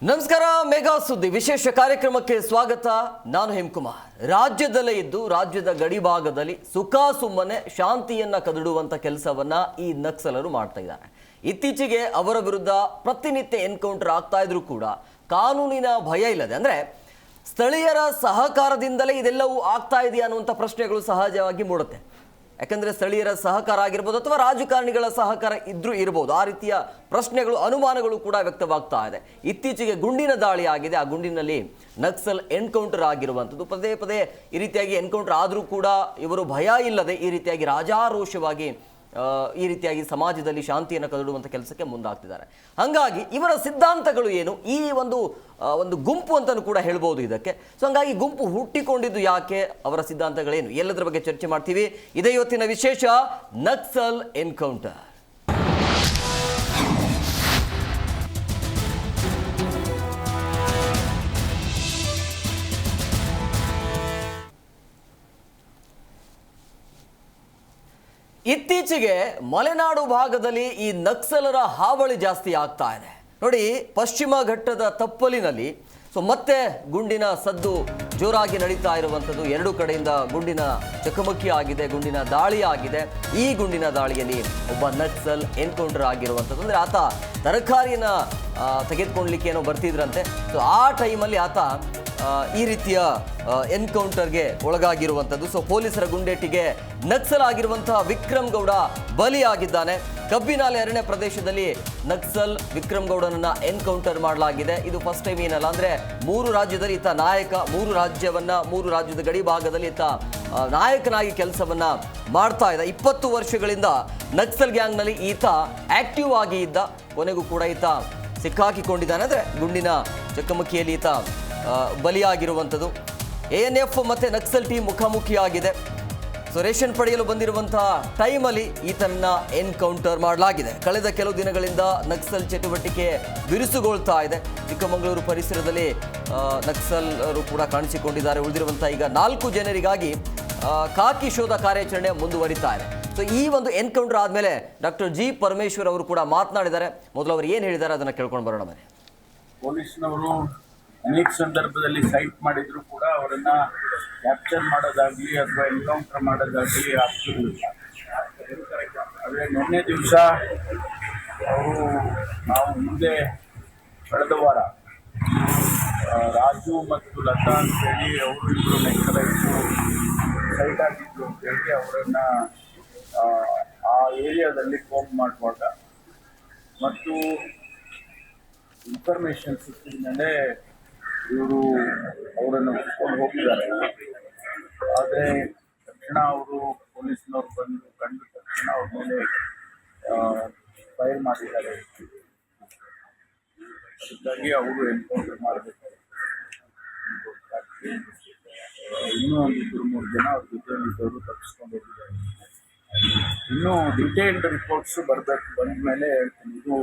ನಮಸ್ಕಾರ. ಮೆಗಾ ಸುದ್ದಿ ವಿಶೇಷ ಕಾರ್ಯಕ್ರಮಕ್ಕೆ ಸ್ವಾಗತ. ನಾನು ಹೇಮಕುಮಾರ್. ರಾಜ್ಯದಲ್ಲೇ ಇದ್ದು ರಾಜ್ಯದ ಗಡಿ ಭಾಗದಲ್ಲಿ ಸುಖ ಸುಮ್ಮನೆ ಶಾಂತಿಯನ್ನ ಕದಡುವಂತ ಕೆಲಸವನ್ನ ಈ ನಕ್ಸಲರು ಮಾಡ್ತಾ ಇದ್ದಾರೆ. ಇತ್ತೀಚೆಗೆ ಅವರ ವಿರುದ್ಧ ಪ್ರತಿನಿತ್ಯ ಎನ್ಕೌಂಟರ್ ಆಗ್ತಾ ಇದ್ರು ಕೂಡ ಕಾನೂನಿನ ಭಯ ಇಲ್ಲದೆ, ಅಂದ್ರೆ ಸ್ಥಳೀಯರ ಸಹಕಾರದಿಂದಲೇ ಇದೆಲ್ಲವೂ ಆಗ್ತಾ ಇದೆಯಾ ಅನ್ನುವಂಥ ಪ್ರಶ್ನೆಗಳು ಸಹಜವಾಗಿ ಮೂಡುತ್ತೆ. ಯಾಕಂದರೆ ಸ್ಥಳೀಯರ ಸಹಕಾರ ಆಗಿರ್ಬೋದು ಅಥವಾ ರಾಜಕಾರಣಿಗಳ ಸಹಕಾರ ಇದ್ರೂ ಇರ್ಬೋದು. ಆ ರೀತಿಯ ಪ್ರಶ್ನೆಗಳು, ಅನುಮಾನಗಳು ಕೂಡ ವ್ಯಕ್ತವಾಗ್ತಾ ಇದೆ. ಇತ್ತೀಚೆಗೆ ಗುಂಡಿನ ದಾಳಿ ಆಗಿದೆ. ಆ ಗುಂಡಿನಲ್ಲಿ ನಕ್ಸಲ್ ಎನ್ಕೌಂಟರ್ ಆಗಿರುವಂಥದ್ದು. ಪದೇ ಪದೇ ಈ ರೀತಿಯಾಗಿ ಎನ್ಕೌಂಟರ್ ಆದರೂ ಕೂಡ ಇವರು ಭಯ ಇಲ್ಲದೆ ಈ ರೀತಿಯಾಗಿ ರಾಜಾರೋಷವಾಗಿ ಈ ರೀತಿಯಾಗಿ ಸಮಾಜದಲ್ಲಿ ಶಾಂತಿಯನ್ನು ಕದಡುವಂಥ ಕೆಲಸಕ್ಕೆ ಮುಂದಾಗ್ತಿದ್ದಾರೆ. ಹಾಗಾಗಿ ಇವರ ಸಿದ್ಧಾಂತಗಳು ಏನು, ಈ ಒಂದು ಗುಂಪು ಅಂತಲೂ ಕೂಡ ಹೇಳ್ಬೋದು ಇದಕ್ಕೆ. ಸೊ ಹಾಗಾಗಿ ಗುಂಪು ಹುಟ್ಟಿಕೊಂಡಿದ್ದು ಯಾಕೆ, ಅವರ ಸಿದ್ಧಾಂತಗಳೇನು, ಎಲ್ಲದರ ಬಗ್ಗೆ ಚರ್ಚೆ ಮಾಡ್ತೀವಿ. ಇದೇ ಇವತ್ತಿನ ವಿಶೇಷ, ನಕ್ಸಲ್ ಎನ್ಕೌಂಟರ್. ಇತ್ತೀಚೆಗೆ ಮಲೆನಾಡು ಭಾಗದಲ್ಲಿ ಈ ನಕ್ಸಲರ ಹಾವಳಿ ಜಾಸ್ತಿ ಆಗ್ತಾ ಇದೆ. ನೋಡಿ, ಪಶ್ಚಿಮ ಘಟ್ಟದ ತಪ್ಪಲಿನಲ್ಲಿ ಮತ್ತೆ ಗುಂಡಿನ ಸದ್ದು ಜೋರಾಗಿ ನಡೀತಾ ಇರುವಂಥದ್ದು. ಎರಡು ಕಡೆಯಿಂದ ಗುಂಡಿನ ಚಕಮಕಿ ಆಗಿದೆ, ಗುಂಡಿನ ದಾಳಿ ಆಗಿದೆ. ಈ ಗುಂಡಿನ ದಾಳಿಯಲ್ಲಿ ಒಬ್ಬ ನಕ್ಸಲ್ ಎನ್ಕೌಂಟರ್ ಆಗಿರುವಂಥದ್ದು. ಅಂದರೆ ಆತ ತರಕಾರಿಯನ್ನು ತೆಗೆದುಕೊಳ್ಳಲಿಕ್ಕೆ ಏನೋ ಬರ್ತಿದ್ರಂತೆ. ಸೊ ಆ ಟೈಮಲ್ಲಿ ಆತ ಈ ರೀತಿಯ ಎನ್ಕೌಂಟರ್ಗೆ ಒಳಗಾಗಿರುವಂಥದ್ದು. ಸೊ ಪೊಲೀಸರ ಗುಂಡೇಟಿಗೆ ನಕ್ಸಲ್ ಆಗಿರುವಂತಹ ವಿಕ್ರಮ್ ಗೌಡ ಬಲಿಯಾಗಿದ್ದಾನೆ. ಕಬ್ಬಿನಾಲೆ ಅರಣ್ಯ ಪ್ರದೇಶದಲ್ಲಿ ನಕ್ಸಲ್ ವಿಕ್ರಮ್ ಗೌಡನನ್ನ ಎನ್ಕೌಂಟರ್ ಮಾಡಲಾಗಿದೆ. ಇದು ಫಸ್ಟ್ ಟೈಮ್ ಏನಲ್ಲ, ಅಂದರೆ 3 ರಾಜ್ಯದಲ್ಲಿ ಈತ ನಾಯಕ. 3 ರಾಜ್ಯದ ಗಡಿ ಭಾಗದಲ್ಲಿ ಈತ ನಾಯಕನಾಗಿ ಕೆಲಸವನ್ನ ಮಾಡ್ತಾ ಇದ್ದ. 20 ವರ್ಷಗಳಿಂದ ನಕ್ಸಲ್ ಗ್ಯಾಂಗ್ನಲ್ಲಿ ಈತ ಆಕ್ಟಿವ್ ಆಗಿ ಇದ್ದ. ಕೊನೆಗೂ ಕೂಡ ಈತ ಸಿಕ್ಕಾಕಿಕೊಂಡಿದ್ದಾನೆ. ಅಂದರೆ ಗುಂಡಿನ ಚಕಮಕಿಯಲ್ಲಿ ಈತ ಬಲಿಯಾಗಿರುವಂಥದ್ದು. ANF ಮತ್ತು ನಕ್ಸಲ್ ಟೀಮ್ ಮುಖಾಮುಖಿಯಾಗಿದೆ. ಸೊ ರೇಷನ್ ಪಡೆಯಲು ಬಂದಿರುವಂತಹ ಟೈಮಲ್ಲಿ ಈತನನ್ನ ಎನ್ಕೌಂಟರ್ ಮಾಡಲಾಗಿದೆ. ಕಳೆದ ಕೆಲವು ದಿನಗಳಿಂದ ನಕ್ಸಲ್ ಚಟುವಟಿಕೆ ಬಿರುಸುಗೊಳ್ತಾ ಇದೆ. ಚಿಕ್ಕಮಗಳೂರು ಪರಿಸರದಲ್ಲಿ ನಕ್ಸಲರು ಕೂಡ ಕಾಣಿಸಿಕೊಂಡಿದ್ದಾರೆ. ಉಳಿದಿರುವಂಥ ಈಗ 4 ಜನರಿಗಾಗಿ ಖಾಕಿ ಶೋಧ ಕಾರ್ಯಾಚರಣೆ ಮುಂದುವರಿತಾ ಇದೆ. ಸೊ ಈ ಒಂದು ಎನ್ಕೌಂಟರ್ ಆದಮೇಲೆ ಡಾಕ್ಟರ್ ಜಿ ಪರಮೇಶ್ವರ್ ಅವರು ಕೂಡ ಮಾತನಾಡಿದ್ದಾರೆ. ಮೊದಲು ಅವರು ಏನು ಹೇಳಿದ್ದಾರೆ ಅದನ್ನು ಕೇಳ್ಕೊಂಡು ಬರೋಣ ಬನ್ನಿ. ಪೊಲೀಸ್ನವರು ಅನೇಕ ಸಂದರ್ಭದಲ್ಲಿ ಸೈಟ್ ಮಾಡಿದ್ರು ಕೂಡ ಅವರನ್ನ ಕ್ಯಾಪ್ಚರ್ ಮಾಡೋದಾಗಲಿ ಅಥವಾ ಎನ್ಕೌಂಟರ್ ಮಾಡೋದಾಗಲಿ ಆಗ್ತಿರಲಿಲ್ಲ. ಆದರೆ ನಿನ್ನೆ ದಿವಸ ನಾವು ಮುಂದೆ ಕಳೆದ ವಾರ ರಾಜು ಮತ್ತು ಲತಾ ಅಂತೇಳಿ ಅವರು ಇಬ್ಬರು ನಕ್ಸಲೈಟ್ಸು ಸೈಟ್ ಆಗಿದ್ರು ಅಂತೇಳಿ ಅವರನ್ನು ಆ ಏರಿಯಾದಲ್ಲಿ ಫೋನ್ ಮಾಡುವಾಗ ಮತ್ತು ಇನ್ಫಾರ್ಮೇಷನ್ ಸಿಕ್ಕಿದ ಮೇಲೆ ಇವರು ಅವರನ್ನು ಹುಡ್ಕೊಂಡು ಹೋಗಿದ್ದಾರೆ. ಆದರೆ ತಕ್ಷಣ ಅವರು ಪೊಲೀಸ್ನವ್ರು ಬಂದು ಕಂಡ ತಕ್ಷಣ ಅವ್ರ ಮೇಲೆ ಫೈರ್ ಮಾಡಿದ್ದಾರೆ. ಅದಕ್ಕಾಗಿ ಅವರು ಎನ್ಕೌಂಟರ್ ಮಾಡಬೇಕಾಗುತ್ತೆ. ಇನ್ನೂ ಒಂದು 2-3 ಜನ ಅವ್ರ ಜೊತೆಯಲ್ಲಿದ್ದವರು ತಪ್ಪಿಸ್ಕೊಂಡು ಹೋಗಿದ್ದಾರೆ. ಇನ್ನೂ ಡಿಟೇಲ್ಡ್ ರಿಪೋರ್ಟ್ಸು ಬಂದ ಮೇಲೆ ಹೇಳ್ತೀನಿ. ಇದು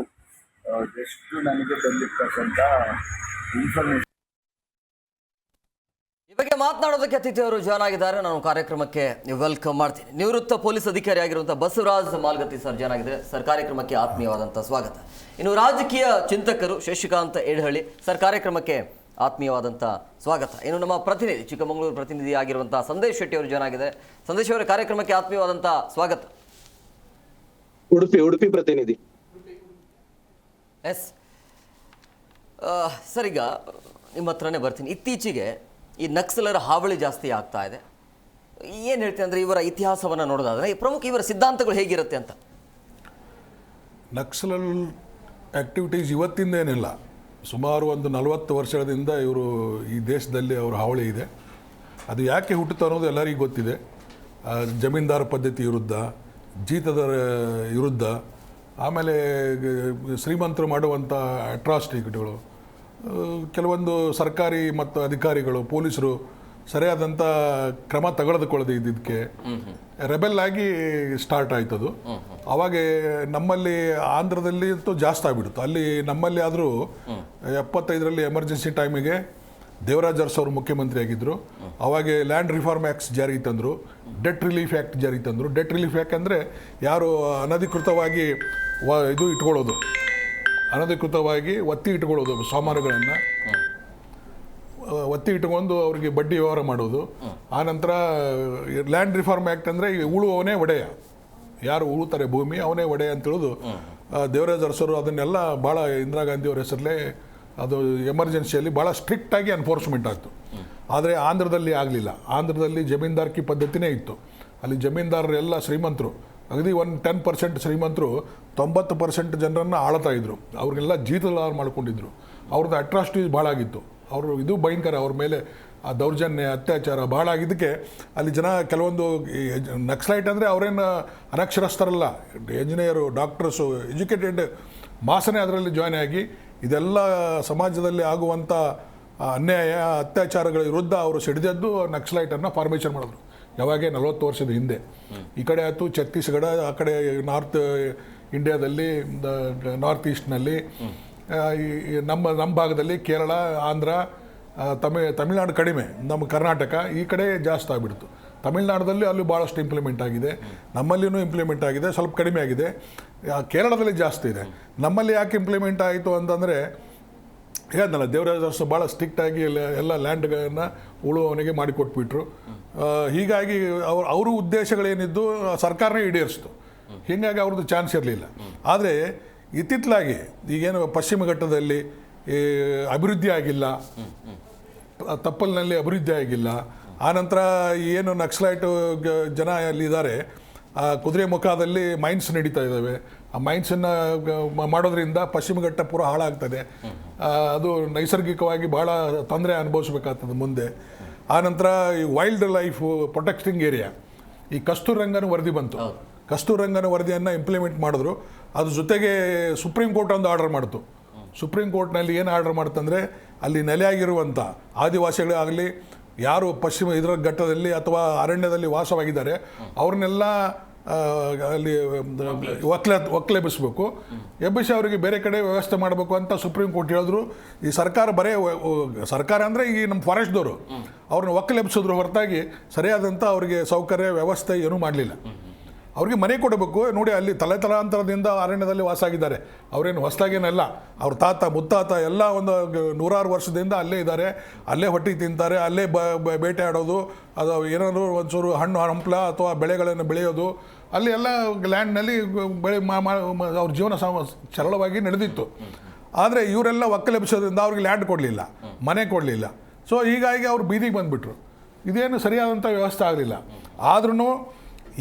ಎಷ್ಟು ನನಗೆ ಬಂದಿರ್ತಕ್ಕಂಥ ಇನ್ಫಾರ್ಮೇಷನ್. ಈ ಬಗ್ಗೆ ಮಾತನಾಡೋದಕ್ಕೆ ಅತಿಥಿಯವರು ಜಾಯ್ನ್ ಆಗಿದ್ದಾರೆ. ನಾನು ಕಾರ್ಯಕ್ರಮಕ್ಕೆ ವೆಲ್ಕಮ್ ಮಾಡ್ತೀನಿ. ನಿವೃತ್ತ ಪೊಲೀಸ್ ಅಧಿಕಾರಿ ಆಗಿರುವಂಥ ಬಸವರಾಜ್ ಮಾಲ್ಗತ್ತಿ ಸರ್ ಜಾಯ್ನ್ ಆಗಿದ್ದಾರೆ. ಸರ್, ಕಾರ್ಯಕ್ರಮಕ್ಕೆ ಆತ್ಮೀಯವಾದಂಥ ಸ್ವಾಗತ. ಇನ್ನು ರಾಜಕೀಯ ಚಿಂತಕರು ಶಶಿಕಾಂತ್ ಎಡಹಳ್ಳಿ ಸರ್, ಕಾರ್ಯಕ್ರಮಕ್ಕೆ ಆತ್ಮೀಯವಾದಂಥ ಸ್ವಾಗತ. ಇನ್ನು ನಮ್ಮ ಪ್ರತಿನಿಧಿ, ಚಿಕ್ಕಮಗಳೂರು ಪ್ರತಿನಿಧಿ ಆಗಿರುವಂಥ ಸಂದೇಶ್ ಶೆಟ್ಟಿ ಅವರು ಜಾಯ್ನ್ ಆಗಿದ್ದಾರೆ. ಸಂದೇಶ್ ಅವರ ಕಾರ್ಯಕ್ರಮಕ್ಕೆ ಆತ್ಮೀಯವಾದಂಥ ಸ್ವಾಗತ. ಉಡುಪಿ ಪ್ರತಿನಿಧಿ. ಎಸ್ ಸರ್, ಈಗ ನಿಮ್ಮ ಹತ್ರನೇ ಬರ್ತೀನಿ. ಇತ್ತೀಚೆಗೆ ಈ ನಕ್ಸಲರ ಹಾವಳಿ ಜಾಸ್ತಿ ಆಗ್ತಾ ಇದೆ. ಏನು ಹೇಳ್ತೀನಿ ಅಂದರೆ, ಇವರ ಇತಿಹಾಸವನ್ನು ನೋಡೋದಾದರೆ ಪ್ರಮುಖ ಇವರ ಸಿದ್ಧಾಂತಗಳು ಹೇಗಿರುತ್ತೆ ಅಂತ. ನಕ್ಸಲಲ್ ಆ್ಯಕ್ಟಿವಿಟೀಸ್ ಇವತ್ತಿಂದ ಏನಿಲ್ಲ, ಸುಮಾರು ಒಂದು 40 ವರ್ಷದಿಂದ ಇವರು ಈ ದೇಶದಲ್ಲಿ ಅವರ ಹಾವಳಿ ಇದೆ. ಅದು ಯಾಕೆ ಹುಟ್ಟುತ್ತೆ ಅನ್ನೋದು ಎಲ್ಲರಿಗೂ ಗೊತ್ತಿದೆ. ಜಮೀನ್ದಾರ ಪದ್ಧತಿ ವಿರುದ್ಧ, ಜೀತದ ವಿರುದ್ಧ, ಆಮೇಲೆ ಶ್ರೀಮಂತರು ಮಾಡುವಂಥ ಅಟ್ರಾಸಿಟಿಗಳು, ಕೆಲವೊಂದು ಸರ್ಕಾರಿ ಮತ್ತು ಅಧಿಕಾರಿಗಳು, ಪೊಲೀಸರು ಸರಿಯಾದಂಥ ಕ್ರಮ ತಗೊಳ್ಳೋದಕ್ಕೆ ಇದ್ದಿದ್ದಕ್ಕೆ ರೆಬೆಲ್ ಆಗಿ ಸ್ಟಾರ್ಟ್ ಆಯ್ತದು. ಅವಾಗ ನಮ್ಮಲ್ಲಿ ಆಂಧ್ರದಲ್ಲಿ ಅಂತೂ ಜಾಸ್ತಿ ಆಗಿಬಿಡ್ತು. ಅಲ್ಲಿ ನಮ್ಮಲ್ಲಿ ಆದರೂ 75ರಲ್ಲಿ ಎಮರ್ಜೆನ್ಸಿ ಟೈಮಿಗೆ ದೇವರಾಜ್ ಅರಸು ಅವರು ಮುಖ್ಯಮಂತ್ರಿ ಆಗಿದ್ದರು. ಅವಾಗ ಲ್ಯಾಂಡ್ ರಿಫಾರ್ಮ್ ಆ್ಯಕ್ಟ್ಸ್ ಜಾರಿಗೆ ತಂದರು, ಡೆಟ್ ರಿಲೀಫ್ ಆ್ಯಕ್ಟ್ ಜಾರಿಗೆ ತಂದರು. ಡೆಟ್ ರಿಲೀಫ್ ಆ್ಯಕ್ಟ್ ಅಂದರೆ ಯಾರು ಅನಧಿಕೃತವಾಗಿ ಇದು ಇಟ್ಕೊಳ್ಳೋದು, ಅನಧಿಕೃತವಾಗಿ ಒತ್ತಿ ಇಟ್ಕೊಳ್ಳೋದು ಸಾಮಾನುಗಳನ್ನು ಒತ್ತಿ ಇಟ್ಕೊಂಡು ಅವ್ರಿಗೆ ಬಡ್ಡಿ ವ್ಯವಹಾರ ಮಾಡೋದು. ಆನಂತರ ಲ್ಯಾಂಡ್ ರಿಫಾರ್ಮ್ ಆ್ಯಕ್ಟ್ ಅಂದರೆ ಉಳುವವನೇ ಒಡೆಯ, ಯಾರು ಉಳುತ್ತಾರೆ ಭೂಮಿ ಅವನೇ ಒಡೆಯ ಅಂತ ಹೇಳೋದು. ದೇವರಾಜ್ ಅರಸರು ಅದನ್ನೆಲ್ಲ ಭಾಳ ಇಂದಿರಾ ಗಾಂಧಿಯವ್ರ ಹೆಸರಲ್ಲೇ ಅದು ಎಮರ್ಜೆನ್ಸಿಯಲ್ಲಿ ಭಾಳ ಸ್ಟ್ರಿಕ್ಟಾಗಿ ಎನ್ಫೋರ್ಸ್ಮೆಂಟ್ ಆಗ್ತು. ಆದರೆ ಆಂಧ್ರದಲ್ಲಿ ಆಗಲಿಲ್ಲ. ಆಂಧ್ರದಲ್ಲಿ ಜಮೀನ್ದಾರ್ಕಿ ಪದ್ಧತಿನೇ ಇತ್ತು. ಅಲ್ಲಿ ಜಮೀನ್ದಾರರು ಎಲ್ಲ ಶ್ರೀಮಂತರು, ಅಗದಿ 10% ಶ್ರೀಮಂತರು 90% ಜನರನ್ನು ಆಳ್ತಾ ಇದ್ರು. ಅವ್ರಿಗೆಲ್ಲ ಜೀತಲಾರ ಮಾಡ್ಕೊಂಡಿದ್ರು. ಅವ್ರದ್ದು ಅಟ್ರಾಸಿಟೀಸ್ ಭಾಳ ಆಗಿತ್ತು. ಅವರು ಇದು ಭಯಂಕರ, ಅವ್ರ ಮೇಲೆ ಆ ದೌರ್ಜನ್ಯ ಅತ್ಯಾಚಾರ ಭಾಳ ಆಗಿದ್ದಕ್ಕೆ ಅಲ್ಲಿ ಜನ ಕೆಲವೊಂದು ನಕ್ಸಲೈಟ್ ಅಂದರೆ ಅವರೇನು ಅನಕ್ಷರಸ್ಥರಲ್ಲ, ಇಂಜಿನಿಯರು, ಡಾಕ್ಟರ್ಸು, ಎಜುಕೇಟೆಡ್ ಮಾಸನೇ ಅದರಲ್ಲಿ ಜಾಯ್ನ್ ಆಗಿ ಇದೆಲ್ಲ ಸಮಾಜದಲ್ಲಿ ಆಗುವಂಥ ಅನ್ಯಾಯ ಅತ್ಯಾಚಾರಗಳ ವಿರುದ್ಧ ಅವರು ಸಿಡಿದದ್ದು ನಕ್ಸಲೈಟನ್ನು ಫಾರ್ಮೇಷನ್ ಮಾಡಿದ್ರು. ಯಾವಾಗೇ 40 ವರ್ಷದ ಹಿಂದೆ. ಈ ಕಡೆ ಆಯಿತು ಛತ್ತೀಸ್ಗಢ, ಆ ಕಡೆ ನಾರ್ತ್ ಇಂಡಿಯಾದಲ್ಲಿ, ನಾರ್ತ್ ಈಸ್ಟ್ನಲ್ಲಿ, ನಮ್ಮ ಭಾಗದಲ್ಲಿ ಕೇರಳ, ಆಂಧ್ರ, ತಮಿಳ್ನಾಡು ಕಡಿಮೆ, ನಮ್ಮ ಕರ್ನಾಟಕ ಈ ಕಡೆ ಜಾಸ್ತಿ ಆಗಿಬಿಡ್ತು. ತಮಿಳ್ನಾಡಲ್ಲಿ ಅಲ್ಲಿ ಭಾಳಷ್ಟು ಇಂಪ್ಲಿಮೆಂಟ್ ಆಗಿದೆ, ನಮ್ಮಲ್ಲಿಯೂ ಇಂಪ್ಲಿಮೆಂಟ್ ಆಗಿದೆ, ಸ್ವಲ್ಪ ಕಡಿಮೆ ಆಗಿದೆ. ಕೇರಳದಲ್ಲಿ ಜಾಸ್ತಿ ಇದೆ. ನಮ್ಮಲ್ಲಿ ಯಾಕೆ ಇಂಪ್ಲಿಮೆಂಟ್ ಆಯಿತು ಅಂತಂದರೆ ಹೇಳಿದ್ನಲ್ಲ, ದೇವರಾಜ ಅರಸು ಭಾಳ ಸ್ಟ್ರಿಕ್ಟಾಗಿ ಎಲ್ಲ ಲ್ಯಾಂಡ್ಗಳನ್ನು ಉಳುವವನಿಗೆ ಮಾಡಿಕೊಟ್ಬಿಟ್ರು. ಹೀಗಾಗಿ ಅವ್ರ ಉದ್ದೇಶಗಳೇನಿದ್ದು ಸರ್ಕಾರನೇ ಈಡೇರಿಸ್ತು. ಹೀಗಾಗಿ ಅವ್ರದ್ದು ಚಾನ್ಸ್ ಇರಲಿಲ್ಲ. ಆದರೆ ಇತ್ತಿತ್ತಲಾಗಿ ಈಗೇನು ಪಶ್ಚಿಮ ಘಟ್ಟದಲ್ಲಿ ಅಭಿವೃದ್ಧಿ ಆಗಿಲ್ಲ, ತಪ್ಪಲಿನಲ್ಲಿ ಅಭಿವೃದ್ಧಿ ಆಗಿಲ್ಲ. ಆನಂತರ ಏನು ನಕ್ಸಲೈಟ್ ಜನ ಅಲ್ಲಿದ್ದಾರೆ, ಕುದುರೆ ಮುಖದಲ್ಲಿ ಮೈನ್ಸ್ ನಡೀತಾ ಇದ್ದಾವೆ. ಆ ಮೈನ್ಸನ್ನು ಮಾಡೋದ್ರಿಂದ ಪಶ್ಚಿಮ ಘಟ್ಟ ಪೂರ ಹಾಳಾಗ್ತದೆ. ಅದು ನೈಸರ್ಗಿಕವಾಗಿ ಭಾಳ ತೊಂದರೆ ಅನುಭವಿಸ್ಬೇಕಾಗ್ತದೆ ಮುಂದೆ. ಆನಂತರ ಈ ವೈಲ್ಡ್ ಲೈಫ್ ಪ್ರೊಟೆಕ್ಟಿಂಗ್ ಏರಿಯಾ, ಈ ಕಸ್ತೂರಂಗನ ವರದಿ ಬಂತು. ಕಸ್ತೂರಂಗನ ವರದಿಯನ್ನು ಇಂಪ್ಲಿಮೆಂಟ್ ಮಾಡಿದ್ರು. ಅದ್ರ ಜೊತೆಗೆ ಸುಪ್ರೀಂ ಕೋರ್ಟ್ ಒಂದು ಆರ್ಡರ್ ಮಾಡ್ತು. ಸುಪ್ರೀಂ ಕೋರ್ಟ್ನಲ್ಲಿ ಏನು ಆರ್ಡರ್ ಮಾಡ್ತಂದರೆ, ಅಲ್ಲಿ ನೆಲೆಯಾಗಿರುವಂಥ ಆದಿವಾಸಿಗಳಾಗಲಿ, ಯಾರು ಪಶ್ಚಿಮ ಇದರ ಘಟ್ಟದಲ್ಲಿ ಅಥವಾ ಅರಣ್ಯದಲ್ಲಿ ವಾಸವಾಗಿದ್ದಾರೆ ಅವ್ರನ್ನೆಲ್ಲ ಅಲ್ಲಿ ಒಕ್ಕಲೆಬ್ಬಿಸ್ಬೇಕು, ಎಬ್ಬಿಸಿ ಅವರಿಗೆ ಬೇರೆ ಕಡೆ ವ್ಯವಸ್ಥೆ ಮಾಡಬೇಕು ಅಂತ ಸುಪ್ರೀಂ ಕೋರ್ಟ್ ಹೇಳಿದ್ರು. ಈ ಸರ್ಕಾರ ಸರ್ಕಾರ ಅಂದರೆ ಈ ನಮ್ಮ ಫಾರೆಸ್ಟ್ದವರು ಅವ್ರನ್ನ ಒಕ್ಕಲೆಬ್ಬಿಸಿದ್ರು ಹೊರತಾಗಿ ಸರಿಯಾದಂಥ ಅವರಿಗೆ ಸೌಕರ್ಯ ವ್ಯವಸ್ಥೆ ಏನೂ ಮಾಡಲಿಲ್ಲ. ಅವ್ರಿಗೆ ಮನೆ ಕೊಡಬೇಕು. ನೋಡಿ, ಅಲ್ಲಿ ತಲೆತಲಾಂತರದಿಂದ ಅರಣ್ಯದಲ್ಲಿ ವಾಸ ಆಗಿದ್ದಾರೆ. ಅವರೇನು ಹೊಸದಾಗೇನಲ್ಲ, ಅವ್ರ ತಾತ ಮುತ್ತಾತ ಎಲ್ಲ ಒಂದು 100 ವರ್ಷದಿಂದ ಅಲ್ಲೇ ಇದ್ದಾರೆ. ಅಲ್ಲೇ ಹೊಟ್ಟೆ ತಿಂತಾರೆ, ಅಲ್ಲೇ ಬೇಟೆ ಆಡೋದು, ಅದು ಏನಾದರೂ ಒಂಚೂರು ಹಣ್ಣು ಹಂಪಲ ಅಥವಾ ಬೆಳೆಗಳನ್ನು ಬೆಳೆಯೋದು, ಅಲ್ಲಿ ಎಲ್ಲ ಲ್ಯಾಂಡ್ನಲ್ಲಿ ಬೆಳೆ ಅವ್ರ ಜೀವನ ಸರಳವಾಗಿ ನಡೆದಿತ್ತು. ಆದರೆ ಇವರೆಲ್ಲ ಒಕ್ಕಲೆಬ್ಬಿಸೋದ್ರಿಂದ ಅವ್ರಿಗೆ ಲ್ಯಾಂಡ್ ಕೊಡಲಿಲ್ಲ, ಮನೆ ಕೊಡಲಿಲ್ಲ. ಸೊ ಹೀಗಾಗಿ ಅವ್ರು ಬೀದಿಗೆ ಬಂದುಬಿಟ್ರು. ಇದೇನು ಸರಿಯಾದಂಥ ವ್ಯವಸ್ಥೆ ಆಗಲಿಲ್ಲ. ಆದ್ರೂ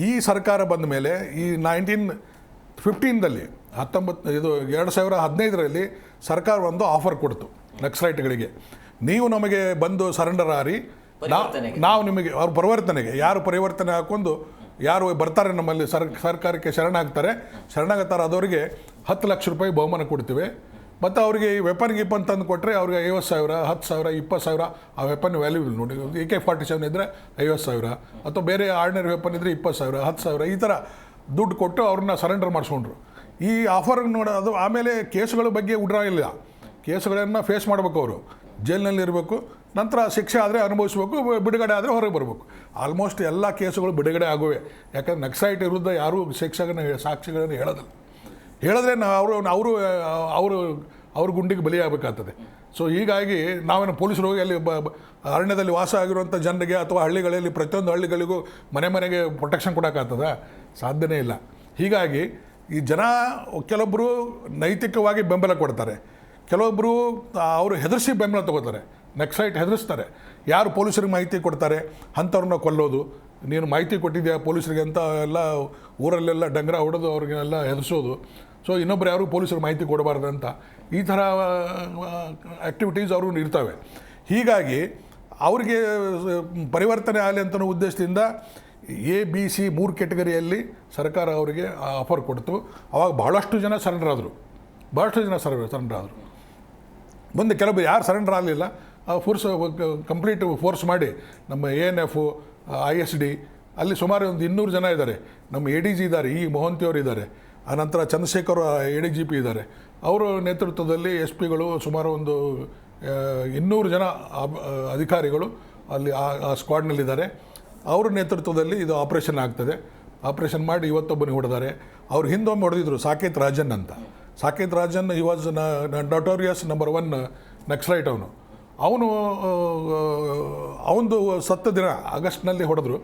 ಈ ಸರ್ಕಾರ ಬಂದ ಮೇಲೆ ಈ 1915ರಲ್ಲಿ 2015ರಲ್ಲಿ ಸರ್ಕಾರ ಒಂದು ಆಫರ್ ಕೊಡ್ತು ನಕ್ಸಲೈಟ್ಗಳಿಗೆ. ನೀವು ನಮಗೆ ಬಂದು ಸರೆಂಡರ್ ಆರಿ, ನಾವು ನಿಮಗೆ ಅವ್ರ ಪರಿವರ್ತನೆಗೆ ಯಾರು ಪರಿವರ್ತನೆ ಹಾಕ್ಕೊಂಡು ಯಾರು ಬರ್ತಾರೆ ನಮ್ಮಲ್ಲಿ ಸರ್ಕಾರಕ್ಕೆ ಶರಣಾಗ್ತಾರೆ ಅದವರಿಗೆ 10 ಲಕ್ಷ ರೂಪಾಯಿ ಬಹುಮಾನ ಕೊಡ್ತೀವಿ. ಮತ್ತು ಅವ್ರಿಗೆ ವೆಪನ್ ಗಿಪನ್ ತಂದು ಕೊಟ್ಟರೆ ಅವ್ರಿಗೆ 50,000, 10,000, 20,000 ಆ ವೆಪನ್ ವ್ಯಾಲ್ಯೂಬಲ್. ನೋಡಿ, AK-47 ಇದ್ದರೆ 50,000, ಅಥವಾ ಬೇರೆ ಆರ್ಡಿನರಿ ವೆಪನ್ ಇದ್ದರೆ 20,000, 10,000 ಈ ಥರ ದುಡ್ಡು ಕೊಟ್ಟು ಅವ್ರನ್ನ ಸರೆಂಡರ್ ಮಾಡಿಸ್ಕೊಂಡ್ರು. ಈ ಆಫರ್ ನೋಡೋದು. ಆಮೇಲೆ ಕೇಸುಗಳ ಬಗ್ಗೆ ಉಡ್ರಾ ಇಲ್ಲ. ಕೇಸುಗಳನ್ನು ಫೇಸ್ ಮಾಡಬೇಕು, ಅವರು ಜೈಲಿನಲ್ಲಿ ಇರಬೇಕು, ನಂತರ ಶಿಕ್ಷೆ ಆದರೆ ಅನುಭವಿಸ್ಬೇಕು, ಬಿಡುಗಡೆ ಆದರೆ ಹೊರಗೆ ಬರಬೇಕು. ಆಲ್ಮೋಸ್ಟ್ ಎಲ್ಲ ಕೇಸುಗಳು ಬಿಡುಗಡೆ ಆಗುವೆ. ಯಾಕಂದರೆ ನಕ್ಸಲೈಟ್ ವಿರುದ್ಧ ಯಾರೂ ಸಾಕ್ಷಿಗಳನ್ನು ಹೇಳಿದ್ರೆ ಅವ್ರ ಗುಂಡಿಗೆ ಬಲಿಯಾಗಬೇಕಾಗ್ತದೆ. ಸೊ ಹೀಗಾಗಿ ನಾವೇನು ಪೊಲೀಸರು ಹೋಗಿ ಅಲ್ಲಿ ಅರಣ್ಯದಲ್ಲಿ ವಾಸ ಆಗಿರುವಂಥ ಜನರಿಗೆ ಅಥವಾ ಹಳ್ಳಿಗಳಲ್ಲಿ ಪ್ರತಿಯೊಂದು ಹಳ್ಳಿಗಳಿಗೂ ಮನೆಗೆ ಪ್ರೊಟೆಕ್ಷನ್ ಕೊಡೋಕ್ಕಾಗ್ತದ? ಸಾಧ್ಯನೇ ಇಲ್ಲ. ಹೀಗಾಗಿ ಈ ಜನ ಕೆಲವೊಬ್ಬರು ನೈತಿಕವಾಗಿ ಬೆಂಬಲ ಕೊಡ್ತಾರೆ, ಕೆಲವೊಬ್ಬರು ಅವರು ಹೆದರಿಸಿ ಬೆಂಬಲ ತಗೋತಾರೆ. ನಕ್ಸಲೈಟ್ ಹೆದರಿಸ್ತಾರೆ. ಯಾರು ಪೊಲೀಸರಿಗೆ ಮಾಹಿತಿ ಕೊಡ್ತಾರೆ ಅಂಥವ್ರನ್ನ ಕೊಲ್ಲೋದು. ನೀನು ಮಾಹಿತಿ ಕೊಟ್ಟಿದ್ಯಾ ಪೊಲೀಸರಿಗೆ ಅಂತ ಎಲ್ಲ ಊರಲ್ಲೆಲ್ಲ ಡಂಗ್ರ ಹೊಡೆದು ಅವ್ರಿಗೆಲ್ಲ ಹೆದರಿಸೋದು. ಸೊ ಇನ್ನೊಬ್ರು ಯಾರು ಪೊಲೀಸರಿಗೆ ಮಾಹಿತಿ ಕೊಡಬಾರ್ದು ಅಂತ ಈ ಥರ ಆ್ಯಕ್ಟಿವಿಟೀಸ್ ಅವರು ಇರ್ತವೆ. ಹೀಗಾಗಿ ಅವ್ರಿಗೆ ಪರಿವರ್ತನೆ ಆಗಲಿ ಅಂತ ಉದ್ದೇಶದಿಂದ ABC 3 ಕ್ಯಾಟಗರಿಯಲ್ಲಿ ಸರ್ಕಾರ ಅವರಿಗೆ ಆಫರ್ ಕೊಡ್ತು. ಅವಾಗ ಭಾಳಷ್ಟು ಜನ ಸರೆಂಡರ್ ಆದರು. ಮುಂದೆ ಕೆಲವು ಯಾರು ಸರೆಂಡರ್ ಆಗಲಿಲ್ಲ, ಕಂಪ್ಲೀಟ್ ಫೋರ್ಸ್ ಮಾಡಿ ನಮ್ಮ ANF, ISD ಅಲ್ಲಿ ಸುಮಾರು ಒಂದು 200 ಜನ ಇದ್ದಾರೆ. ನಮ್ಮ ADG ಇದ್ದಾರೆ, ಮೊಹಂತಿಯವರು ಇದ್ದಾರೆ. ಆನಂತರ ಚಂದ್ರಶೇಖರ್ ADGP ಇದ್ದಾರೆ. ಅವರ ನೇತೃತ್ವದಲ್ಲಿ SP-ಗಳು ಸುಮಾರು ಒಂದು 200 ಜನ ಅಧಿಕಾರಿಗಳು ಅಲ್ಲಿ ಆ ಸ್ಕ್ವಾಡ್ನಲ್ಲಿದ್ದಾರೆ. ಅವ್ರ ನೇತೃತ್ವದಲ್ಲಿ ಇದು ಆಪರೇಷನ್ ಆಗ್ತದೆ. ಆಪರೇಷನ್ ಮಾಡಿ ಇವತ್ತೊಬ್ಬನಿಗೆ ಹೊಡೆದಾರೆ. ಅವ್ರು ಹಿಂದೊಮ್ಮೆ ಹೊಡೆದಿದ್ರು, ಸಾಕೇತ್ ರಾಜನ್ ಅಂತ. Saket Rajan he was notorious number 1 Naxalite ಅವನು ಅವನದು ಸತ್ತ ದಿನ ಆಗಸ್ಟ್ನಲ್ಲಿ ಹೊಡೆದ್ರು.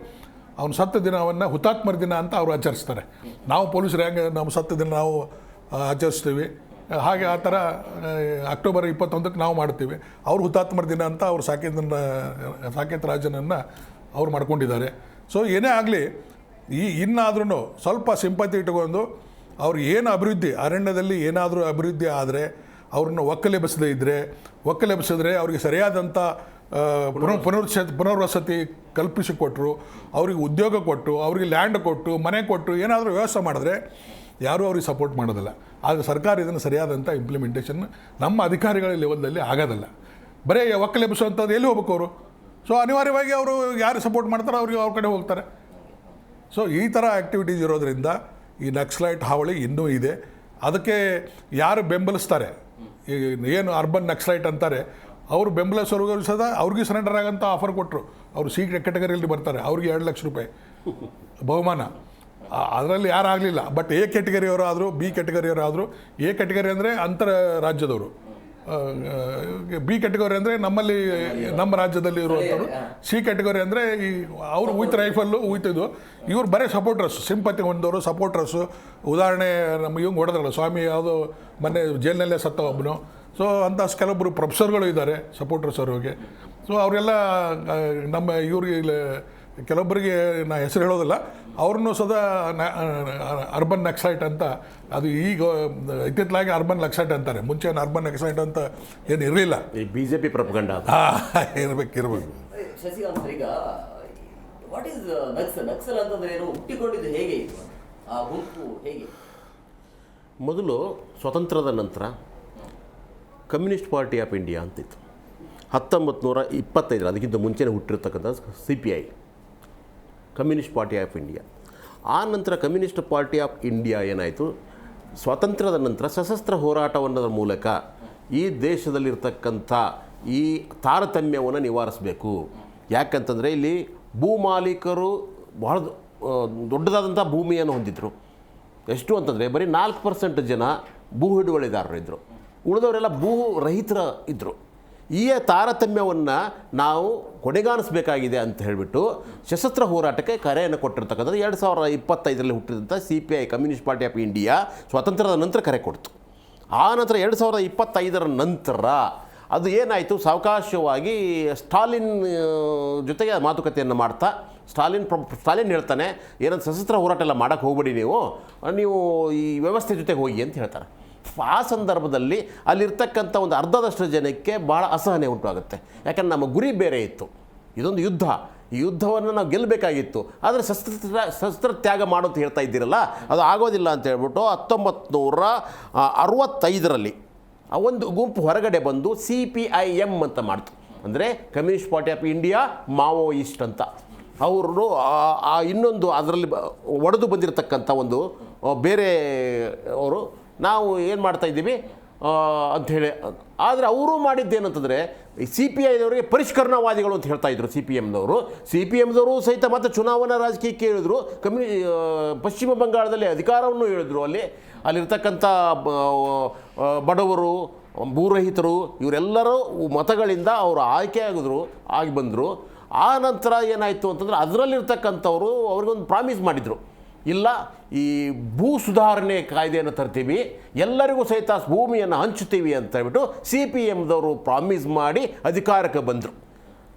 ಅವನು ಸತ್ತ ದಿನವನ್ನು ಹುತಾತ್ಮರ ದಿನ ಅಂತ ಅವರು ಆಚರಿಸ್ತಾರೆ. ನಾವು ಪೊಲೀಸರು ಹೆಂಗೆ ನಮ್ಮ ಸತ್ತ ದಿನ ನಾವು ಆಚರಿಸ್ತೀವಿ, ಹಾಗೆ ಆ ಥರ ಅಕ್ಟೋಬರ್ 21ಕ್ಕೆ ನಾವು ಮಾಡ್ತೀವಿ. ಅವರು ಹುತಾತ್ಮರ ದಿನ ಅಂತ ಅವರು ಸಾಕೇತ್ ರಾಜನನ್ನು ಅವ್ರು ಮಾಡ್ಕೊಂಡಿದ್ದಾರೆ. ಸೊ ಏನೇ ಆಗಲಿ, ಇನ್ನಾದ್ರೂ ಸ್ವಲ್ಪ ಸಿಂಪತಿ ಇಟ್ಕೊಂಡು ಅವ್ರು ಏನು ಅಭಿವೃದ್ಧಿ, ಅರಣ್ಯದಲ್ಲಿ ಏನಾದರೂ ಅಭಿವೃದ್ಧಿ ಆದರೆ ಅವ್ರನ್ನ ಒಕ್ಕಲೆಬ್ಸಿದ್ರೆ ಅವ್ರಿಗೆ ಸರಿಯಾದಂಥ ಪುನರ್ವಸತಿ ಕಲ್ಪಿಸಿಕೊಟ್ರು, ಅವ್ರಿಗೆ ಉದ್ಯೋಗ ಕೊಟ್ಟು, ಅವ್ರಿಗೆ ಲ್ಯಾಂಡ್ ಕೊಟ್ಟು, ಮನೆ ಕೊಟ್ಟು ಏನಾದರೂ ವ್ಯವಸ್ಥೆ ಮಾಡಿದ್ರೆ ಯಾರೂ ಅವ್ರಿಗೆ ಸಪೋರ್ಟ್ ಮಾಡೋದಿಲ್ಲ. ಆದರೆ ಸರ್ಕಾರ ಇದನ್ನು ಸರಿಯಾದಂಥ ಇಂಪ್ಲಿಮೆಂಟೇಷನ್ ನಮ್ಮ ಅಧಿಕಾರಿಗಳ ಲೆವೆಲ್ದಲ್ಲಿ ಆಗೋದಿಲ್ಲ. ಬರೀ ಒಕ್ಕಲೆಬ್ಬಿಸುವಂಥದ್ದು ಎಲ್ಲಿ ಹೋಗ್ಬೇಕು ಅವರು? ಸೊ ಅನಿವಾರ್ಯವಾಗಿ ಅವರು ಯಾರು ಸಪೋರ್ಟ್ ಮಾಡ್ತಾರೋ ಅವ್ರಿಗೆ ಅವ್ರ ಕಡೆ ಹೋಗ್ತಾರೆ. ಸೊ ಈ ಥರ ಆ್ಯಕ್ಟಿವಿಟೀಸ್ ಇರೋದ್ರಿಂದ ಈ ನಕ್ಸಲೈಟ್ ಹಾವಳಿ ಇನ್ನೂ ಇದೆ. ಅದಕ್ಕೆ ಯಾರು ಬೆಂಬಲಿಸ್ತಾರೆ, ಏನು ಅರ್ಬನ್ ನಕ್ಸಲೈಟ್ ಅಂತಾರೆ, ಅವರು ಬೆಂಬಲಿಸೋರ್ಗೂ ಸದಾ ಅವ್ರಿಗೆ ಸರೆಂಡರ್ ಆಗೋಂಥ ಆಫರ್ ಕೊಟ್ಟರು. ಅವರು ಸಿ ಕ್ಯಾಟಗರಿಯಲ್ಲಿ ಬರ್ತಾರೆ, ಅವ್ರಿಗೆ 2 ಲಕ್ಷ ರೂಪಾಯಿ ಬಹುಮಾನ. ಅದರಲ್ಲಿ ಯಾರು ಆಗಲಿಲ್ಲ. ಬಟ್ ಎ ಕ್ಯಾಟಗರಿಯವರು ಆದರು, ಬಿ ಕ್ಯಾಟಗರಿಯವರು ಆದರು. ಎ ಕ್ಯಾಟಗರಿ ಅಂದರೆ ಅಂತರ ರಾಜ್ಯದವರು, ಬಿ ಕ್ಯಾಟಗರಿ ಅಂದರೆ ನಮ್ಮ ರಾಜ್ಯದಲ್ಲಿ ಇರುವಂಥವ್ರು, ಸಿ ಕ್ಯಾಟಗರಿ ಅಂದರೆ ಈ ಅವರು ವಿತ್ ರೈಫಲ್ಲು ಉಯ್ತಿದ್ದು. ಇವ್ರು ಬರೀ ಸಪೋರ್ಟರ್ಸ್, ಸಿಂಪತಿ ಹೊಂದವರು ಸಪೋರ್ಟರ್ಸು. ಉದಾಹರಣೆ ನಮಗೆ ಇವಂಗೆ ಹೊಡೆದ್ರಲ್ಲ ಸ್ವಾಮಿ, ಯಾವುದೋ ಮೊನ್ನೆ ಜೈಲಿನಲ್ಲೇ ಸತ್ತ ಒಬ್ಬನು. ಸೊ ಅಂಥ ಕೆಲವೊಬ್ಬರು ಪ್ರೊಫೆಸರ್ಗಳು ಇದ್ದಾರೆ ಸಪೋರ್ಟರ್ಸ್ ಅವ್ರಿಗೆ. ಸೊ ಅವರೆಲ್ಲ ನಮ್ಮ ಇವ್ರಿಗೆ ಕೆಲವೊಬ್ಬರಿಗೆ ನಾ ಹೆಸರು ಹೇಳೋದಿಲ್ಲ, ಅವ್ರನ್ನೂ ಸದಾ ಅರ್ಬನ್ ನಕ್ಸಲೈಟ್ ಅಂತ, ಅದು ಈಗ ಇತ್ತಿತ್ತಲಾಗಿ ಅರ್ಬನ್ ನಕ್ಸಲೈಟ್ ಅಂತಾರೆ. ಮುಂಚೆ ಅರ್ಬನ್ ನಕ್ಸಲೈಟ್ ಅಂತ ಏನು ಇರಲಿಲ್ಲ. ಈ BJP ಪ್ರಪಗಂಡ ಇರಬೇಕು. ಶಶಿಕಾಂತ್, ಈಗ ವಾಟ್ ಈಸ್ ನಕ್ಸಲ್ ಅಂತಂದ್ರೆ ಏನು, ಹುಟ್ಟಿಕೊಂಡಿದ್ದು ಹೇಗೆ ಇದು, ಆ ಗುಂಪು ಹೇಗೆ? ಮೊದಲು ಸ್ವತಂತ್ರದ ನಂತರ ಕಮ್ಯುನಿಸ್ಟ್ ಪಾರ್ಟಿ ಆಫ್ ಇಂಡಿಯಾ ಅಂತಿತ್ತು. 1925 ಅದಕ್ಕಿಂತ ಮುಂಚೆನೇ ಹುಟ್ಟಿರ್ತಕ್ಕಂಥ CPI, communist party of India. ಆ ನಂತರ ಕಮ್ಯುನಿಸ್ಟ್ ಪಾರ್ಟಿ ಆಫ್ ಇಂಡಿಯಾ ಏನಾಯಿತು, ಸ್ವಾತಂತ್ರ್ಯದ ನಂತರ ಸಶಸ್ತ್ರ ಹೋರಾಟವನ್ನೋದ್ರ ಮೂಲಕ ಈ ದೇಶದಲ್ಲಿರ್ತಕ್ಕಂಥ ಈ ತಾರತಮ್ಯವನ್ನು ನಿವಾರಿಸಬೇಕು. ಯಾಕಂತಂದರೆ ಇಲ್ಲಿ ಭೂಮಾಲೀಕರು ಬಹಳ ದೊಡ್ಡದಾದಂಥ ಭೂಮಿಯನ್ನು ಹೊಂದಿದ್ರು. ಎಷ್ಟು ಅಂತಂದರೆ ಬರೀ 4% ಜನ ಭೂ ಹಿಡುವಳಿದಾರರಿದ್ದರು, ಉಳಿದವರೆಲ್ಲ ಭೂ ರಹಿತರ ಇದ್ದರು. ಈ ತಾರತಮ್ಯವನ್ನು ನಾವು ಕೊನೆಗಾಣಿಸಬೇಕಾಗಿದೆ ಅಂತ ಹೇಳಿಬಿಟ್ಟು ಸಶಸ್ತ್ರ ಹೋರಾಟಕ್ಕೆ ಕರೆಯನ್ನು ಕೊಟ್ಟಿರ್ತಕ್ಕಂಥದ್ದು 2025ರಲ್ಲಿ ಹುಟ್ಟಿದಂಥ CPI, communist party of India, ಸ್ವಾತಂತ್ರ್ಯದ ನಂತರ ಕರೆ ಕೊಡ್ತು. ಆ ನಂತರ 2025ರ ನಂತರ ಅದು ಏನಾಯಿತು, ಸಾವಕಾಶವಾಗಿ ಸ್ಟಾಲಿನ್ ಜೊತೆಗೆ ಮಾತುಕತೆಯನ್ನು ಮಾಡ್ತಾ ಸ್ಟಾಲಿನ್ ಹೇಳ್ತಾನೆ, ಏನಂತ ಸಶಸ್ತ್ರ ಹೋರಾಟ ಎಲ್ಲ ಮಾಡೋಕ್ಕೆ ಹೋಗ್ಬೇಡಿ, ನೀವು ಈ ವ್ಯವಸ್ಥೆ ಜೊತೆಗೆ ಹೋಗಿ ಅಂತ ಹೇಳ್ತಾರೆ. ಆ ಸಂದರ್ಭದಲ್ಲಿ ಅಲ್ಲಿರ್ತಕ್ಕಂಥ ಒಂದು ಅರ್ಧದಷ್ಟು ಜನಕ್ಕೆ ಭಾಳ ಅಸಹನೆ ಉಂಟಾಗುತ್ತೆ. ಯಾಕಂದ್ರೆ ನಮ್ಮ ಗುರಿ ಬೇರೆ ಇತ್ತು, ಇದೊಂದು ಯುದ್ಧ, ಈ ಯುದ್ಧವನ್ನು ನಾವು ಗೆಲ್ಲಬೇಕಾಗಿತ್ತು. ಆದರೆ ಶಸ್ತ್ರ ತ್ಯಾಗ ಮಾಡೋದು ಹೇಳ್ತಾ ಇದ್ದೀರಲ್ಲ, ಅದು ಆಗೋದಿಲ್ಲ ಅಂತ ಹೇಳ್ಬಿಟ್ಟು 1965ರಲ್ಲಿ ಆ ಒಂದು ಗುಂಪು ಹೊರಗಡೆ ಬಂದು CPIM ಅಂತ ಮಾಡ್ತು. ಅಂದರೆ communist party of India Maoist ಅಂತ. ಅವರು ಇನ್ನೊಂದು ಅದರಲ್ಲಿ ಒಡೆದು ಬಂದಿರತಕ್ಕಂಥ ಒಂದು ಬೇರೆ ಅವರು, ನಾವು ಏನು ಮಾಡ್ತಾಯಿದ್ದೀವಿ ಅಂಥೇಳಿ. ಆದರೆ ಅವರು ಮಾಡಿದ್ದೇನಂತಂದರೆ CPIದವರಿಗೆ ಪರಿಷ್ಕರಣವಾದಿಗಳು ಅಂತ ಹೇಳ್ತಾಯಿದ್ರು. CPMದವರು ಸಹಿತ ಮತ್ತು ಚುನಾವಣಾ ರಾಜಕೀಯಕ್ಕೆ ಹೇಳಿದ್ರು. ಪಶ್ಚಿಮ ಬಂಗಾಳದಲ್ಲಿ ಅಧಿಕಾರವನ್ನು ಹೇಳಿದ್ರು. ಅಲ್ಲಿರ್ತಕ್ಕಂಥ ಬಡವರು, ಭೂರಹಿತರು ಇವರೆಲ್ಲರೂ ಮತಗಳಿಂದ ಅವರು ಆಗಿ ಬಂದರು. ಆ ನಂತರ ಏನಾಯಿತು ಅಂತಂದರೆ ಅದರಲ್ಲಿರ್ತಕ್ಕಂಥವರು ಅವ್ರಿಗೊಂದು ಪ್ರಾಮಿಸ್ ಮಾಡಿದರು, ಇಲ್ಲ ಈ ಭೂ ಸುಧಾರಣೆ ಕಾಯ್ದೆಯನ್ನು ತರ್ತೀವಿ, ಎಲ್ಲರಿಗೂ ಸಹಿತ ಭೂಮಿಯನ್ನು ಹಂಚುತ್ತೀವಿ ಅಂತ ಹೇಳ್ಬಿಟ್ಟು CPMದವರು ಪ್ರಾಮಿಸ್ ಮಾಡಿ ಅಧಿಕಾರಕ್ಕೆ ಬಂದರು.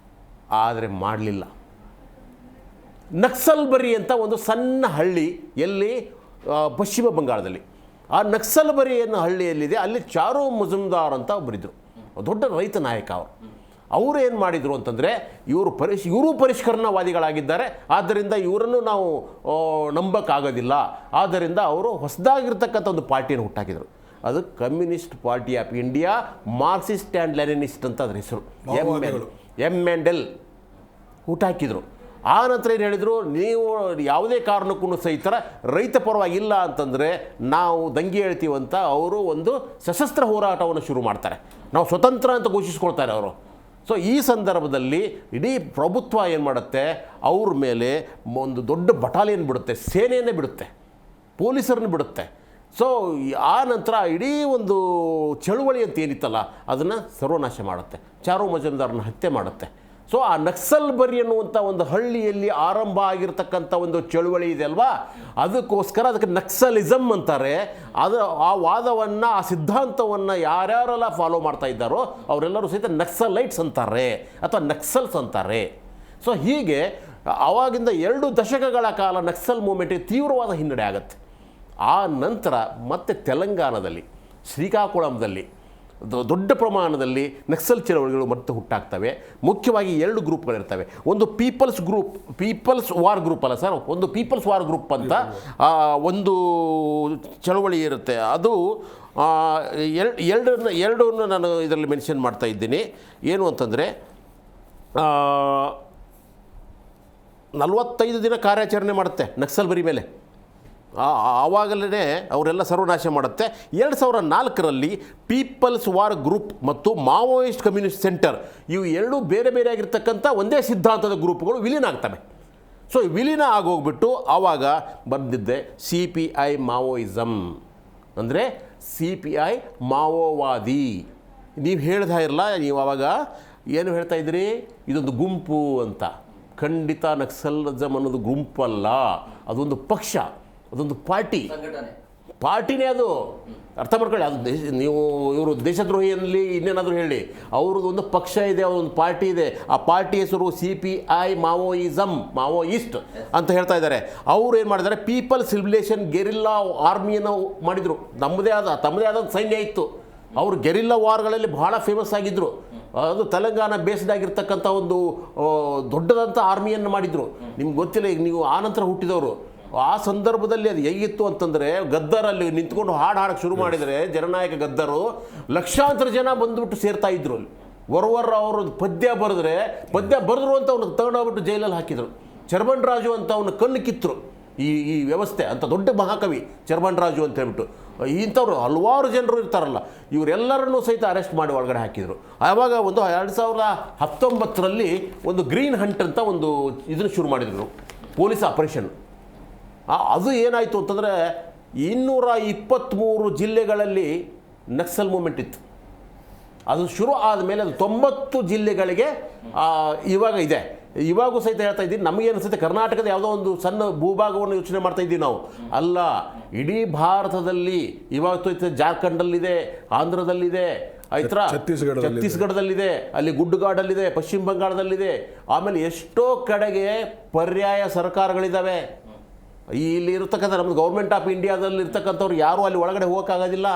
ಆದರೆ ಮಾಡಲಿಲ್ಲ. ನಕ್ಸಲ್ಬರಿ ಅಂತ ಒಂದು ಸಣ್ಣ ಹಳ್ಳಿ ಪಶ್ಚಿಮ ಬಂಗಾಳದಲ್ಲಿ, ಆ ನಕ್ಸಲ್ಬರಿ ಅನ್ನೋ ಹಳ್ಳಿಯಲ್ಲಿದೆ, ಅಲ್ಲಿ ಚಾರು ಮಜುಮ್ದಾರ್ ಅಂತ ಒಬ್ಬರಿದ್ದರು, ದೊಡ್ಡ ರೈತ ನಾಯಕ. ಅವರು ಏನು ಮಾಡಿದರು ಅಂತಂದರೆ, ಇವರು ಪರಿಷ್ಕರಣವಾದಿಗಳಾಗಿದ್ದಾರೆ, ಆದ್ದರಿಂದ ಇವರನ್ನು ನಾವು ನಂಬಕ್ಕಾಗೋದಿಲ್ಲ. ಆದ್ದರಿಂದ ಅವರು ಹೊಸದಾಗಿರ್ತಕ್ಕಂಥ ಒಂದು ಪಾರ್ಟಿಯನ್ನು ಹುಟ್ಟಾಕಿದರು. ಅದು communist party of India, Marxist and Leninist ಅಂತ ಅದರ ಹೆಸರು. MNL ಹುಟ್ಟಾಕಿದರು. ಆ ನಂತರ ಏನು ಹೇಳಿದರು, ನೀವು ಯಾವುದೇ ಕಾರಣಕ್ಕೂ ಸಹಿತ ರೈತ ಪರವಾಗಿಲ್ಲ ಅಂತಂದರೆ ನಾವು ದಂಗೆ ಹೇಳ್ತೀವಂತ ಅವರು ಒಂದು ಸಶಸ್ತ್ರ ಹೋರಾಟವನ್ನು ಶುರು ಮಾಡ್ತಾರೆ. ನಾವು ಸ್ವತಂತ್ರ ಅಂತ ಘೋಷಿಸ್ಕೊಳ್ತಾರೆ ಅವರು. ಸೊ ಈ ಸಂದರ್ಭದಲ್ಲಿ ಇಡೀ ಪ್ರಭುತ್ವ ಏನು ಮಾಡುತ್ತೆ, ಅವ್ರ ಮೇಲೆ ಒಂದು ದೊಡ್ಡ ಬಟಾಲಿಯನ್ ಬಿಡುತ್ತೆ, ಸೇನೆಯನ್ನೇ ಬಿಡುತ್ತೆ, ಪೊಲೀಸರನ್ನು ಬಿಡುತ್ತೆ. ಸೊ ಆ ನಂತರ ಇಡೀ ಒಂದು ಚಳುವಳಿ ಅಂತ ಏನಿತ್ತಲ್ಲ ಅದನ್ನು ಸರ್ವನಾಶ ಮಾಡುತ್ತೆ, ಚಾರು ಮಜುಮ್ದಾರ್ನ ಹತ್ಯೆ ಮಾಡುತ್ತೆ. ಸೊ ಆ ನಕ್ಸಲ್ ಬರಿ ಅನ್ನುವಂಥ ಒಂದು ಹಳ್ಳಿಯಲ್ಲಿ ಆರಂಭ ಆಗಿರ್ತಕ್ಕಂಥ ಒಂದು ಚಳುವಳಿ ಇದೆ ಅಲ್ವಾ, ಅದಕ್ಕೋಸ್ಕರ ಅದಕ್ಕೆ ನಕ್ಸಲಿಸಮ್ ಅಂತಾರೆ. ಅದು ಆ ವಾದವನ್ನು, ಆ ಸಿದ್ಧಾಂತವನ್ನು ಯಾರ್ಯಾರೆಲ್ಲ ಫಾಲೋ ಮಾಡ್ತಾ ಇದ್ದಾರೋ ಅವರೆಲ್ಲರೂ ಸಹಿತ ನಕ್ಸಲೈಟ್ಸ್ ಅಂತಾರೆ ಅಥವಾ ನಕ್ಸಲ್ಸ್ ಅಂತಾರೆ. ಸೊ ಹೀಗೆ ಆವಾಗಿಂದ 2 ದಶಕಗಳ ಕಾಲ ನಕ್ಸಲ್ ಮೂವ್ಮೆಂಟಿಗೆ ತೀವ್ರವಾದ ಹಿನ್ನಡೆ ಆಗುತ್ತೆ. ಆ ನಂತರ ಮತ್ತೆ ತೆಲಂಗಾಣದಲ್ಲಿ, ಶ್ರೀಕಾಕುಳಂದಲ್ಲಿ ದೊಡ್ಡ ಪ್ರಮಾಣದಲ್ಲಿ ನಕ್ಸಲ್ ಚಳವಳಿಗಳು ಮತ್ತೆ ಹುಟ್ಟಾಗ್ತವೆ. ಮುಖ್ಯವಾಗಿ 2 ಗ್ರೂಪ್ಗಳಿರ್ತವೆ. ಒಂದು ಪೀಪಲ್ಸ್ ವಾರ್ ಗ್ರೂಪ್ ಅಲ್ಲ ಸರ್, ಒಂದು ಪೀಪಲ್ಸ್ ವಾರ್ ಗ್ರೂಪ್ ಅಂತ ಒಂದು ಚಳವಳಿ ಇರುತ್ತೆ. ಅದು ಎರಡನ್ನು ನಾನು ಇದರಲ್ಲಿ ಮೆನ್ಷನ್ ಮಾಡ್ತಾ ಇದ್ದೀನಿ. ಏನು ಅಂತಂದರೆ 45 ದಿನ ಕಾರ್ಯಾಚರಣೆ ಮಾಡುತ್ತೆ ನಕ್ಸಲ್ ಬರಿ ಮೇಲೆ. ಆವಾಗಲೇ ಅವರೆಲ್ಲ ಸರ್ವನಾಶ ಮಾಡುತ್ತೆ. 2004ರಲ್ಲಿ ಪೀಪಲ್ಸ್ ವಾರ್ ಗ್ರೂಪ್ ಮತ್ತು ಮಾವೋಯಿಸ್ಟ್ ಕಮ್ಯುನಿಸ್ಟ್ ಸೆಂಟರ್ ಇವು 2 ಬೇರೆ ಬೇರೆ ಆಗಿರ್ತಕ್ಕಂಥ ಒಂದೇ ಸಿದ್ಧಾಂತದ ಗ್ರೂಪ್ಗಳು ವಿಲೀನ ಆಗ್ತವೆ. ಸೊ ವಿಲೀನ ಆಗೋಗ್ಬಿಟ್ಟು ಆವಾಗ ಬಂದಿದ್ದೆ CPI ಮಾವೋಯಿಸಮ್, ಅಂದರೆ CPI ಮಾವೋವಾದಿ. ನೀವು ಹೇಳ್ತಾ ಇರಲ್ಲ, ನೀವು ಆವಾಗ ಏನು ಹೇಳ್ತಾ ಇದ್ದೀರಿ, ಇದೊಂದು ಗುಂಪು ಅಂತ. ಖಂಡಿತ ನಕ್ಸಲಿಸಮ್ ಅನ್ನೋದು ಗುಂಪಲ್ಲ, ಅದೊಂದು ಪಕ್ಷ, ಅದೊಂದು ಪಾರ್ಟಿನೇ ಅದು. ಅರ್ಥ ಮಾಡ್ಕೊಳ್ಳಿ. ಅದು ನೀವು ಇವರು ದೇಶದ್ರೋಹಿಯಲ್ಲಿ ಇನ್ನೇನಾದರೂ ಹೇಳಿ, ಅವ್ರದ್ದು ಒಂದು ಪಕ್ಷ ಇದೆ, ಅವ್ರದ್ದೊಂದು ಪಾರ್ಟಿ ಇದೆ. ಆ ಪಾರ್ಟಿ ಹೆಸರು CPI ಮಾವೋಯಿಸ್ಟ್ ಅಂತ ಹೇಳ್ತಾ ಇದ್ದಾರೆ. ಅವರು ಏನು ಮಾಡಿದ್ದಾರೆ, ಪೀಪಲ್ಸ್ ಲಿಬರೇಷನ್ ಗೆರಿಲ್ಲಾ ಆರ್ಮಿಯನ್ನು ಮಾಡಿದರು. ತಮ್ಮದೇ ಆದ ಸೈನ್ಯ ಇತ್ತು. ಅವರು ಗೆರಿಲ್ಲಾ ವಾರ್ಗಳಲ್ಲಿ ಬಹಳ ಫೇಮಸ್ ಆಗಿದ್ದರು. ಅದು ತೆಲಂಗಾಣ ಬೇಸ್ಡ್ ಆಗಿರ್ತಕ್ಕಂಥ ಒಂದು ದೊಡ್ಡದಂಥ ಆರ್ಮಿಯನ್ನು ಮಾಡಿದರು. ನಿಮ್ಗೆ ಗೊತ್ತಿಲ್ಲ, ಈಗ ನೀವು ಆ ನಂತರ ಹುಟ್ಟಿದವರು. ಆ ಸಂದರ್ಭದಲ್ಲಿ ಅದು ಹೇಗಿತ್ತು ಅಂತಂದರೆ, ಗದ್ದರಲ್ಲಿ ನಿಂತ್ಕೊಂಡು ಹಾಡಕ್ಕೆ ಶುರು ಮಾಡಿದರೆ ಜನನಾಯಕ ಗದ್ದರು, ಲಕ್ಷಾಂತರ ಜನ ಬಂದುಬಿಟ್ಟು ಸೇರ್ತಾ ಇದ್ರು. ಅವರು ಪದ್ಯ ಬರೆದ್ರು ಅಂತ ಅವ್ನು ತಗೊಂಡೋಗ್ಬಿಟ್ಟು ಜೈಲಲ್ಲಿ ಹಾಕಿದರು. ಚರ್ಮನ್ ರಾಜು ಅಂತ ಅವನು ಕಣ್ಣು ಕಿತ್ತರು. ಈ ವ್ಯವಸ್ಥೆ ಅಂತ ದೊಡ್ಡ ಮಹಾಕವಿ ಚರ್ಮನ್ ರಾಜು ಅಂತ ಹೇಳ್ಬಿಟ್ಟು, ಇಂಥವ್ರು ಹಲವಾರು ಜನರು ಇರ್ತಾರಲ್ಲ, ಇವರೆಲ್ಲರನ್ನೂ ಸಹಿತ ಅರೆಸ್ಟ್ ಮಾಡಿ ಒಳಗಡೆ ಹಾಕಿದರು. ಆವಾಗ ಒಂದು 2019ರಲ್ಲಿ ಒಂದು ಗ್ರೀನ್ ಹಂಟ್ ಅಂತ ಒಂದು ಇದನ್ನು ಶುರು ಮಾಡಿದರು, ಪೊಲೀಸ್ ಆಪರೇಷನ್. ಅದು ಏನಾಯಿತು ಅಂತಂದರೆ 223 ಜಿಲ್ಲೆಗಳಲ್ಲಿ ನಕ್ಸಲ್ ಮೂಮೆಂಟ್ ಇತ್ತು. ಅದು ಶುರು ಆದಮೇಲೆ ಅದು 90 ಜಿಲ್ಲೆಗಳಿಗೆ ಇವಾಗ ಇದೆ. ಇವಾಗೂ ಸಹಿತ ಹೇಳ್ತಾ ಇದ್ದೀನಿ, ನಮಗೆ ಅನಿಸುತ್ತೆ ಕರ್ನಾಟಕದ ಯಾವುದೋ ಒಂದು ಸಣ್ಣ ಭೂಭಾಗವನ್ನು ಯೋಚನೆ ಮಾಡ್ತಾ ಇದ್ದೀವಿ ನಾವು. ಅಲ್ಲ, ಇಡೀ ಭಾರತದಲ್ಲಿ ಇವಾಗ ಜಾರ್ಖಂಡಲ್ಲಿದೆ, ಆಂಧ್ರದಲ್ಲಿದೆ, ಛತ್ತೀಸ್ಗಢದಲ್ಲಿದೆ, ಅಲ್ಲಿ ಗುಡ್ಡಗಾಡಲ್ಲಿದೆ, ಪಶ್ಚಿಮ ಬಂಗಾಳದಲ್ಲಿದೆ. ಆಮೇಲೆ ಎಷ್ಟೋ ಕಡೆಗೆ ಪರ್ಯಾಯ ಸರ್ಕಾರಗಳಿದ್ದಾವೆ. ಇಲ್ಲಿ ಇರತಕ್ಕಂಥ ನಮ್ಮದು ಗೌರ್ಮೆಂಟ್ ಆಫ್ ಇಂಡಿಯಾದಲ್ಲಿ ಇರ್ತಕ್ಕಂಥವ್ರು ಯಾರೂ ಅಲ್ಲಿ ಒಳಗಡೆ ಹೋಗೋಕ್ಕಾಗೋದಿಲ್ಲ,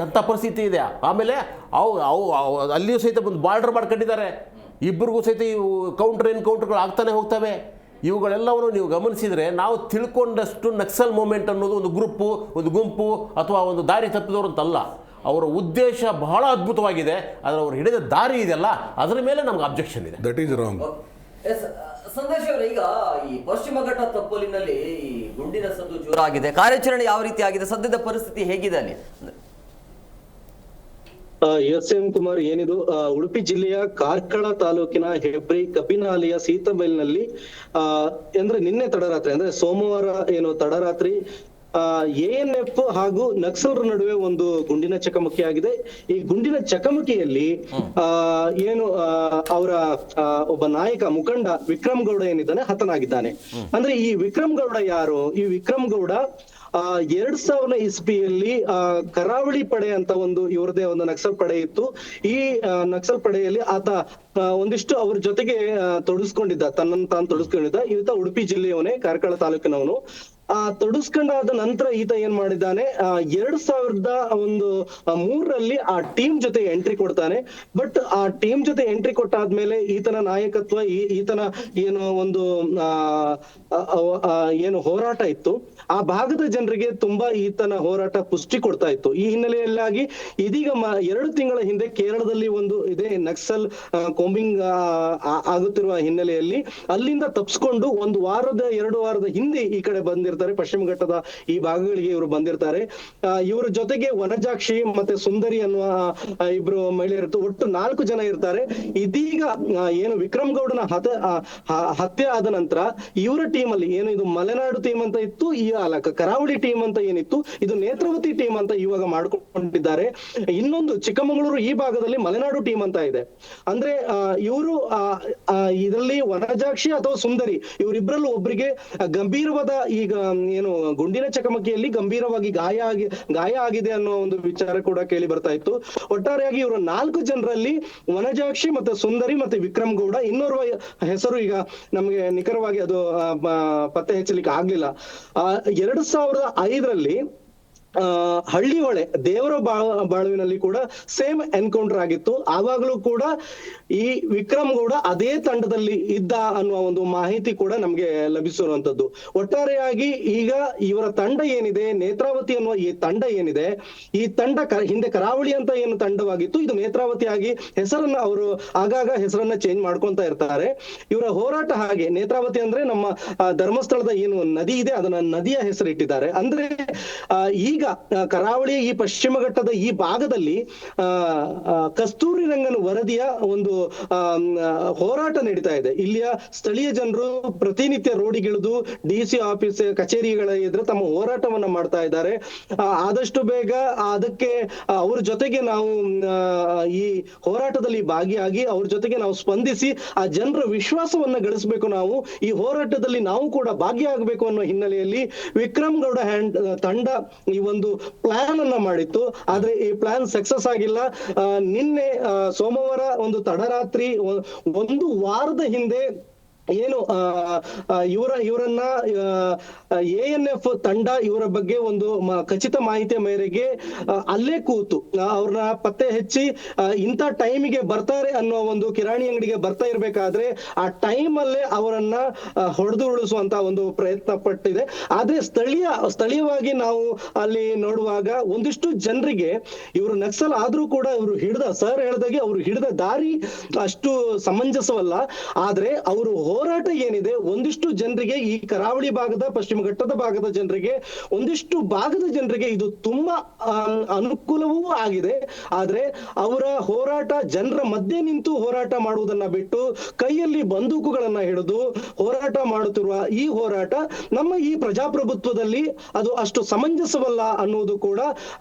ಅಂಥ ಪರಿಸ್ಥಿತಿ ಇದೆ. ಆಮೇಲೆ ಅಲ್ಲಿಯೂ ಸಹಿತ ಒಂದು ಬಾರ್ಡರ್ ಮಾಡ್ಕೊಂಡಿದ್ದಾರೆ. ಇಬ್ಬರಿಗೂ ಸಹಿತ ಇವು ಎನ್ಕೌಂಟರ್ಗಳು ಆಗ್ತಾನೆ ಹೋಗ್ತವೆ. ಇವುಗಳೆಲ್ಲವನ್ನು ನೀವು ಗಮನಿಸಿದರೆ ನಾವು ತಿಳ್ಕೊಂಡಷ್ಟು ನಕ್ಸಲ್ ಮೂಮೆಂಟ್ ಅನ್ನೋದು ಒಂದು ಗ್ರೂಪು, ಒಂದು ಗುಂಪು ಅಥವಾ ಒಂದು ದಾರಿ ತಪ್ಪಿದವರು ಅಂತಲ್ಲ. ಅವರ ಉದ್ದೇಶ ಬಹಳ ಅದ್ಭುತವಾಗಿದೆ, ಆದರೆ ಅವರು ಹಿಡಿದ ದಾರಿ ಇದೆಯಲ್ಲ ಅದರ ಮೇಲೆ ನಮ್ಗೆ ಅಬ್ಜೆಕ್ಷನ್ ಇದೆ. That is wrong. ಸಂದೇಶ್ ಅವರೇ, ಈಗ ಈ ಪಶ್ಚಿಮ ಘಟ್ಟ ತಪ್ಪಲಿನಲ್ಲಿ ಈ ಗುಂಡಿನ ಸದ್ದು ಜೋರಾಗಿದೆ. ಕಾರ್ಯಾಚರಣೆ ಯಾವ ರೀತಿ ಆಗಿದೆ, ಸದ್ಯದ ಪರಿಸ್ಥಿತಿ ಹೇಗಿದೆ ಅಲ್ಲಿ? ಎಂ ಕುಮಾರ್, ಏನಿದು ಉಡುಪಿ ಜಿಲ್ಲೆಯ ಕಾರ್ಕಳ ತಾಲೂಕಿನ ಹೆಬ್ರಿ ಕಬ್ಬಿನಹಾಲಿಯ ಸೀತಬೈಲ್ನಲ್ಲಿ ಅಂದ್ರೆ ನಿನ್ನೆ ತಡರಾತ್ರಿ, ಅಂದ್ರೆ ಸೋಮವಾರ ಏನು ತಡರಾತ್ರಿ ANF ಹಾಗೂ ನಕ್ಸಲರ ನಡುವೆ ಒಂದು ಗುಂಡಿನ ಚಕಮಕಿ ಆಗಿದೆ. ಈ ಗುಂಡಿನ ಚಕಮಕಿಯಲ್ಲಿ ಏನು ಅವರ ಒಬ್ಬ ನಾಯಕ ಮುಖಂಡ ವಿಕ್ರಮ್ ಗೌಡ ಏನಿದ್ದಾನೆ ಹತನಾಗಿದ್ದಾನೆ. ಅಂದ್ರೆ ಈ ವಿಕ್ರಮ್ ಗೌಡ ಯಾರು? ಈ ವಿಕ್ರಮ್ ಗೌಡ 2000 ಇಸ್ವಿಯಲ್ಲಿ ಕರಾವಳಿ ಪಡೆ ಅಂತ ಒಂದು ಇವರದೇ ಒಂದು ನಕ್ಸಲ್ ಪಡೆ ಇತ್ತು. ಈ ನಕ್ಸಲ್ ಪಡೆಯಲ್ಲಿ ಆತ ಒಂದಿಷ್ಟು ಅವ್ರ ಜೊತೆಗೆ ತೊಡಗಿಸ್ಕೊಂಡಿದ್ದ, ತನ್ನನ್ನು ತಾನು ತೊಡಗಿಸ್ಕೊಂಡಿದ್ದ. ಈತ ಉಡುಪಿ ಜಿಲ್ಲೆಯವನೇ, ಕಾರ್ಕಳ ತಾಲೂಕಿನವನು. ತೊಡಗಿಸ್ಕೊಂಡಾದ ನಂತರ ಈತ ಏನ್ ಮಾಡಿದ್ದಾನೆ, 2003ರಲ್ಲಿ ಆ ಟೀಮ್ ಜೊತೆ ಎಂಟ್ರಿ ಕೊಡ್ತಾನೆ. ಬಟ್ ಆ ಟೀಮ್ ಜೊತೆ ಎಂಟ್ರಿ ಕೊಟ್ಟಾದ್ಮೇಲೆ ಈತನ ನಾಯಕತ್ವ, ಈತನ ಏನು ಒಂದು ಏನು ಹೋರಾಟ ಇತ್ತು, ಆ ಭಾಗದ ಜನರಿಗೆ ತುಂಬಾ ಈತನ ಹೋರಾಟ ಪುಷ್ಟಿ ಕೊಡ್ತಾ ಇತ್ತು. ಈ ಹಿನ್ನೆಲೆಯಲ್ಲಾಗಿ ಇದೀಗ 2 ತಿಂಗಳ ಹಿಂದೆ ಕೇರಳದಲ್ಲಿ ಒಂದು ಇದೇ ನಕ್ಸಲ್ ಕೋಂಬಿಂಗ್ ಆಗುತ್ತಿರುವ ಹಿನ್ನೆಲೆಯಲ್ಲಿ ಅಲ್ಲಿಂದ ತಪ್ಪಿಸ್ಕೊಂಡು 1 ವಾರದ 2 ವಾರದ ಹಿಂದೆ ಈ ಕಡೆ ಬಂದಿರೋ ಬಂದಿರ್ತಾರೆ, ಪಶ್ಚಿಮ ಘಟ್ಟದ ಈ ಭಾಗಗಳಿಗೆ ಇವರು ಬಂದಿರ್ತಾರೆ. ಇವರ ಜೊತೆಗೆ ವನಜಾಕ್ಷಿ ಮತ್ತೆ ಸುಂದರಿ ಅನ್ನುವ ಇಬ್ರು ಮಹಿಳೆಯರು, ಒಟ್ಟು 4 ಜನ ಇರ್ತಾರೆ. ಇದೀಗ ಏನು ವಿಕ್ರಮ್ ಗೌಡನ ಹತ್ಯೆ ಆದ ನಂತರ ಇವರ ಟೀಮ್ ಅಲ್ಲಿ ಏನು ಇದು ಮಲೆನಾಡು ಟೀಮ್ ಅಂತ ಇತ್ತು, ಈ ಕರಾವಳಿ ಟೀಮ್ ಅಂತ ಏನಿತ್ತು, ಇದು ನೇತ್ರಾವತಿ ಟೀಮ್ ಅಂತ ಇವಾಗ ಮಾಡ್ಕೊಂಡಿದ್ದಾರೆ. ಇನ್ನೊಂದು ಚಿಕ್ಕಮಗಳೂರು ಈ ಭಾಗದಲ್ಲಿ ಮಲೆನಾಡು ಟೀಮ್ ಅಂತ ಇದೆ. ಅಂದ್ರೆ ಇವರು ಇದರಲ್ಲಿ ವನಜಾಕ್ಷಿ ಅಥವಾ ಸುಂದರಿ ಇವರಿಬ್ಬರಲ್ಲೂ ಒಬ್ಬರಿಗೆ ಗಂಭೀರವಾದ ಈಗ ಏನು ಗುಂಡಿನ ಚಕಮಕಿಯಲ್ಲಿ ಗಂಭೀರವಾಗಿ ಗಾಯ ಆಗಿದೆ ಅನ್ನೋ ಒಂದು ವಿಚಾರ ಕೂಡ ಕೇಳಿ ಬರ್ತಾ ಇತ್ತು. ಒಟ್ಟಾರೆಯಾಗಿ ಇವರು 4 ಜನರಲ್ಲಿ ವನಜಾಕ್ಷಿ ಮತ್ತೆ ಸುಂದರಿ ಮತ್ತೆ ವಿಕ್ರಮ್ ಗೌಡ, ಇನ್ನೋರ್ವ ಹೆಸರು ಈಗ ನಮಗೆ ನಿಖರವಾಗಿ ಅದು ಪತ್ತೆ ಹಚ್ಚಲಿಕ್ಕೆ ಆಗ್ಲಿಲ್ಲ. 2005ರಲ್ಲಿ ಹಳ್ಳಿಹೊಳೆ ದೇವರ ಬಾಳುವಿನಲ್ಲಿ ಕೂಡ ಸೇಮ್ ಎನ್ಕೌಂಟರ್ ಆಗಿತ್ತು. ಆವಾಗಲೂ ಕೂಡ ಈ ವಿಕ್ರಮ್ ಗೌಡ ಅದೇ ತಂಡದಲ್ಲಿ ಇದ್ದ ಅನ್ನುವ ಒಂದು ಮಾಹಿತಿ ಕೂಡ ನಮ್ಗೆ ಲಭಿಸಿರುವಂತದ್ದು. ಒಟ್ಟಾರೆಯಾಗಿ ಈಗ ಇವರ ತಂಡ ಏನಿದೆ, ನೇತ್ರಾವತಿ ಅನ್ನುವ ಈ ತಂಡ ಏನಿದೆ, ಈ ತಂಡ ಹಿಂದೆ ಕರಾವಳಿ ಅಂತ ಏನು ತಂಡವಾಗಿತ್ತು, ಇದು ನೇತ್ರಾವತಿ ಆಗಿ ಹೆಸರನ್ನ ಅವರು ಆಗಾಗ ಹೆಸರನ್ನ ಚೇಂಜ್ ಮಾಡ್ಕೊಂತ ಇರ್ತಾರೆ. ಇವರ ಹೋರಾಟ ಹಾಗೆ, ನೇತ್ರಾವತಿ ಅಂದ್ರೆ ನಮ್ಮ ಧರ್ಮಸ್ಥಳದ ಏನು ನದಿ ಇದೆ ಅದನ್ನ ನದಿಯ ಹೆಸರಿಟ್ಟಿದ್ದಾರೆ. ಅಂದ್ರೆ ಈಗ ಕರಾವಳಿ ಈ ಪಶ್ಚಿಮ ಘಟ್ಟದ ಈ ಭಾಗದಲ್ಲಿ ಕಸ್ತೂರಿ ರಂಗನ್ ವರದಿಯ ಒಂದು ಹೋರಾಟ ನಡೀತಾ ಇದೆ. ಇಲ್ಲಿಯ ಸ್ಥಳೀಯ ಜನರು ಪ್ರತಿನಿತ್ಯ ರೋಡಿಗಿಳಿದು DC ಆಫೀಸ್ ಕಚೇರಿಗಳ ಎದುರು ತಮ್ಮ ಹೋರಾಟವನ್ನ ಮಾಡ್ತಾ ಇದ್ದಾರೆ. ಆದಷ್ಟು ಬೇಗ ಅದಕ್ಕೆ ಅವ್ರ ಜೊತೆಗೆ ನಾವು ಈ ಹೋರಾಟದಲ್ಲಿ ಭಾಗಿಯಾಗಿ ಅವ್ರ ಜೊತೆಗೆ ನಾವು ಸ್ಪಂದಿಸಿ ಆ ಜನರ ವಿಶ್ವಾಸವನ್ನ ಗಳಿಸಬೇಕು. ನಾವು ಈ ಹೋರಾಟದಲ್ಲಿ ನಾವು ಕೂಡ ಭಾಗಿಯಾಗಬೇಕು ಅನ್ನೋ ಹಿನ್ನೆಲೆಯಲ್ಲಿ ವಿಕ್ರಮ್ ಗೌಡ ತಂಡ ಈ ಒಂದು ಪ್ಲಾನ್ ಅನ್ನ ಮಾಡಿತ್ತು. ಆದ್ರೆ ಈ ಪ್ಲಾನ್ ಸಕ್ಸಸ್ ಆಗಿಲ್ಲ. ನಿನ್ನೆ ಸೋಮವಾರ ಒಂದು ತಡರಾತ್ರಿ 1 ವಾರದ ಹಿಂದೆ ಏನು ಇವರನ್ನ ANF ತಂಡ ಇವರ ಬಗ್ಗೆ ಒಂದು ಖಚಿತ ಮಾಹಿತಿಯ ಮೇರೆಗೆ ಅಲ್ಲೇ ಕೂತು ಅವ್ರನ್ನ ಪತ್ತೆ ಹಚ್ಚಿ ಇಂಥ ಟೈಮಿಗೆ ಬರ್ತಾರೆ ಅನ್ನೋ ಒಂದು ಕಿರಾಣಿ ಅಂಗಡಿಗೆ ಬರ್ತಾ ಇರ್ಬೇಕಾದ್ರೆ ಆ ಟೈಮ್ ಅಲ್ಲೇ ಅವರನ್ನ ಹೊಡೆದು ಉಳಿಸುವಂತ ಒಂದು ಪ್ರಯತ್ನ ಪಟ್ಟಿದೆ. ಆದ್ರೆ ಸ್ಥಳೀಯವಾಗಿ ನಾವು ಅಲ್ಲಿ ನೋಡುವಾಗ ಒಂದಿಷ್ಟು ಜನರಿಗೆ ಇವರು ನಕ್ಸಲ್ ಆದ್ರೂ ಕೂಡ ಇವರು ಸರ್ ಹೇಳ್ದಾಗೆ ಅವರು ಹಿಡಿದ ದಾರಿ ಅಷ್ಟು ಸಮಂಜಸವಲ್ಲ. ಆದ್ರೆ ಅವರು ಹೋರಾಟ ಏನಿದೆ, ಒಂದಿಷ್ಟು ಜನರಿಗೆ ಈ ಕರಾವಳಿ ಭಾಗದ ಪಶ್ಚಿಮ ಘಟ್ಟದ ಭಾಗದ ಜನರಿಗೆ, ಒಂದಿಷ್ಟು ಭಾಗದ ಜನರಿಗೆ ಇದು ತುಂಬಾ ಅನುಕೂಲವೂ ಆಗಿದೆ. ಆದ್ರೆ ಅವರ ಹೋರಾಟ ಜನರ ಮಧ್ಯೆ ನಿಂತು ಹೋರಾಟ ಮಾಡುವುದನ್ನ ಬಿಟ್ಟು ಕೈಯಲ್ಲಿ ಬಂದೂಕುಗಳನ್ನ ಹಿಡಿದು ಹೋರಾಟ ಮಾಡುತ್ತಿರುವ ಈ ಹೋರಾಟ ನಮ್ಮ ಈ ಪ್ರಜಾಪ್ರಭುತ್ವದಲ್ಲಿ ಅದು ಅಷ್ಟು ಸಮಂಜಸವಲ್ಲ ಅನ್ನುವುದು ಕೂಡ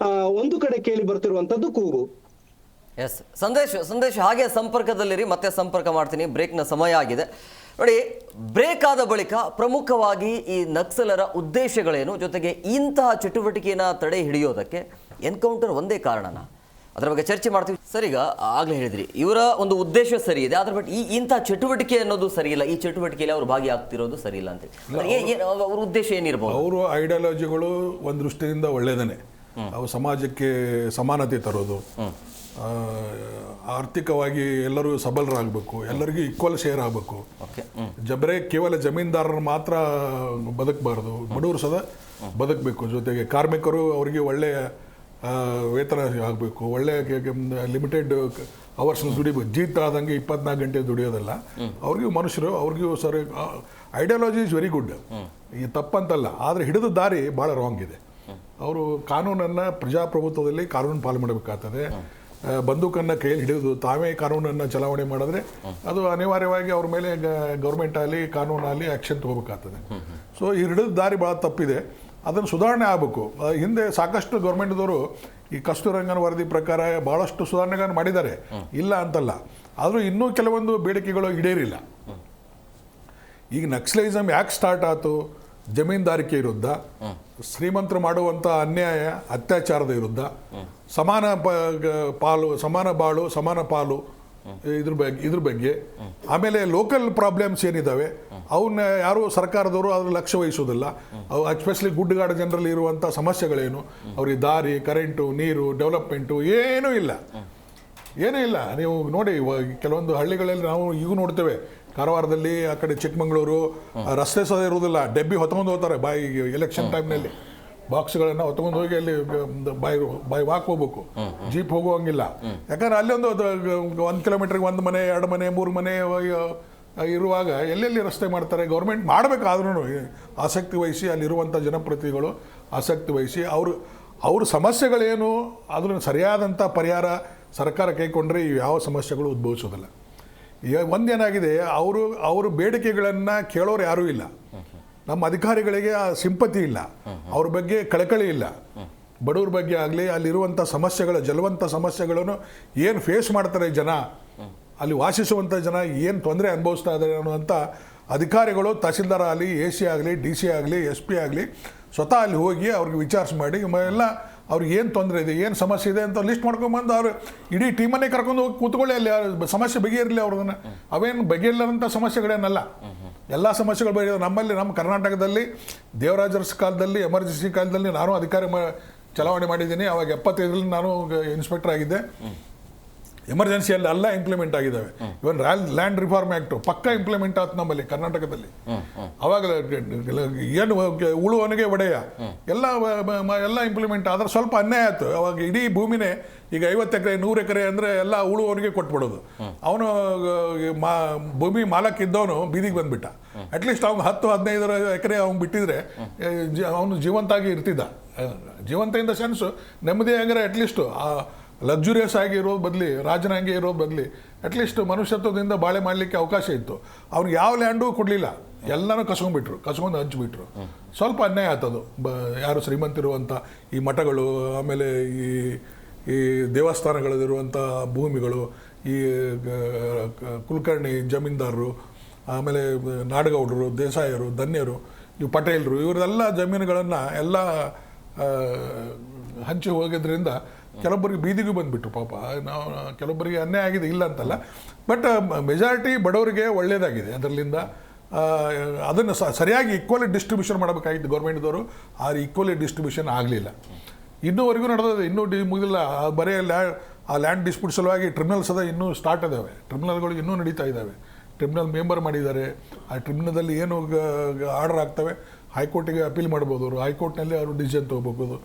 ಒಂದು ಕಡೆ ಕೇಳಿ ಬರ್ತಿರುವಂತದ್ದು ಕೂಗು. ಎಸ್, ಸಂದೇಶ್ ಹಾಗೆ ಸಂಪರ್ಕದಲ್ಲಿರಿ, ಮತ್ತೆ ಸಂಪರ್ಕ ಮಾಡ್ತೀನಿ. ಬ್ರೇಕ್ನ ಸಮಯ ಆಗಿದೆ ನೋಡಿ. ಬ್ರೇಕ್ ಆದ ಬಳಿಕ ಪ್ರಮುಖವಾಗಿ ಈ ನಕ್ಸಲರ ಉದ್ದೇಶಗಳೇನು, ಜೊತೆಗೆ ಇಂತಹ ಚಟುವಟಿಕೆಯನ್ನು ತಡೆ ಹಿಡಿಯೋದಕ್ಕೆ ಎನ್ಕೌಂಟರ್ ಒಂದೇ ಕಾರಣನ, ಅದರ ಬಗ್ಗೆ ಚರ್ಚೆ ಮಾಡ್ತೀವಿ. ಸರ್, ಈಗ ಆಗಲೇ ಹೇಳಿದ್ರಿ ಇವರ ಒಂದು ಉದ್ದೇಶ ಸರಿ ಇದೆ, ಅದ್ರ ಬಟ್ ಇಂಥ ಚಟುವಟಿಕೆ ಅನ್ನೋದು ಸರಿ ಇಲ್ಲ, ಈ ಚಟುವಟಿಕೆಯಲ್ಲಿ ಅವರು ಭಾಗಿಯಾಗ್ತಿರೋದು ಸರಿ ಇಲ್ಲ ಅಂತೇಳಿ ಅವ್ರ ಉದ್ದೇಶ ಏನಿರ್ಬೋದು? ಅವರು ಐಡಿಯಾಲಜಿಗಳು ಒಂದು ದೃಷ್ಟಿಯಿಂದ ಒಳ್ಳೆಯದೇ. ಅವು ಸಮಾಜಕ್ಕೆ ಸಮಾನತೆ ತರೋದು, ಆರ್ಥಿಕವಾಗಿ ಎಲ್ಲರೂ ಸಬಲರಾಗಬೇಕು, ಎಲ್ಲರಿಗೂ ಈಕ್ವಲ್ ಶೇರ್ ಆಗಬೇಕು. ಕೇವಲ ಜಮೀನ್ದಾರರು ಮಾತ್ರ ಬದುಕಬಾರ್ದು, ಬಡವರು ಸದಾ ಬದುಕಬೇಕು. ಜೊತೆಗೆ ಕಾರ್ಮಿಕರು ಅವರಿಗೆ ಒಳ್ಳೆಯ ವೇತನ ಆಗಬೇಕು, ಒಳ್ಳೆಯ ಲಿಮಿಟೆಡ್ ಅವರ್ಸ್ ದುಡಿಬೇಕು. ಜೀತ ಆದಂಗೆ 24 ಗಂಟೆ ದುಡಿಯೋದಲ್ಲ. ಅವ್ರಿಗೂ ಮನುಷ್ಯರು, ಅವ್ರಿಗೂ ಸರಿ ಐಡಿಯಾಲಜಿ ಇಸ್ ವೆರಿ ಗುಡ್, ಈ ತಪ್ಪಂತಲ್ಲ. ಆದರೆ ಹಿಡಿದ ದಾರಿ ಭಾಳ ರಾಂಗ್ ಇದೆ. ಅವರು ಕಾನೂನನ್ನು, ಪ್ರಜಾಪ್ರಭುತ್ವದಲ್ಲಿ ಕಾನೂನು ಪಾಲನೆ ಮಾಡಬೇಕಾಗ್ತದೆ. ಬಂದೂಕನ್ನು ಕೈಯಲ್ಲಿ ಹಿಡಿದು ತಾವೇ ಕಾನೂನನ್ನು ಚಲಾವಣೆ ಮಾಡಿದ್ರೆ ಅದು ಅನಿವಾರ್ಯವಾಗಿ ಅವ್ರ ಮೇಲೆ ಗೌರ್ಮೆಂಟ್ ಆಗಲಿ ಕಾನೂನಲ್ಲಿ ಆ್ಯಕ್ಷನ್ ತೊಗೋಬೇಕಾಗ್ತದೆ. ಸೊ ಈ ಹಿಡಿದ ದಾರಿ ಭಾಳ ತಪ್ಪಿದೆ, ಅದನ್ನು ಸುಧಾರಣೆ ಆಗಬೇಕು. ಹಿಂದೆ ಸಾಕಷ್ಟು ಗೌರ್ಮೆಂಟ್ದವರು ಈ ಕಸ್ತೂರಿ ರಂಗನ್ ವರದಿ ಪ್ರಕಾರ ಭಾಳಷ್ಟು ಸುಧಾರಣೆಗಳನ್ನು ಮಾಡಿದ್ದಾರೆ, ಇಲ್ಲ ಅಂತಲ್ಲ. ಆದರೂ ಇನ್ನೂ ಕೆಲವೊಂದು ಬೇಡಿಕೆಗಳು ಈಡೇರಿಲ್ಲ. ಈಗ ನಕ್ಸಲಿಸಮ್ ಯಾಕೆ ಸ್ಟಾರ್ಟ್ ಆಯಿತು? ಜಮೀನ್ದಾರಿಕೆ ವಿರುದ್ಧ, ಶ್ರೀಮಂತರು ಮಾಡುವಂಥ ಅನ್ಯಾಯ ಅತ್ಯಾಚಾರದ ವಿರುದ್ಧ, ಸಮಾನ ಪಾಲು, ಸಮಾನ ಬಾಳು, ಸಮಾನ ಪಾಲು, ಇದ್ರ ಬಗ್ಗೆ. ಆಮೇಲೆ ಲೋಕಲ್ ಪ್ರಾಬ್ಲಮ್ಸ್ ಏನಿದ್ದಾವೆ ಅವನ್ನ ಯಾರು ಸರ್ಕಾರದವರು ಅದ್ರ ಲಕ್ಷ್ಯ ವಹಿಸೋದಿಲ್ಲ. ಅವು ಎಸ್ಪೆಷಲಿ ಗುಡ್ಡಗಾಡು ಜನರಲ್ಲಿ ಇರುವಂಥ ಸಮಸ್ಯೆಗಳೇನು, ಅವ್ರಿಗೆ ದಾರಿ, ಕರೆಂಟು, ನೀರು, ಡೆವಲಪ್ಮೆಂಟು ಏನೂ ಇಲ್ಲ. ನೀವು ನೋಡಿ, ಕೆಲವೊಂದು ಹಳ್ಳಿಗಳಲ್ಲಿ ನಾವು ಈಗ ನೋಡ್ತೇವೆ, ಕಾರವಾರದಲ್ಲಿ, ಆ ಕಡೆ ಚಿಕ್ಕಮಗಳೂರು, ರಸ್ತೆ ಸಹ ಇರುವುದಿಲ್ಲ. ಡೆಬ್ಬಿ ಹೊತ್ಕೊಂಡು ಹೋಗ್ತಾರೆ ಬಾಯಿಗೆ. ಎಲೆಕ್ಷನ್ ಟೈಮ್ನಲ್ಲಿ ಬಾಕ್ಸ್ಗಳನ್ನು ಹೊತ್ಕೊಂಡು ಹೋಗಿ ಅಲ್ಲಿ ಬಾಯಿ ವಾಕ್ ಹೋಗ್ಬೇಕು, ಜೀಪ್ ಹೋಗುವಂಗಿಲ್ಲ. ಯಾಕಂದ್ರೆ ಅಲ್ಲಿ 1 ಕಿಲೋಮೀಟರ್ಗೆ 1 ಮನೆ, 2 ಮನೆ, 3 ಮನೆ ಇರುವಾಗ ಎಲ್ಲೆಲ್ಲಿ ರಸ್ತೆ ಮಾಡ್ತಾರೆ, ಗೌರ್ಮೆಂಟ್ ಮಾಡಬೇಕಾದ್ರೂ ಆಸಕ್ತಿ ವಹಿಸಿ ಅಲ್ಲಿರುವಂಥ ಜನಪ್ರತಿನಿಧಿಗಳು ಆಸಕ್ತಿ ವಹಿಸಿ ಅವ್ರ ಸಮಸ್ಯೆಗಳೇನು ಅದನ್ನು ಸರಿಯಾದಂಥ ಪರಿಹಾರ ಸರ್ಕಾರ ಕೈಗೊಂಡ್ರೆ ಯಾವ ಸಮಸ್ಯೆಗಳು ಉದ್ಭವಿಸೋದಿಲ್ಲ. ಈಗ ಒಂದೇನಾಗಿದೆ, ಅವರು ಬೇಡಿಕೆಗಳನ್ನು ಕೇಳೋರು ಯಾರೂ ಇಲ್ಲ. ನಮ್ಮ ಅಧಿಕಾರಿಗಳಿಗೆ ಆ ಸಿಂಪತಿ ಇಲ್ಲ, ಅವ್ರ ಬಗ್ಗೆ ಕಳಕಳಿ ಇಲ್ಲ. ಬಡವ್ರ ಬಗ್ಗೆ ಆಗಲಿ, ಅಲ್ಲಿರುವಂಥ ಸಮಸ್ಯೆಗಳು, ಜಲವಂತ ಸಮಸ್ಯೆಗಳನ್ನು ಏನು ಫೇಸ್ ಮಾಡ್ತಾರೆ ಜನ, ಅಲ್ಲಿ ವಾಸಿಸುವಂಥ ಜನ ಏನು ತೊಂದರೆ ಅನುಭವಿಸ್ತಾ ಇದ್ದಾರೆ ಅನ್ನುವಂಥ ಅಧಿಕಾರಿಗಳು, ತಹಸೀಲ್ದಾರ್ ಆಗಲಿ, AC ಆಗಲಿ, DC ಆಗಲಿ, SP ಆಗಲಿ ಸ್ವತಃ ಅಲ್ಲಿ ಹೋಗಿ ಅವ್ರಿಗೆ ವಿಚಾರಿಸಿ ಮಾಡಿ ಎಲ್ಲ ಅವ್ರಿಗೆ ಏನು ತೊಂದರೆ ಇದೆ, ಏನು ಸಮಸ್ಯೆ ಇದೆ ಅಂತ ಲಿಸ್ಟ್ ಮಾಡ್ಕೊಂಬಂದು ಅವರು ಇಡೀ ಟೀಮನ್ನೇ ಕರ್ಕೊಂಡು ಹೋಗಿ ಕೂತ್ಕೊಳ್ಳಿ, ಅಲ್ಲಿ ಸಮಸ್ಯೆ ಬಗೆಯಿರಲಿ ಅವ್ರನ್ನ. ಅವೇನು ಬಗೆಯಿಲ್ಲದಂಥ ಸಮಸ್ಯೆಗಳೇನಲ್ಲ, ಎಲ್ಲ ಸಮಸ್ಯೆಗಳು ಬಗೆಯಿದೆ. ನಮ್ಮ ಕರ್ನಾಟಕದಲ್ಲಿ ದೇವರಾಜರ ಕಾಲದಲ್ಲಿ ಎಮರ್ಜೆನ್ಸಿ ಕಾಲದಲ್ಲಿ ನಾನು ಅಧಿಕಾರಿ ಚಲಾವಣೆ ಮಾಡಿದ್ದೀನಿ. ಅವಾಗ 75ರಲ್ಲಿ ನಾನು ಇನ್ಸ್ಪೆಕ್ಟರ್ ಆಗಿದ್ದೆ. ಎಮರ್ಜೆನ್ಸಿಯಲ್ಲಿ ಎಲ್ಲ ಇಂಪ್ಲಿಮೆಂಟ್ ಆಗಿದ್ದಾವೆ. ಇವನ್ ಲ್ಯಾಂಡ್ ರಿಫಾರ್ಮ್ ಆ್ಯಕ್ಟು ಪಕ್ಕ ಇಂಪ್ಲಿಮೆಂಟ್ ಆಯ್ತು ನಮ್ಮಲ್ಲಿ ಕರ್ನಾಟಕದಲ್ಲಿ. ಅವಾಗ ಏನು ಉಳುವವನಿಗೆ ಒಡೆಯ ಎಲ್ಲ ಇಂಪ್ಲಿಮೆಂಟ್ ಆದ್ರೆ ಸ್ವಲ್ಪ ಅನ್ಯಾಯ ಆಯ್ತು. ಅವಾಗ ಇಡೀ ಭೂಮಿನೇ ಈಗ 50 ಎಕರೆ 100 ಎಕರೆ ಅಂದರೆ ಎಲ್ಲ ಉಳುವವನಿಗೆ ಕೊಟ್ಬಿಡೋದು. ಅವನು ಭೂಮಿ ಮಾಲಕ್ ಇದ್ದವನು ಬೀದಿಗೆ ಬಂದ್ಬಿಟ್ಟ. ಅಟ್ಲೀಸ್ಟ್ ಅವ್ನು 10-15 ಎಕರೆ ಅವ್ನು ಬಿಟ್ಟಿದ್ರೆ ಅವನು ಜೀವಂತಾಗಿ ಇರ್ತಿದ್ದ. ಜೀವಂತ ಇನ್ ದ ಸೆನ್ಸು ನೆಮ್ಮದಿ ಹಂಗಾರೆ ಅಟ್ಲೀಸ್ಟು ಲಕ್ಸುರಿಯಸ್ ಆಗಿ ಇರೋದು ಬದಲಿ, ರಾಜನಾಂಗೆ ಇರೋದು ಬದಲಿ ಅಟ್ಲೀಸ್ಟ್ ಮನುಷ್ಯತ್ವದಿಂದ ಬಾಳೆ ಮಾಡಲಿಕ್ಕೆ ಅವಕಾಶ ಇತ್ತು. ಅವ್ನಿಗೆ ಯಾವ ಲ್ಯಾಂಡು ಕೊಡಲಿಲ್ಲ, ಎಲ್ಲನೂ ಕಸ್ಕೊಂಡು ಹಂಚಿಬಿಟ್ರು. ಸ್ವಲ್ಪ ಅನ್ಯಾಯ ಆಗ್ತದು. ಯಾರು ಶ್ರೀಮಂತಿರುವಂಥ ಈ ಮಠಗಳು, ಆಮೇಲೆ ಈ ದೇವಸ್ಥಾನಗಳಲ್ಲಿರುವಂಥ ಭೂಮಿಗಳು, ಈ ಕುಲಕರ್ಣಿ ಜಮೀನ್ದಾರರು, ಆಮೇಲೆ ನಾಡಗೌಡರು, ದೇಸಾಯರು, ಧನ್ಯರು, ಇವು ಪಟೇಲರು, ಇವರೆಲ್ಲ ಜಮೀನುಗಳನ್ನು ಎಲ್ಲ ಹಂಚಿ ಹೋಗೋದ್ರಿಂದ ಕೆಲವೊಬ್ಬರಿಗೆ ಬೀದಿಗೂ ಬಂದುಬಿಟ್ರು. ಪಾಪ ನಾವು ಕೆಲವೊಬ್ಬರಿಗೆ ಅನ್ಯಾಯ ಆಗಿದೆ, ಇಲ್ಲ ಅಂತಲ್ಲ. ಬಟ್ ಮೆಜಾರಿಟಿ ಬಡವರಿಗೆ ಒಳ್ಳೆಯದಾಗಿದೆ ಅದರಲ್ಲಿಂದ. ಅದನ್ನು ಸರಿಯಾಗಿ ಈಕ್ವಲಿ ಡಿಸ್ಟ್ರಿಬ್ಯೂಷನ್ ಮಾಡಬೇಕಾಗಿತ್ತು ಗೌರ್ಮೆಂಟ್ದವರು. ಆ ಈಕ್ವಲಿ ಡಿಸ್ಟ್ರಿಬ್ಯೂಷನ್ ಆಗಲಿಲ್ಲ. ಇನ್ನೂವರೆಗೂ ನಡೆದಿದೆ, ಇನ್ನೂ ಮುಗಿದಿಲ್ಲ. ಬರೀ ಆ ಲ್ಯಾಂಡ್ ಡಿಸ್ಪ್ಯೂಟ್ ಸಲುವಾಗಿ ಟ್ರಿಬ್ಯುನಲ್ಸ್ ಇನ್ನೂ ಸ್ಟಾರ್ಟ್ ಇದ್ದಾವೆ. ಟ್ರಿಬ್ಯುನಲ್ಗಳು ಇನ್ನೂ ನಡೀತಾ ಇದ್ದಾವೆ. ಟ್ರಿಬ್ಯುನಲ್ ಮೆಂಬರ್ ಮಾಡಿದ್ದಾರೆ. ಆ ಟ್ರಿಬ್ಯುನಲ್ದಲ್ಲಿ ಏನು ಆರ್ಡರ್ ಆಗ್ತವೆ ಹೈಕೋರ್ಟಿಗೆ ಅಪೀಲ್ ಮಾಡ್ಬೋದು. ಅವರು ಹೈಕೋರ್ಟ್ನಲ್ಲಿ ಅವರು ಡಿಸಿಷನ್ ತೊಗೋಬೋದು.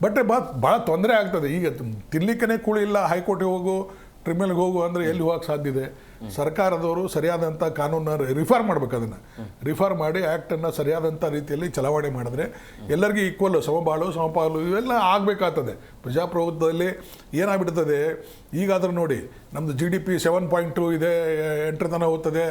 ಬಟ್ ಭಾಳ ತೊಂದರೆ ಆಗ್ತದೆ. ಈಗ ತಿನ್ಲಿಕ್ಕೇ ಕೂಳಿಲ್ಲ, ಹೈಕೋರ್ಟಿಗೆ ಹೋಗು, ಟ್ರಿಬ್ಯುನಲ್ಗೆ ಹೋಗು ಅಂದರೆ ಎಲ್ಲಿ ಹೋಗಕ್ಕೆ ಸಾಧ್ಯ ಇದೆ? ಸರ್ಕಾರದವರು ಸರಿಯಾದಂಥ ಕಾನೂನನ್ನು ರಿಫಾರ್ಮ್ ಮಾಡ್ಬೇಕು. ಅದನ್ನು ರಿಫಾರ್ಮ್ ಮಾಡಿ ಆ್ಯಕ್ಟನ್ನು ಸರಿಯಾದಂಥ ರೀತಿಯಲ್ಲಿ ಚಲಾವಣೆ ಮಾಡಿದ್ರೆ ಎಲ್ಲರಿಗೂ ಈಕ್ವಲ್ಲು, ಸಮಪಾಲು ಇವೆಲ್ಲ ಆಗಬೇಕಾಗ್ತದೆ. ಪ್ರಜಾಪ್ರಭುತ್ವದಲ್ಲಿ ಏನಾಗ್ಬಿಡ್ತದೆ, ಈಗಾದರೂ ನೋಡಿ ನಮ್ಮದು GDP 7.2 ಇದೆ, 8 ತನಕ ಹೋಗ್ತದೆ.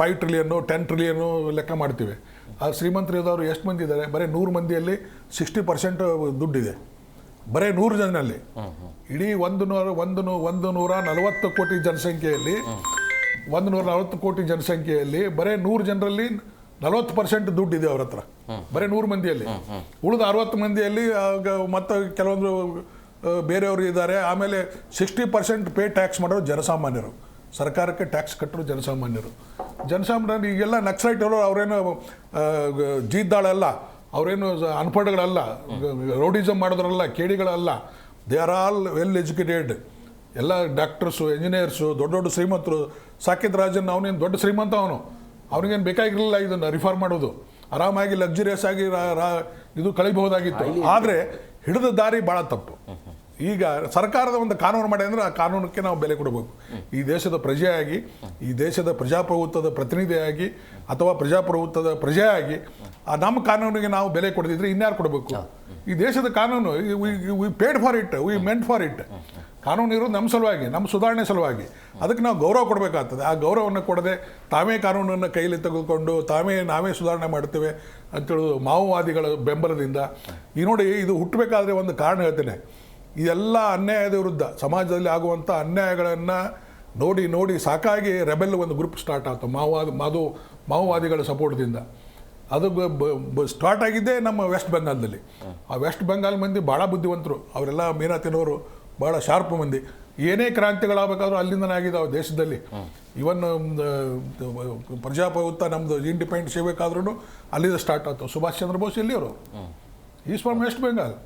5 ಟ್ರಿಲಿಯನ್ನು 10 ಟ್ರಿಲಿಯನ್ನು ಲೆಕ್ಕ ಮಾಡ್ತೀವಿ. ಆ ಶ್ರೀಮಂತರಿದ್ದವರು ಎಷ್ಟು ಮಂದಿ ಇದ್ದಾರೆ? ಬರೀ 100 ಮಂದಿಯಲ್ಲಿ 60% ದುಡ್ಡಿದೆ. ಬರೀ 100 ಜನರಲ್ಲಿ. ಇಡೀ 140 ಕೋಟಿ ಜನಸಂಖ್ಯೆಯಲ್ಲಿ 140 ಕೋಟಿ ಜನಸಂಖ್ಯೆಯಲ್ಲಿ ಬರೀ 100 ಜನರಲ್ಲಿ 40% ದುಡ್ಡಿದೆ ಅವ್ರ ಹತ್ರ. ಬರೀ 100 ಮಂದಿಯಲ್ಲಿ. ಉಳಿದ 60 ಮಂದಿಯಲ್ಲಿ ಮತ್ತು ಕೆಲವೊಂದು ಬೇರೆಯವರು ಇದ್ದಾರೆ. ಆಮೇಲೆ 60% ಪೇ ಟ್ಯಾಕ್ಸ್ ಮಾಡೋರು ಜನಸಾಮಾನ್ಯರು. ಸರ್ಕಾರಕ್ಕೆ ಟ್ಯಾಕ್ಸ್ ಕಟ್ಟರು ಜನಸಾಮಾನ್ಯರು. ಈಗೆಲ್ಲ ನಕ್ಸಲೈಟರು ಅವರೇನು ಜೀದ್ದಾಳಲ್ಲ, ಅವರೇನು ಅನ್ಪಡ್ಗಳಲ್ಲ, ರೌಡಿಸಮ್ ಮಾಡಿದ್ರಲ್ಲ, ಕೇಡಿಗಳಲ್ಲ. They are all well educated. ಎಲ್ಲ ಡಾಕ್ಟರ್ಸು, ಇಂಜಿನಿಯರ್ಸು, ದೊಡ್ಡ ದೊಡ್ಡ ಶ್ರೀಮಂತರು. ಸಾಕಿತ್ ರಾಜನ್ ಅವನೇನು ದೊಡ್ಡ ಶ್ರೀಮಂತ, ಅವನಿಗೇನು ಬೇಕಾಗಿರಲಿಲ್ಲ ಇದನ್ನು ರಿಫಾರ್ಮ್ ಮಾಡೋದು. ಆರಾಮಾಗಿ ಲಕ್ಸುರಿಯಸ್ ಆಗಿ ಇದು ಕಳಿಬಹುದಾಗಿತ್ತು. ಆದರೆ ಹಿಡಿದ ದಾರಿ ಭಾಳ ತಪ್ಪು. ಈಗ ಸರ್ಕಾರದ ಒಂದು ಕಾನೂನು ಮಾಡಿ ಅಂದರೆ ಆ ಕಾನೂನಕ್ಕೆ ನಾವು ಬೆಲೆ ಕೊಡಬೇಕು. ಈ ದೇಶದ ಪ್ರಜೆಯಾಗಿ, ಈ ದೇಶದ ಪ್ರಜಾಪ್ರಭುತ್ವದ ಪ್ರತಿನಿಧಿಯಾಗಿ ಅಥವಾ ಪ್ರಜಾಪ್ರಭುತ್ವದ ಪ್ರಜೆಯಾಗಿ ನಮ್ಮ ಕಾನೂನಿಗೆ ನಾವು ಬೆಲೆ ಕೊಡದಿದ್ರೆ ಇನ್ಯಾರು ಕೊಡಬೇಕು? ಈ ದೇಶದ ಕಾನೂನು we paid for it, we meant for it. ಕಾನೂನು ಇರೋದು ನಮ್ಮ ಸಲುವಾಗಿ, ನಮ್ಮ ಸುಧಾರಣೆ ಸಲುವಾಗಿ. ಅದಕ್ಕೆ ನಾವು ಗೌರವ ಕೊಡಬೇಕಾಗ್ತದೆ. ಆ ಗೌರವವನ್ನು ಕೊಡದೆ ತಾವೇ ಕಾನೂನನ್ನು ಕೈಯಲ್ಲಿ ತೆಗೆದುಕೊಂಡು ನಾವೇ ಸುಧಾರಣೆ ಮಾಡ್ತೇವೆ ಅಂತೇಳೋದು ಮಾವೋವಾದಿಗಳ ಬೆಂಬಲದಿಂದ. ಈ ನೋಡಿ, ಇದು ಹುಟ್ಟಬೇಕಾದ್ರೆ ಒಂದು ಕಾರಣ ಹೇಳ್ತೇನೆ. ಇದೆಲ್ಲ ಅನ್ಯಾಯದ ವಿರುದ್ಧ, ಸಮಾಜದಲ್ಲಿ ಆಗುವಂಥ ಅನ್ಯಾಯಗಳನ್ನು ನೋಡಿ ಸಾಕಾಗಿ ರೆಬೆಲ್ ಒಂದು ಗ್ರೂಪ್ ಸ್ಟಾರ್ಟ್ ಆಯಿತು ಮಾವೋವಾದಿಗಳ ಸಪೋರ್ಟ್ದಿಂದ. ಅದು ಸ್ಟಾರ್ಟ್ ಆಗಿದ್ದೇ ನಮ್ಮ ವೆಸ್ಟ್ ಬೆಂಗಾಲ್ದಲ್ಲಿ. ಆ ವೆಸ್ಟ್ ಬೆಂಗಾಲ್ ಮಂದಿ ಭಾಳ ಬುದ್ಧಿವಂತರು. ಅವರೆಲ್ಲ ಮೀನಾ ತಿನ್ನೋರು, ಭಾಳ ಶಾರ್ಪ್ ಮಂದಿ. ಏನೇ ಕ್ರಾಂತಿಗಳಾಗಬೇಕಾದ್ರೂ ಅಲ್ಲಿಂದನೇ ಆಗಿದ್ದಾವೆ ದೇಶದಲ್ಲಿ. ಇವನ್ ಪ್ರಜಾಪ್ರಭುತ್ವ ನಮ್ಮದು ಇಂಡಿಪೆಂಡೆನ್ಸ್ ಸಿಗಬೇಕಾದ್ರೂ ಅಲ್ಲಿಂದ ಸ್ಟಾರ್ಟ್ ಆಯ್ತು. ಸುಭಾಷ್ ಚಂದ್ರ ಬೋಸ್ ಎಲ್ಲಿಯವರು? Is from west Bengal.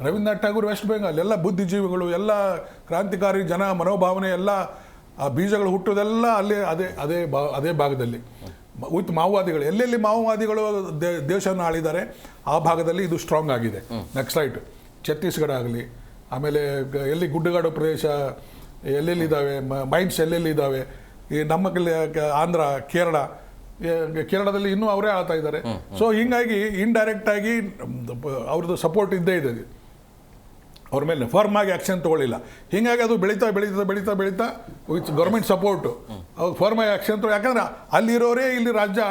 Rabindranath Tagore west Bengal. ಎಲ್ಲ ಬುದ್ಧಿಜೀವಿಗಳು, ಎಲ್ಲ ಕ್ರಾಂತಿಕಾರಿ ಜನ ಮನೋಭಾವನೆ, ಎಲ್ಲ ಆ ಬೀಜಗಳು ಹುಟ್ಟೋದೆಲ್ಲ ಅಲ್ಲೇ ಅದೇ ಭಾಗದಲ್ಲಿ ವಿತ್ ಮಾವೋವಾದಿಗಳು. ಎಲ್ಲೆಲ್ಲಿ ಮಾವೋವಾದಿಗಳು ದೇಶವನ್ನು ಆಳಿದ್ದಾರೆ ಆ ಭಾಗದಲ್ಲಿ ಇದು ಸ್ಟ್ರಾಂಗ್ ಆಗಿದೆ. ನಕ್ಸಲೈಟ್ ಛತ್ತೀಸ್ಗಢ ಆಗಲಿ, ಆಮೇಲೆ ಎಲ್ಲಿ ಗುಡ್ಡಗಾಡು ಪ್ರದೇಶ ಎಲ್ಲೆಲ್ಲಿದ್ದಾವೆ, ಮೈನ್ಸ್ ಎಲ್ಲೆಲ್ಲಿದ್ದಾವೆ, ಈ ನಮ್ಮ ಆಂಧ್ರ, ಕೇರಳದಲ್ಲಿ ಇನ್ನೂ ಅವರೇ ಆಳ್ತಾ ಇದ್ದಾರೆ. ಸೊ ಹಿಂಗಾಗಿ ಇಂಡೈರೆಕ್ಟ್ ಆಗಿ ಅವ್ರದ್ದು ಸಪೋರ್ಟ್ ಇದ್ದೇ ಇದೆ ಅವ್ರ ಮೇಲೆ. ಫರ್ಮ್ ಆಗಿ ಆ್ಯಕ್ಷನ್ ತೊಗೊಳ್ಳಿಲ್ಲ. ಹೀಗಾಗಿ ಅದು ಬೆಳೀತಾ ವಿತ್ ಗೌರ್ಮೆಂಟ್ ಸಪೋರ್ಟು ಅವ್ರು ಫರ್ಮ್ ಆಗಿ ಆ್ಯಕ್ಷನ್ ಯಾಕಂದ್ರೆ ಅಲ್ಲಿರೋರೇ ಇಲ್ಲಿ ರಾಜ್ಯ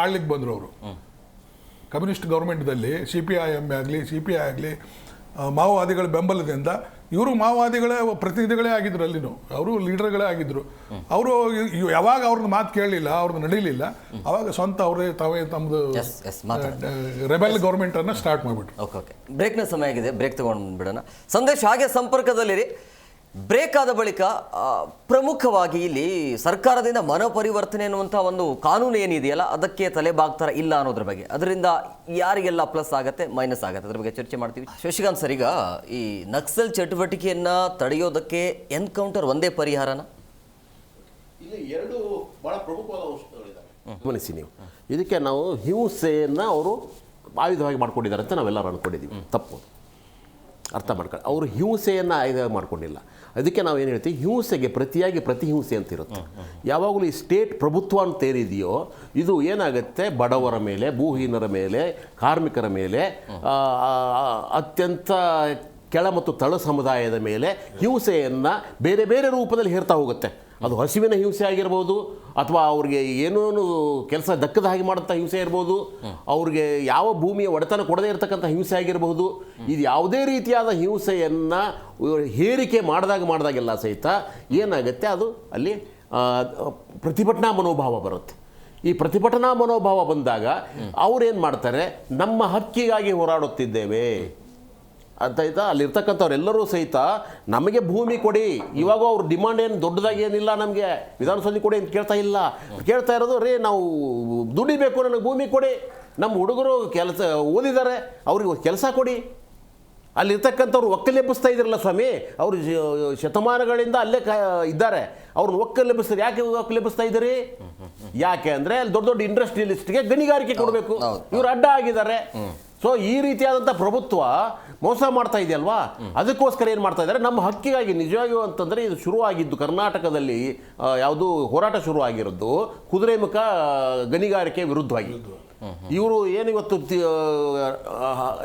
ಆಳ್ಲಿಕ್ಕೆ ಬಂದರು. ಅವರು ಕಮ್ಯುನಿಸ್ಟ್ ಗೌರ್ಮೆಂಟ್ದಲ್ಲಿ CPIM ಆಗಲಿ CPI ಆಗಲಿ ಮಾವೋವಾದಿಗಳ ಬೆಂಬಲದಿಂದ ಇವರು ಮಾವೋವಾದಿಗಳ ಪ್ರತಿನಿಧಿಗಳೇ ಆಗಿದ್ರು. ಅಲ್ಲಿನೂ ಅವರು ಲೀಡರ್ಗಳೇ ಆಗಿದ್ರು. ಅವರು ಯಾವಾಗ ಅವ್ರನ್ನ ಮಾತು ಕೇಳಲಿಲ್ಲ, ಅವ್ರನ್ನ ನಡೀಲಿಲ್ಲ, ಅವಾಗ ಸ್ವಂತ ತಾವೇ ತಮ್ಮದು ರೆಬೆಲ್ ಗೌರ್ಮೆಂಟ್ ಅನ್ನ ಸ್ಟಾರ್ಟ್ ಮಾಡಿಬಿಟ್ರು. ಓಕೆ, ಬ್ರೇಕ್ನ ಸಮಯ ಆಗಿದೆ, ಬ್ರೇಕ್ ತಗೊಂಡು ಬಿಡೋಣ. ಸಂದೇಶ್ ಹಾಗೆ ಸಂಪರ್ಕದಲ್ಲಿರಿ. ಬ್ರೇಕ್ ಆದ ಬಳಿಕ ಪ್ರಮುಖವಾಗಿ ಇಲ್ಲಿ ಸರ್ಕಾರದಿಂದ ಮನೋಪರಿವರ್ತನೆ ಅನ್ನುವಂಥ ಒಂದು ಕಾನೂನು ಏನಿದೆಯಲ್ಲ ಅದಕ್ಕೆ ತಲೆ ಬಾಗ್ತಾರ ಇಲ್ಲ ಅನ್ನೋದ್ರ ಬಗ್ಗೆ, ಅದರಿಂದ ಯಾರಿಗೆಲ್ಲ ಪ್ಲಸ್ ಆಗುತ್ತೆ ಮೈನಸ್ ಆಗುತ್ತೆ ಅದ್ರ ಬಗ್ಗೆ ಚರ್ಚೆ ಮಾಡ್ತೀವಿ. ಶಶಿಕಾಂತ್ ಸರ್, ಈಗ ಈ ನಕ್ಸಲ್ ಚಟುವಟಿಕೆಯನ್ನು ತಡೆಯೋದಕ್ಕೆ ಎನ್ಕೌಂಟರ್ ಒಂದೇ ಪರಿಹಾರನ? ಇಲ್ಲಿ ಎರಡು ಬಹಳ ಪ್ರಮುಖವಾದ ಅಂಶಗಳಿದ್ದಾವೆ, ಗಮನಿಸಿ ನೀವು. ಇದಕ್ಕೆ ನಾವು ಹಿಂಸೆಯನ್ನು ಅವರು ಆಯುಧವಾಗಿ ಮಾಡ್ಕೊಂಡಿದ್ದಾರೆ ಅಂತ ನಾವೆಲ್ಲರೂ ಅಂದ್ಕೊಂಡಿದ್ದೀವಿ. ತಪ್ಪು, ಅರ್ಥ ಮಾಡ್ಕೊಳ್ಳಿ. ಅವರು ಹಿಂಸೆಯನ್ನು ಆಯುಧವಾಗಿ ಮಾಡ್ಕೊಂಡಿಲ್ಲ. ಅದಕ್ಕೆ ನಾವು ಏನು ಹೇಳ್ತೀವಿ, ಹಿಂಸೆಗೆ ಪ್ರತಿಯಾಗಿ ಪ್ರತಿಹಿಂಸೆ ಅಂತ ಇರುತ್ತೆ. ಯಾವಾಗಲೂ ಈ ಸ್ಟೇಟ್ ಪ್ರಭುತ್ವ ಅಂತ ಏನಿದೆಯೋ ಇದು ಏನಾಗುತ್ತೆ, ಬಡವರ ಮೇಲೆ, ಭೂಹೀನರ ಮೇಲೆ, ಕಾರ್ಮಿಕರ ಮೇಲೆ, ಅತ್ಯಂತ ಕೆಳ ಮತ್ತು ತಳ ಸಮುದಾಯದ ಮೇಲೆ ಹಿಂಸೆಯನ್ನು ಬೇರೆ ಬೇರೆ ರೂಪದಲ್ಲಿ ಹೇರ್ತಾ ಹೋಗುತ್ತೆ. ಅದು ಹಸಿವಿನ ಹಿಂಸೆ ಆಗಿರ್ಬೋದು, ಅಥವಾ ಅವ್ರಿಗೆ ಏನೇನು ಕೆಲಸ ದಕ್ಕದ ಹಾಗೆ ಮಾಡುವಂಥ ಹಿಂಸೆ ಇರ್ಬೋದು, ಅವ್ರಿಗೆ ಯಾವ ಭೂಮಿಯ ಒಡೆತನ ಕೊಡದೇ ಇರತಕ್ಕಂಥ ಹಿಂಸೆ ಆಗಿರಬಹುದು. ಇದು ಯಾವುದೇ ರೀತಿಯಾದ ಹಿಂಸೆಯನ್ನು ಹೇರಿಕೆ ಮಾಡಿದಾಗೆಲ್ಲ ಸಹಿತ ಏನಾಗುತ್ತೆ, ಅದು ಅಲ್ಲಿ ಪ್ರತಿಭಟನಾ ಮನೋಭಾವ ಬರುತ್ತೆ. ಈ ಪ್ರತಿಭಟನಾ ಮನೋಭಾವ ಬಂದಾಗ ಅವ್ರೇನು ಮಾಡ್ತಾರೆ, ನಮ್ಮ ಹಕ್ಕಿಗಾಗಿ ಹೋರಾಡುತ್ತಿದ್ದೇವೆ ಅಂತ ಆಯ್ತಾ, ಅಲ್ಲಿರ್ತಕ್ಕಂಥವ್ರೆಲ್ಲರೂ ಸಹಿತ ನಮಗೆ ಭೂಮಿ ಕೊಡಿ. ಇವಾಗ ಅವ್ರ ಡಿಮಾಂಡ್ ಏನು ದೊಡ್ಡದಾಗಿ ಏನಿಲ್ಲ, ನಮಗೆ ವಿಧಾನಸೌಧ ಕೊಡಿ ಅಂತ ಕೇಳ್ತಾ ಇರೋದು ನಾವು ದುಡಿಬೇಕು, ನನಗೆ ಭೂಮಿ ಕೊಡಿ, ನಮ್ಮ ಹುಡುಗರು ಕೆಲಸ ಓದಿದ್ದಾರೆ, ಅವ್ರಿಗೆ ಕೆಲಸ ಕೊಡಿ. ಅಲ್ಲಿರ್ತಕ್ಕಂಥವ್ರು ಒಕ್ಕಲೆಬ್ಬಿಸ್ತಾ ಇದ್ರಲ್ಲ ಸ್ವಾಮಿ, ಅವರು ಶತಮಾನಗಳಿಂದ ಅಲ್ಲೇ ಇದ್ದಾರೆ, ಅವ್ರನ್ನ ಒಕ್ಕಲೆಬ್ಬಿಸ್ತಾರೆ. ಯಾಕೆ ಒಕ್ಕಲೆಬ್ಬಿಸ್ತಾ ಇದ್ದೀರಿ? ಯಾಕೆ ಅಂದರೆ ಅಲ್ಲಿ ದೊಡ್ಡ ದೊಡ್ಡ ಇಂಡಸ್ಟ್ರಿಯಲಿಸ್ಟ್ಗೆ ಗಣಿಗಾರಿಕೆ ಕೊಡಬೇಕು, ಇವರು ಅಡ್ಡ ಆಗಿದ್ದಾರೆ. ಸೊ ಈ ರೀತಿಯಾದಂಥ ಪ್ರಭುತ್ವ ಮೋಸ ಮಾಡ್ತಾ ಇದೆಯಲ್ವಾ, ಅದಕ್ಕೋಸ್ಕರ ಏನು ಮಾಡ್ತಾ ಇದ್ದಾರೆ, ನಮ್ಮ ಹಕ್ಕಿಗಾಗಿ. ನಿಜವಾಗಿಯೂ ಅಂತಂದರೆ ಇದು ಶುರುವಾಗಿದ್ದು ಕರ್ನಾಟಕದಲ್ಲಿ ಯಾವುದು ಹೋರಾಟ ಶುರುವಾಗಿರೋದು ಕುದುರೆಮುಖ ಗಣಿಗಾರಿಕೆ ವಿರುದ್ಧವಾಗಿ. ಇವರು ಏನು ಇವತ್ತು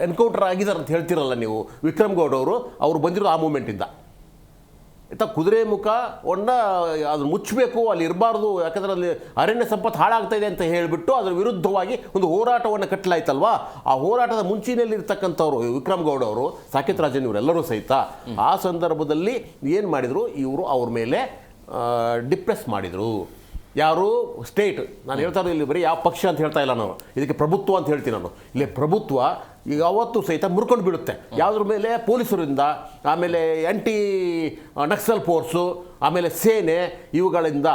ಎನ್ಕೌಂಟರ್ ಆಗಿದ್ದಾರೆ ಅಂತ ಹೇಳ್ತಿರಲ್ಲ ನೀವು, ವಿಕ್ರಮ್ ಗೌಡ್ ಅವರು ಬಂದಿರೋ ಆ ಮೂಮೆಂಟಿಂದ ಕುದುರೆಮುಖವನ್ನು ಅದನ್ನು ಮುಚ್ಚಬೇಕು, ಅಲ್ಲಿ ಇರಬಾರ್ದು, ಯಾಕಂದರೆ ಅಲ್ಲಿ ಅರಣ್ಯ ಸಂಪತ್ತು ಹಾಳಾಗ್ತಾ ಇದೆ ಅಂತ ಹೇಳಿಬಿಟ್ಟು ಅದರ ವಿರುದ್ಧವಾಗಿ ಒಂದು ಹೋರಾಟವನ್ನು ಕಟ್ಟಲಾಯ್ತಲ್ವಾ. ಆ ಹೋರಾಟದ ಮುಂಚಿನಲ್ಲಿ ಇರ್ತಕ್ಕಂಥವ್ರು ವಿಕ್ರಮ್ ಗೌಡ್ ಅವರು, ಸಾಕೇತ್ ರಾಜನ್ ಇವರೆಲ್ಲರೂ ಸಹಿತ ಆ ಸಂದರ್ಭದಲ್ಲಿ ಏನು ಮಾಡಿದರು, ಇವರು ಅವ್ರ ಮೇಲೆ ಡಿಪ್ರೆಸ್ ಮಾಡಿದರು. ಯಾರು? ಸ್ಟೇಟ್. ನಾನು ಹೇಳ್ತಾ ಇರೋದು ಇಲ್ಲಿ ಬರೀ ಯಾವ ಪಕ್ಷ ಅಂತ ಹೇಳ್ತಾ ಇಲ್ಲ ನಾನು, ಇದಕ್ಕೆ ಪ್ರಭುತ್ವ ಅಂತ ಹೇಳ್ತೀನಿ ನಾನು. ಇಲ್ಲಿ ಪ್ರಭುತ್ವ ಈಗ ಅವತ್ತು ಸಹಿತ ಮುರ್ಕೊಂಡು ಬೀಳುತ್ತೆ. ಯಾವುದ್ರ ಮೇಲೆ? ಪೊಲೀಸರಿಂದ, ಆಮೇಲೆ ಆ್ಯಂಟಿ ನಕ್ಸಲ್ ಫೋರ್ಸು, ಆಮೇಲೆ ಸೇನೆ, ಇವುಗಳಿಂದ.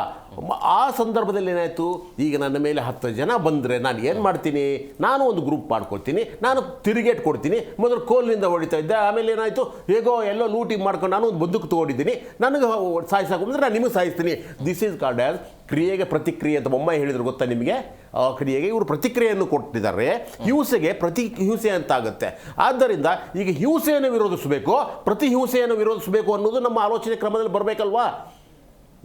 ಆ ಸಂದರ್ಭದಲ್ಲಿ ಏನಾಯಿತು, ಈಗ ನನ್ನ ಮೇಲೆ 10 ಜನ ಬಂದರೆ ನಾನು ಏನು ಮಾಡ್ತೀನಿ, ನಾನು ಒಂದು ಗ್ರೂಪ್ ಮಾಡ್ಕೊಳ್ತೀನಿ, ನಾನು ತಿರುಗೇಟ್ ಕೊಡ್ತೀನಿ. ಮೊದಲು ಕೋಲಿನಿಂದ ಹೊಡಿತಾ ಇದ್ದೆ, ಆಮೇಲೆ ಏನಾಯಿತು, ಹೇಗೋ ಎಲ್ಲೋ ಲೂಟಿ ಮಾಡ್ಕೊಂಡು ನಾನು ಒಂದು ಬಂದೂಕು ತೊಗೊಂಡಿದ್ದೀನಿ, ನನಗೆ ಸಾಯಿಸಾಕು ಅಂದರೆ ನಾನು ನಿಮಗೆ ಸಾಯಿಸ್ತೀನಿ. ದಿಸ್ ಈಸ್ ಕಾಲ್ಡ್ ಆಸ್ ಕ್ರಿಯೆಗೆ ಪ್ರತಿಕ್ರಿಯೆ ಅಂತ ಬೊಮ್ಮಾಯಿ ಹೇಳಿದ್ರು ಗೊತ್ತಾ ನಿಮಗೆ? ಆ ಕ್ರಿಯೆಗೆ ಇವರು ಪ್ರತಿಕ್ರಿಯೆಯನ್ನು ಕೊಟ್ಟಿದ್ದಾರೆ, ಹಿಂಸೆಗೆ ಹಿಂಸೆ ಅಂತ ಆಗುತ್ತೆ. ಆದ್ದರಿಂದ ಈಗ ಹಿಂಸೆಯನ್ನು ವಿರೋಧಿಸಬೇಕು, ಪ್ರತಿ ಹಿಂಸೆಯನ್ನು ವಿರೋಧಿಸಬೇಕು ಅನ್ನೋದು ನಮ್ಮ ಆಲೋಚನೆ ಕ್ರಮದಲ್ಲಿ ಬರಬೇಕಲ್ವಾ.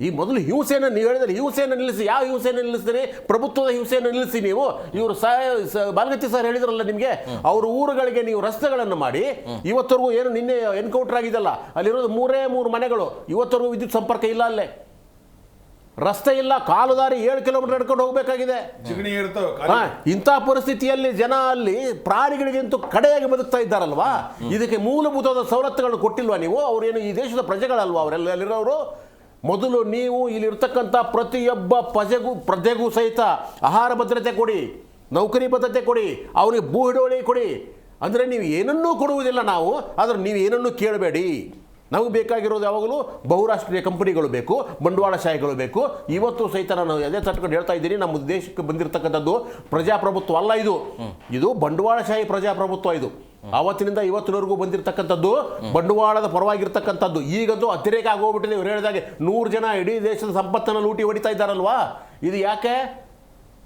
ಈ ಮೊದಲು ಹಿಂಸೆಯನ್ನು ನೀವು ಹೇಳಿದರೆ ಹಿಂಸೆಯನ್ನು ನಿಲ್ಲಿಸಿ. ಯಾವ ಹಿಂಸೆಯನ್ನು ನಿಲ್ಲಿಸ್ತೀರಿ? ಪ್ರಭುತ್ವದ ಹಿಂಸೆಯನ್ನು ನಿಲ್ಲಿಸಿ. ನೀವು ಇವರು ಬಾಲಗತ್ತಿ ಸರ್ ಹೇಳಿದ್ರಲ್ಲ ನಿಮಗೆ, ಅವ್ರ ಊರುಗಳಿಗೆ ನೀವು ರಸ್ತೆಗಳನ್ನು ಮಾಡಿ. ಇವತ್ತರೆಗೂ ಏನು ನಿನ್ನೆ ಎನ್ಕೌಂಟರ್ ಆಗಿದೆಲ್ಲ, ಅಲ್ಲಿರೋದು 3 ಮನೆಗಳು, ಇವತ್ತರೆಗೂ ವಿದ್ಯುತ್ ಸಂಪರ್ಕ ಇಲ್ಲ, ಅಲ್ಲೇ ರಸ್ತೆ ಇಲ್ಲ, ಕಾಲುದಾರಿ 7 ಕಿಲೋಮೀಟರ್ ನಡ್ಕೊಂಡು ಹೋಗಬೇಕಾಗಿದೆ. ಇಂಥ ಪರಿಸ್ಥಿತಿಯಲ್ಲಿ ಜನ ಅಲ್ಲಿ ಪ್ರಾಣಿಗಳಿಗಿಂತೂ ಕಡೆಯಾಗಿ ಬದುಕ್ತಾ ಇದ್ದಾರಲ್ವಾ. ಇದಕ್ಕೆ ಮೂಲಭೂತವಾದ ಸವಲತ್ತುಗಳನ್ನು ಕೊಟ್ಟಿಲ್ವಾ ನೀವು? ಅವರೇನು ಈ ದೇಶದ ಪ್ರಜೆಗಳಲ್ವಾ ಅವರೆಲ್ಲರಿರೋರು? ಮೊದಲು ನೀವು ಇಲ್ಲಿರ್ತಕ್ಕಂಥ ಪ್ರತಿಯೊಬ್ಬ ಪ್ರಜೆಗೂ ಸಹಿತ ಆಹಾರ ಭದ್ರತೆ ಕೊಡಿ, ನೌಕರಿ ಭದ್ರತೆ ಕೊಡಿ, ಅವನಿಗೆ ಭೂ ಹಿಡುವಳಿ ಕೊಡಿ. ಅಂದರೆ ನೀವು ಏನನ್ನೂ ಕೊಡುವುದಿಲ್ಲ ನಾವು, ಆದರೆ ನೀವು ಏನನ್ನೂ ಕೇಳಬೇಡಿ. ನಮಗೆ ಬೇಕಾಗಿರೋದು ಯಾವಾಗಲೂ ಬಹುರಾಷ್ಟ್ರೀಯ ಕಂಪನಿಗಳು ಬೇಕು, ಬಂಡವಾಳಶಾಹಿಗಳು ಬೇಕು. ಇವತ್ತು ಸಹಿತ ನಾನು ಅದೇ ತಟ್ಕೊಂಡು ಹೇಳ್ತಾ ಇದ್ದೀನಿ, ನಮ್ಮ ದೇಶಕ್ಕೆ ಬಂದಿರತಕ್ಕಂಥದ್ದು ಪ್ರಜಾಪ್ರಭುತ್ವ ಅಲ್ಲ, ಇದು ಬಂಡವಾಳಶಾಹಿ ಪ್ರಜಾಪ್ರಭುತ್ವ. ಇದು ಆವತ್ತಿನಿಂದ ಇವತ್ತಿನವರೆಗೂ ಬಂದಿರತಕ್ಕಂಥದ್ದು ಬಂಡವಾಳದ ಪರವಾಗಿರ್ತಕ್ಕಂಥದ್ದು. ಈಗಂತೂ ಅತಿರೇಕ ಆಗೋಗ್ಬಿಟ್ಟಿದೆ. ಇವ್ರು ಹೇಳಿದಾಗೆ 100 ಜನ ಇಡೀ ದೇಶದ ಸಂಪತ್ತನ್ನು ಲೂಟಿ ಹೊಡಿತಾ ಇದ್ದಾರಲ್ವಾ. ಇದು ಯಾಕೆ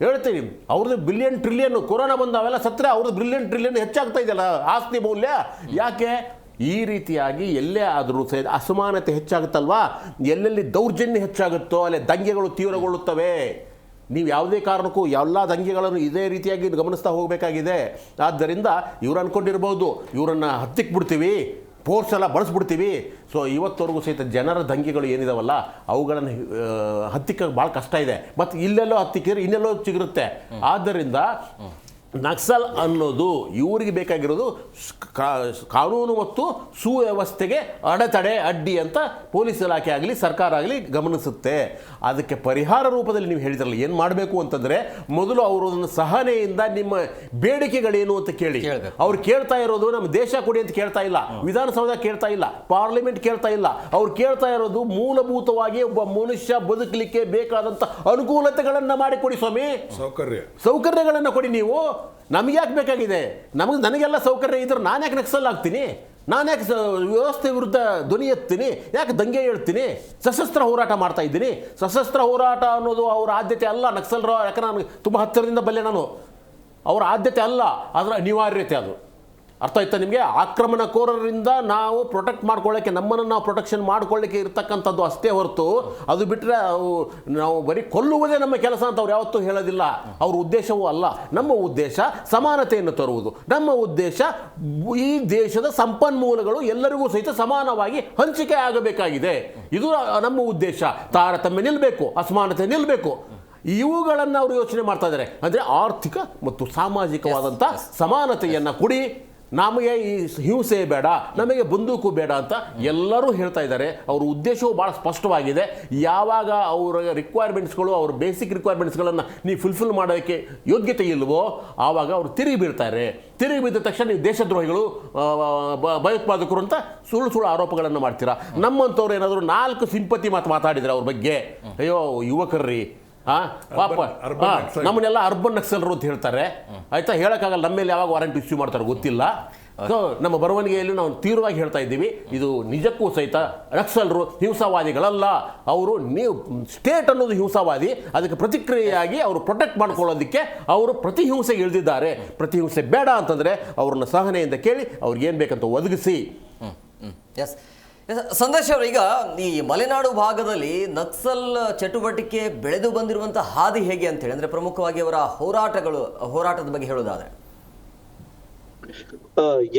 ಹೇಳ್ತೀವಿ? ಅವ್ರದ್ದು ಬಿಲಿಯನ್ ಟ್ರಿಲಿಯನ್, ಕೊರೋನಾ ಬಂದು ಅವೆಲ್ಲ ಸತ್ತರೆ ಅವ್ರದ್ದು ಬಿಲಿಯನ್ ಟ್ರಿಲಿಯನ್ ಹೆಚ್ಚಾಗ್ತಾ ಇದೆಯಲ್ಲ ಆಸ್ತಿ ಮೌಲ್ಯ. ಯಾಕೆ? ಈ ರೀತಿಯಾಗಿ ಎಲ್ಲೇ ಆದರೂ ಸಹ ಅಸಮಾನತೆ ಹೆಚ್ಚಾಗುತ್ತಲ್ವಾ, ಎಲ್ಲೆಲ್ಲಿ ದೌರ್ಜನ್ಯ ಹೆಚ್ಚಾಗುತ್ತೋ ಅಲ್ಲಿ ದಂಗೆಗಳು ತೀವ್ರಗೊಳ್ಳುತ್ತವೆ. ನೀವು ಯಾವುದೇ ಕಾರಣಕ್ಕೂ ಎಲ್ಲ ದಂಗೆಗಳನ್ನು ಇದೇ ರೀತಿಯಾಗಿ ಗಮನಿಸ್ತಾ ಹೋಗಬೇಕಾಗಿದೆ. ಆದ್ದರಿಂದ ಇವ್ರು ಅಂದ್ಕೊಂಡಿರ್ಬೋದು ಇವರನ್ನು ಹತ್ತಿಕ್ಕೆ ಬಿಡ್ತೀವಿ, ಫೋರ್ಸ್ ಎಲ್ಲ ಬಳಸ್ಬಿಡ್ತೀವಿ. ಸೊ ಇವತ್ತವರೆಗೂ ಸಹಿತ ಜನರ ದಂಗೆಗಳು ಏನಿದಾವಲ್ಲ ಅವುಗಳನ್ನು ಹತ್ತಿಕ್ಕೆ ಭಾಳ ಕಷ್ಟ ಇದೆ. ಮತ್ತು ಇಲ್ಲೆಲ್ಲೋ ಹತ್ತಿಕ್ಕಿದ್ರೆ ಇನ್ನೆಲ್ಲೋ ಚಿಗುರುತ್ತೆ. ಆದ್ದರಿಂದ ನಕ್ಸಲ್ ಅನ್ನೋದು ಇವರಿಗೆ ಬೇಕಾಗಿರೋದು ಕಾನೂನು ಮತ್ತು ಸುವ್ಯವಸ್ಥೆಗೆ ಅಡೆತಡೆ, ಅಡ್ಡಿ ಅಂತ ಪೊಲೀಸ್ ಇಲಾಖೆ ಆಗಲಿ ಸರ್ಕಾರ ಆಗಲಿ ಗಮನಿಸುತ್ತೆ. ಅದಕ್ಕೆ ಪರಿಹಾರ ರೂಪದಲ್ಲಿ ನೀವು ಹೇಳಿದ್ರಲ್ಲ ಏನು ಮಾಡಬೇಕು ಅಂತಂದರೆ, ಮೊದಲು ಅವರನ್ನು ಸಹನೆಯಿಂದ ನಿಮ್ಮ ಬೇಡಿಕೆಗಳೇನು ಅಂತ ಕೇಳಿ. ಅವ್ರು ಕೇಳ್ತಾ ಇರೋದು ನಮ್ಮ ದೇಶ ಕೊಡಿ ಅಂತ ಕೇಳ್ತಾ ಇಲ್ಲ, ವಿಧಾನಸೌಧ ಕೇಳ್ತಾ ಇಲ್ಲ, ಪಾರ್ಲಿಮೆಂಟ್ ಕೇಳ್ತಾ ಇಲ್ಲ. ಅವ್ರು ಕೇಳ್ತಾ ಇರೋದು ಮೂಲಭೂತವಾಗಿ ಒಬ್ಬ ಮನುಷ್ಯ ಬದುಕಲಿಕ್ಕೆ ಬೇಕಾದಂಥ ಅನುಕೂಲತೆಗಳನ್ನು ಮಾಡಿಕೊಡಿ ಸ್ವಾಮಿ, ಸೌಕರ್ಯಗಳನ್ನು ಕೊಡಿ. ನೀವು ನಮಗೆ ಯಾಕೆ ಬೇಕಾಗಿದೆ? ನನಗೆಲ್ಲ ಸೌಕರ್ಯ ಇದ್ರೆ ನಾನು ಯಾಕೆ ನಕ್ಸಲ್ ಆಗ್ತೀನಿ? ನಾನು ಯಾಕೆ ವ್ಯವಸ್ಥೆ ವಿರುದ್ಧ ಧ್ವನಿ ಎತ್ತೀನಿ? ಯಾಕೆ ದಂಗೆ ಹೇಳ್ತೀನಿ? ಸಶಸ್ತ್ರ ಹೋರಾಟ ಮಾಡ್ತಾ ಇದ್ದೀನಿ. ಸಶಸ್ತ್ರ ಹೋರಾಟ ಅನ್ನೋದು ಅವರ ಆದ್ಯತೆ ಅಲ್ಲ. ನಕ್ಸಲರು ಯಾಕೆ ನಾನು ತುಂಬ ಹತ್ತಿರದಿಂದ ಬಲ್ಲೆ, ನಾನು ಅವರ ಆದ್ಯತೆ ಅಲ್ಲ, ಅದರ ಅನಿವಾರ್ಯತೆ. ಅದು ಅರ್ಥ ಆಯ್ತಾ ನಿಮಗೆ? ಆಕ್ರಮಣಕೋರರಿಂದ ನಾವು ಪ್ರೊಟೆಕ್ಟ್ ಮಾಡ್ಕೊಳ್ಳೋಕ್ಕೆ, ನಮ್ಮನ್ನು ನಾವು ಪ್ರೊಟೆಕ್ಷನ್ ಮಾಡ್ಕೊಳ್ಳಿಕ್ಕೆ ಇರ್ತಕ್ಕಂಥದ್ದು ಅಷ್ಟೇ ಹೊರತು, ಅದು ಬಿಟ್ಟರೆ ನಾವು ಬರೀ ಕೊಲ್ಲುವುದೇ ನಮ್ಮ ಕೆಲಸ ಅಂತ ಅವ್ರು ಯಾವತ್ತೂ ಹೇಳೋದಿಲ್ಲ. ಅವ್ರ ಉದ್ದೇಶವೂ ಅಲ್ಲ. ನಮ್ಮ ಉದ್ದೇಶ ಸಮಾನತೆಯನ್ನು ತರುವುದು. ನಮ್ಮ ಉದ್ದೇಶ ಈ ದೇಶದ ಸಂಪನ್ಮೂಲಗಳು ಎಲ್ಲರಿಗೂ ಸಹಿತ ಸಮಾನವಾಗಿ ಹಂಚಿಕೆ ಆಗಬೇಕಾಗಿದೆ. ಇದು ನಮ್ಮ ಉದ್ದೇಶ. ತಾರತಮ್ಯ ನಿಲ್ಲಬೇಕು, ಅಸಮಾನತೆ ನಿಲ್ಲಬೇಕು. ಇವುಗಳನ್ನು ಅವರು ಯೋಚನೆ ಮಾಡ್ತಾ ಇದ್ದಾರೆ. ಅಂದರೆ ಆರ್ಥಿಕ ಮತ್ತು ಸಾಮಾಜಿಕವಾದಂಥ ಸಮಾನತೆಯನ್ನು ಕೊಡಿ, ನಮಗೆ ಈ ಹಿಂಸೆ ಬೇಡ, ನಮಗೆ ಬಂದೂಕು ಬೇಡ ಅಂತ ಎಲ್ಲರೂ ಹೇಳ್ತಾ ಇದ್ದಾರೆ. ಅವ್ರ ಉದ್ದೇಶವು ಭಾಳ ಸ್ಪಷ್ಟವಾಗಿದೆ. ಯಾವಾಗ ಅವರ ರಿಕ್ವೈರ್ಮೆಂಟ್ಸ್ಗಳು, ಅವ್ರ ಬೇಸಿಕ್ ರಿಕ್ವೈರ್ಮೆಂಟ್ಸ್ಗಳನ್ನು ನೀವು ಫುಲ್ಫಿಲ್ ಮಾಡೋಕ್ಕೆ ಯೋಗ್ಯತೆ ಇಲ್ವೋ ಆವಾಗ ಅವರು ತಿರುಗಿ ಬೀಳ್ತಾರೆ. ತಿರುಗಿ ಬಿದ್ದ ತಕ್ಷಣ ನೀವು ದೇಶದ್ರೋಹಿಗಳು, ಭಯೋತ್ಪಾದಕರು ಅಂತ ಸುಳ್ಳು ಆರೋಪಗಳನ್ನು ಮಾಡ್ತೀರಾ. ನಮ್ಮಂಥವ್ರು ಏನಾದರೂ 4 ಸಿಂಪತಿ ಮಾತಾಡಿದ್ರೆ ಅವ್ರ ಬಗ್ಗೆ, ಅಯ್ಯೋ ಯುವಕರ್ರಿ, ಪಾಪ ನಮ್ಮನ್ನೆಲ್ಲ ಅರ್ಬನ್ ನಕ್ಸಲರು ಅಂತ ಹೇಳ್ತಾರೆ. ಆಯ್ತಾ, ಹೇಳೋಕ್ಕಾಗಲ್ಲ. ನಮ್ಮ ಮೇಲೆ ಯಾವಾಗ ವಾರಂಟ್ ಇಶ್ಯೂ ಮಾಡ್ತಾರೆ ಗೊತ್ತಿಲ್ಲ. ಸೊ ನಮ್ಮ ಬರವಣಿಗೆಯಲ್ಲಿ ನಾವು ತೀವ್ರವಾಗಿ ಹೇಳ್ತಾ ಇದ್ದೀವಿ, ಇದು ನಿಜಕ್ಕೂ ಸಹಿತ ನಕ್ಸಲರು ಹಿಂಸಾವಾದಿಗಳಲ್ಲ. ಅವರು ನೀವು ಸ್ಟೇಟ್ ಅನ್ನೋದು ಹಿಂಸಾವಾದಿ, ಅದಕ್ಕೆ ಪ್ರತಿಕ್ರಿಯೆಯಾಗಿ ಅವರು ಪ್ರೊಟೆಕ್ಟ್ ಮಾಡ್ಕೊಳ್ಳೋದಕ್ಕೆ ಅವರು ಪ್ರತಿಹಿಂಸೆಗೆ ಇಳಿದಿದ್ದಾರೆ. ಪ್ರತಿಹಿಂಸೆ ಬೇಡ ಅಂತಂದರೆ ಅವ್ರನ್ನ ಸಹನೆಯಿಂದ ಕೇಳಿ, ಅವ್ರಿಗೆ ಏನು ಬೇಕಂತ ಒದಗಿಸಿ. ಎಸ್ ಸಂದೇಶ್ ಅವರು, ಈಗ ಈ ಮಲೆನಾಡು ಭಾಗದಲ್ಲಿ ನಕ್ಸಲ್ ಚಟುವಟಿಕೆ ಬೆಳೆದು ಬಂದಿರುವಂಥ ಹಾದಿ ಹೇಗೆ ಅಂತೇಳಿ, ಅಂದರೆ ಪ್ರಮುಖವಾಗಿ ಅವರ ಹೋರಾಟದ ಬಗ್ಗೆ ಹೇಳೋದಾದ್ರೆ?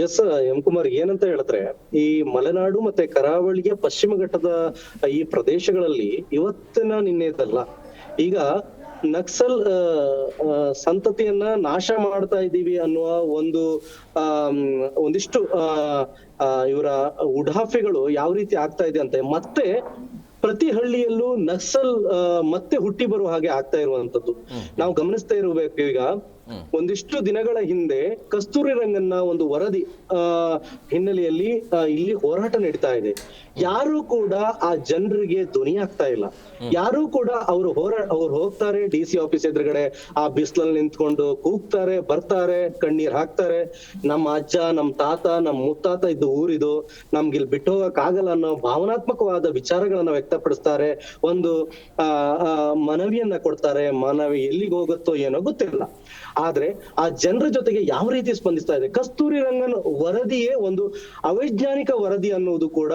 ಎಸ್ ಎಂ ಕುಮಾರ್, ಏನಂತ ಹೇಳಿದ್ರೆ ಈ ಮಲೆನಾಡು ಮತ್ತೆ ಕರಾವಳಿಯ ಪಶ್ಚಿಮ ಘಟ್ಟದ ಈ ಪ್ರದೇಶಗಳಲ್ಲಿ ಇವತ್ತಿನ ನಿನ್ನೆದಲ್ಲ, ಈಗ ನಕ್ಸಲ್ ಸಂತತಿಯನ್ನ ನಾಶ ಮಾಡ್ತಾ ಇದ್ದೀವಿ ಅನ್ನುವ ಒಂದಿಷ್ಟು ಇವರ ಉಡಾಫೆಗಳು ಯಾವ ರೀತಿ ಆಗ್ತಾ ಇದೆ ಅಂತ, ಮತ್ತೆ ಪ್ರತಿ ಹಳ್ಳಿಯಲ್ಲೂ ನಕ್ಸಲ್ ಮತ್ತೆ ಹುಟ್ಟಿ ಬರುವ ಹಾಗೆ ಆಗ್ತಾ ಇರುವಂತದ್ದು ನಾವು ಗಮನಿಸ್ತಾ ಇರಬೇಕು. ಈಗ ಒಂದಿಷ್ಟು ದಿನಗಳ ಹಿಂದೆ ಕಸ್ತೂರಿ ರಂಗನ್ನ ಒಂದು ವರದಿ ಹಿನ್ನೆಲೆಯಲ್ಲಿ ಇಲ್ಲಿ ಹೋರಾಟ ನಡೀತಾ ಇದೆ. ಯಾರು ಕೂಡ ಆ ಜನರಿಗೆ ಧ್ವನಿ ಆಗ್ತಾ ಇಲ್ಲ. ಯಾರು ಕೂಡ ಅವ್ರು ಹೋಗ್ತಾರೆ DC ಆಫೀಸ್ ಎದುರುಗಡೆ, ಆ ಬಿಸಿಲಲ್ಲಿ ನಿಂತ್ಕೊಂಡು ಕೂಗ್ತಾರೆ, ಬರ್ತಾರೆ, ಕಣ್ಣೀರ್ ಹಾಕ್ತಾರೆ. ನಮ್ಮ ಅಜ್ಜ, ನಮ್ಮ ತಾತ, ನಮ್ಮ ಮುತ್ತಾತ ಇದ್ದ ಊರಿದು, ನಮ್ಗೆ ಇಲ್ಲಿ ಬಿಟ್ಟು ಹೋಗಕ್ ಆಗಲ್ಲ ಅನ್ನೋ ಭಾವನಾತ್ಮಕವಾದ ವಿಚಾರಗಳನ್ನ ವ್ಯಕ್ತಪಡಿಸ್ತಾರೆ. ಒಂದು ಮನವಿಯನ್ನ ಕೊಡ್ತಾರೆ. ಮನವಿ ಎಲ್ಲಿಗೆ ಹೋಗುತ್ತೋ ಏನೋ ಗೊತ್ತಿಲ್ಲ. ಆದ್ರೆ ಆ ಜನರ ಜೊತೆಗೆ ಯಾವ ರೀತಿ ಸ್ಪಂದಿಸ್ತಾ ಇದೆ ಕಸ್ತೂರಿ ರಂಗನ್ ವರದಿಯೇ ಒಂದು ಅವೈಜ್ಞಾನಿಕ ವರದಿ ಅನ್ನೋದು ಕೂಡ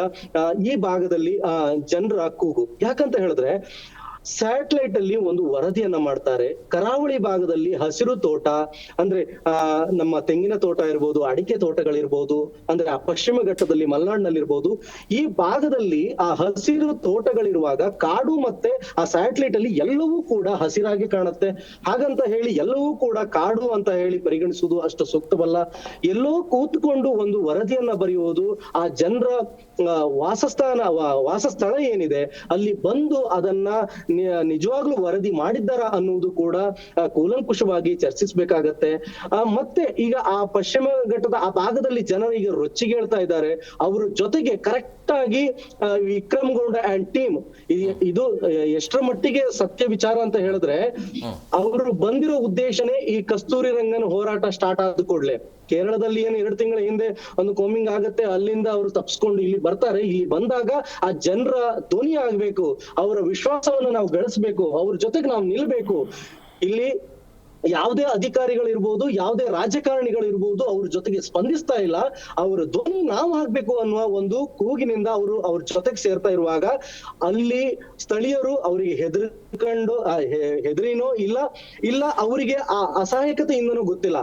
ಈ ಭಾಗದಲ್ಲಿ ಜನರ ಕೂಗು. ಯಾಕಂತ ಹೇಳಿದ್ರೆ ಸ್ಯಾಟಲೈಟ್ ಅಲ್ಲಿ ಒಂದು ವರದಿಯನ್ನ ಮಾಡ್ತಾರೆ. ಕರಾವಳಿ ಭಾಗದಲ್ಲಿ ಹಸಿರು ತೋಟ, ಅಂದ್ರೆ ನಮ್ಮ ತೆಂಗಿನ ತೋಟ ಇರ್ಬೋದು, ಅಡಿಕೆ ತೋಟಗಳಿರ್ಬೋದು, ಅಂದ್ರೆ ಆ ಪಶ್ಚಿಮ ಘಟ್ಟದಲ್ಲಿ ಮಲೆನಾಡಿನಲ್ಲಿರ್ಬೋದು, ಈ ಭಾಗದಲ್ಲಿ ಆ ಹಸಿರು ತೋಟಗಳಿರುವಾಗ ಕಾಡು ಮತ್ತೆ ಆ ಸ್ಯಾಟಲೈಟ್ ಅಲ್ಲಿ ಎಲ್ಲವೂ ಕೂಡ ಹಸಿರಾಗಿ ಕಾಣುತ್ತೆ. ಹಾಗಂತ ಹೇಳಿ ಎಲ್ಲವೂ ಕೂಡ ಕಾಡು ಅಂತ ಹೇಳಿ ಪರಿಗಣಿಸುವುದು ಅಷ್ಟು ಸೂಕ್ತವಲ್ಲ. ಎಲ್ಲೋ ಕೂತ್ಕೊಂಡು ಒಂದು ವರದಿಯನ್ನ ಬರೆಯುವುದು, ಆ ಜನರ ವಾಸಸ್ಥಳ ಏನಿದೆ ಅಲ್ಲಿ ಬಂದು ಅದನ್ನ ನಿಜವಾಗ್ಲೂ ವರದಿ ಮಾಡಿದ್ದಾರ ಅನ್ನುವುದು ಕೂಡ ಕೂಲಂಕುಷವಾಗಿ ಚರ್ಚಿಸಬೇಕಾಗತ್ತೆ. ಮತ್ತೆ ಈಗ ಆ ಪಶ್ಚಿಮ ಘಟ್ಟದ ಆ ಭಾಗದಲ್ಲಿ ಜನರಿಗೆ ರೊಚ್ಚಿಗೆ ಹೇಳ್ತಾ ಇದ್ದಾರೆ. ಅವ್ರ ಜೊತೆಗೆ ಕರೆಕ್ಟ್ ಆಗಿ ವಿಕ್ರಮ್ ಗೌಡ ಅಂಡ್ ಟೀಮ್, ಇದು ಎಷ್ಟರ ಮಟ್ಟಿಗೆ ಸತ್ಯ ವಿಚಾರ ಅಂತ ಹೇಳಿದ್ರೆ, ಅವರು ಬಂದಿರೋ ಉದ್ದೇಶನೇ ಈ ಕಸ್ತೂರಿ ರಂಗನ್ ಹೋರಾಟ ಸ್ಟಾರ್ಟ್ ಆದ ಕೂಡ್ಲೆ ಕೇರಳದಲ್ಲಿ ಏನು 2 ತಿಂಗಳ ಹಿಂದೆ ಒಂದು ಕೋಮಿಂಗ್ ಆಗತ್ತೆ, ಅಲ್ಲಿಂದ ಅವರು ತಪ್ಪಿಸ್ಕೊಂಡು ಇಲ್ಲಿ ಬರ್ತಾರೆ. ಇಲ್ಲಿ ಬಂದಾಗ ಆ ಜನರ ಧ್ವನಿ ಆಗ್ಬೇಕು, ಅವರ ವಿಶ್ವಾಸವನ್ನು ನಾವು ಗಳಿಸ್ಬೇಕು, ಅವ್ರ ಜೊತೆಗೆ ನಾವು ನಿಲ್ಬೇಕು. ಇಲ್ಲಿ ಯಾವುದೇ ಅಧಿಕಾರಿಗಳಿರ್ಬೋದು, ಯಾವುದೇ ರಾಜಕಾರಣಿಗಳಿರ್ಬೋದು ಅವ್ರ ಜೊತೆಗೆ ಸ್ಪಂದಿಸ್ತಾ ಇಲ್ಲ. ಅವರ ಧ್ವನಿ ನಾವು ಹಾಕ್ಬೇಕು ಅನ್ನುವ ಒಂದು ಕೂಗಿನಿಂದ ಅವರು ಅವ್ರ ಜೊತೆಗೆ ಸೇರ್ತಾ ಇರುವಾಗ ಅಲ್ಲಿ ಸ್ಥಳೀಯರು ಅವರಿಗೆ ಹೆದರಿನೋ ಇಲ್ಲ ಅವರಿಗೆ ಆ ಅಸಹಾಯಕತೆಯಿಂದನೂ ಗೊತ್ತಿಲ್ಲ,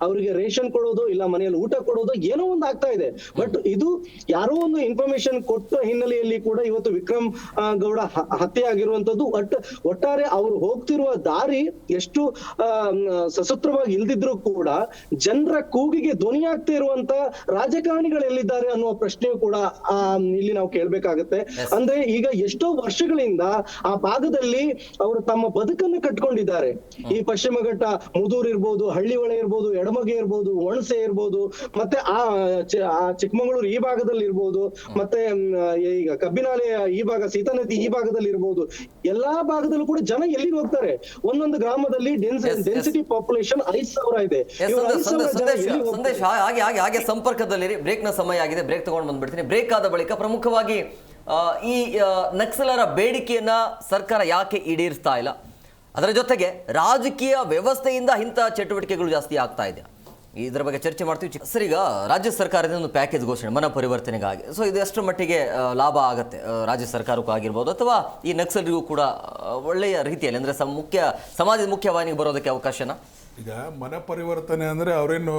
ಅವರಿಗೆ ರೇಷನ್ ಕೊಡೋದು ಇಲ್ಲ ಮನೆಯಲ್ಲಿ ಊಟ ಕೊಡೋದು ಏನೋ ಒಂದು ಆಗ್ತಾ ಇದೆ. ಬಟ್ ಇದು ಯಾರೋ ಒಂದು ಇನ್ಫಾರ್ಮೇಶನ್ ಕೊಟ್ಟ ಹಿನ್ನೆಲೆಯಲ್ಲಿ ಕೂಡ ಇವತ್ತು ವಿಕ್ರಮ್ ಗೌಡ ಹತ್ಯೆ ಆಗಿರುವಂತದ್ದು. ಒಟ್ಟಾರೆ ಅವ್ರು ಹೋಗ್ತಿರುವ ದಾರಿ ಎಷ್ಟು ಸಶಸ್ತ್ರವಾಗಿ ಇಲ್ದಿದ್ರು ಕೂಡ ಜನರ ಕೂಗಿಗೆ ಧ್ವನಿಯಾಗ್ತಾ ಇರುವಂತ ರಾಜಕಾರಣಿಗಳು ಎಲ್ಲಿದ್ದಾರೆ ಅನ್ನುವ ಪ್ರಶ್ನೆಯು ಕೂಡ ಇಲ್ಲಿ ನಾವು ಕೇಳ್ಬೇಕಾಗತ್ತೆ. ಅಂದ್ರೆ ಈಗ ಎಷ್ಟೋ ವರ್ಷಗಳಿಂದ ಆ ಭಾಗದಲ್ಲಿ ಅವರು ತಮ್ಮ ಬದುಕನ್ನು ಕಟ್ಕೊಂಡಿದ್ದಾರೆ. ಈ ಪಶ್ಚಿಮ ಘಟ್ಟ ಮುದೂರ್ ಇರ್ಬೋದು, ಹಳ್ಳಿಹೊಳೆ ಇರ್ಬೋದು, ಎಡಮಗೆ ಇರ್ಬೋದು, ಒಣಸೆ ಇರ್ಬೋದು, ಮತ್ತೆ ಆ ಚಿಕ್ಕಮಗಳೂರು ಈ ಭಾಗದಲ್ಲಿ ಇರ್ಬೋದು, ಮತ್ತೆ ಈಗ ಕಬ್ಬಿನಾಲೆ ಈ ಭಾಗ, ಸೀತಾ ನದಿ ಈ ಭಾಗದಲ್ಲಿ ಇರ್ಬೋದು, ಎಲ್ಲಾ ಭಾಗದಲ್ಲೂ ಕೂಡ ಜನ ಎಲ್ಲಿಗೆ ಹೋಗ್ತಾರೆ? ಒಂದೊಂದು ಗ್ರಾಮದಲ್ಲಿ ಡೆನ್ಸಿಟಿ ಪಾಪ್ಯುಲೇಷನ್ 5,000 ಇದೆ. ಸಂದೇಶ ಹಾಗೆ ಸಂಪರ್ಕದಲ್ಲಿ ಬ್ರೇಕ್ ನ ಸಮಯ ಆಗಿದೆ. ಬ್ರೇಕ್ ತಗೊಂಡು ಬಂದ್ಬಿಡ್ತೀನಿ. ಬ್ರೇಕ್ ಆದ ಬಳಿಕ ಪ್ರಮುಖವಾಗಿ ಈ ನಕ್ಸಲರ ಬೇಡಿಕೆಯನ್ನ ಸರ್ಕಾರ ಯಾಕೆ ಈಡೇರಿಸ್ತಾ ಇಲ್ಲ, ಅದರ ಜೊತೆಗೆ ರಾಜಕೀಯ ವ್ಯವಸ್ಥೆಯಿಂದ ಇಂಥ ಚಟುವಟಿಕೆಗಳು ಜಾಸ್ತಿ ಆಗ್ತಾ ಇದೆ, ಇದರ ಬಗ್ಗೆ ಚರ್ಚೆ ಮಾಡ್ತೀವಿ. ಸರ್, ಈಗ ರಾಜ್ಯ ಸರ್ಕಾರದಿಂದ ಒಂದು ಪ್ಯಾಕೇಜ್ ಘೋಷಣೆ ಮನ ಪರಿವರ್ತನೆಗಾಗಿ, ಸೊ ಇದು ಎಷ್ಟು ಮಟ್ಟಿಗೆ ಲಾಭ ಆಗುತ್ತೆ ರಾಜ್ಯ ಸರ್ಕಾರಕ್ಕೂ ಆಗಿರ್ಬೋದು ಅಥವಾ ಈ ನಕ್ಸಲರಿಗೂ ಕೂಡ ಒಳ್ಳೆಯ ರೀತಿಯಲ್ಲಿ, ಅಂದರೆ ಸಮಾಜದ ಮುಖ್ಯವಾಹಿನಿಗೆ ಬರೋದಕ್ಕೆ ಅವಕಾಶನ? ಈಗ ಮನ ಪರಿವರ್ತನೆ ಅಂದರೆ ಅವರೇನು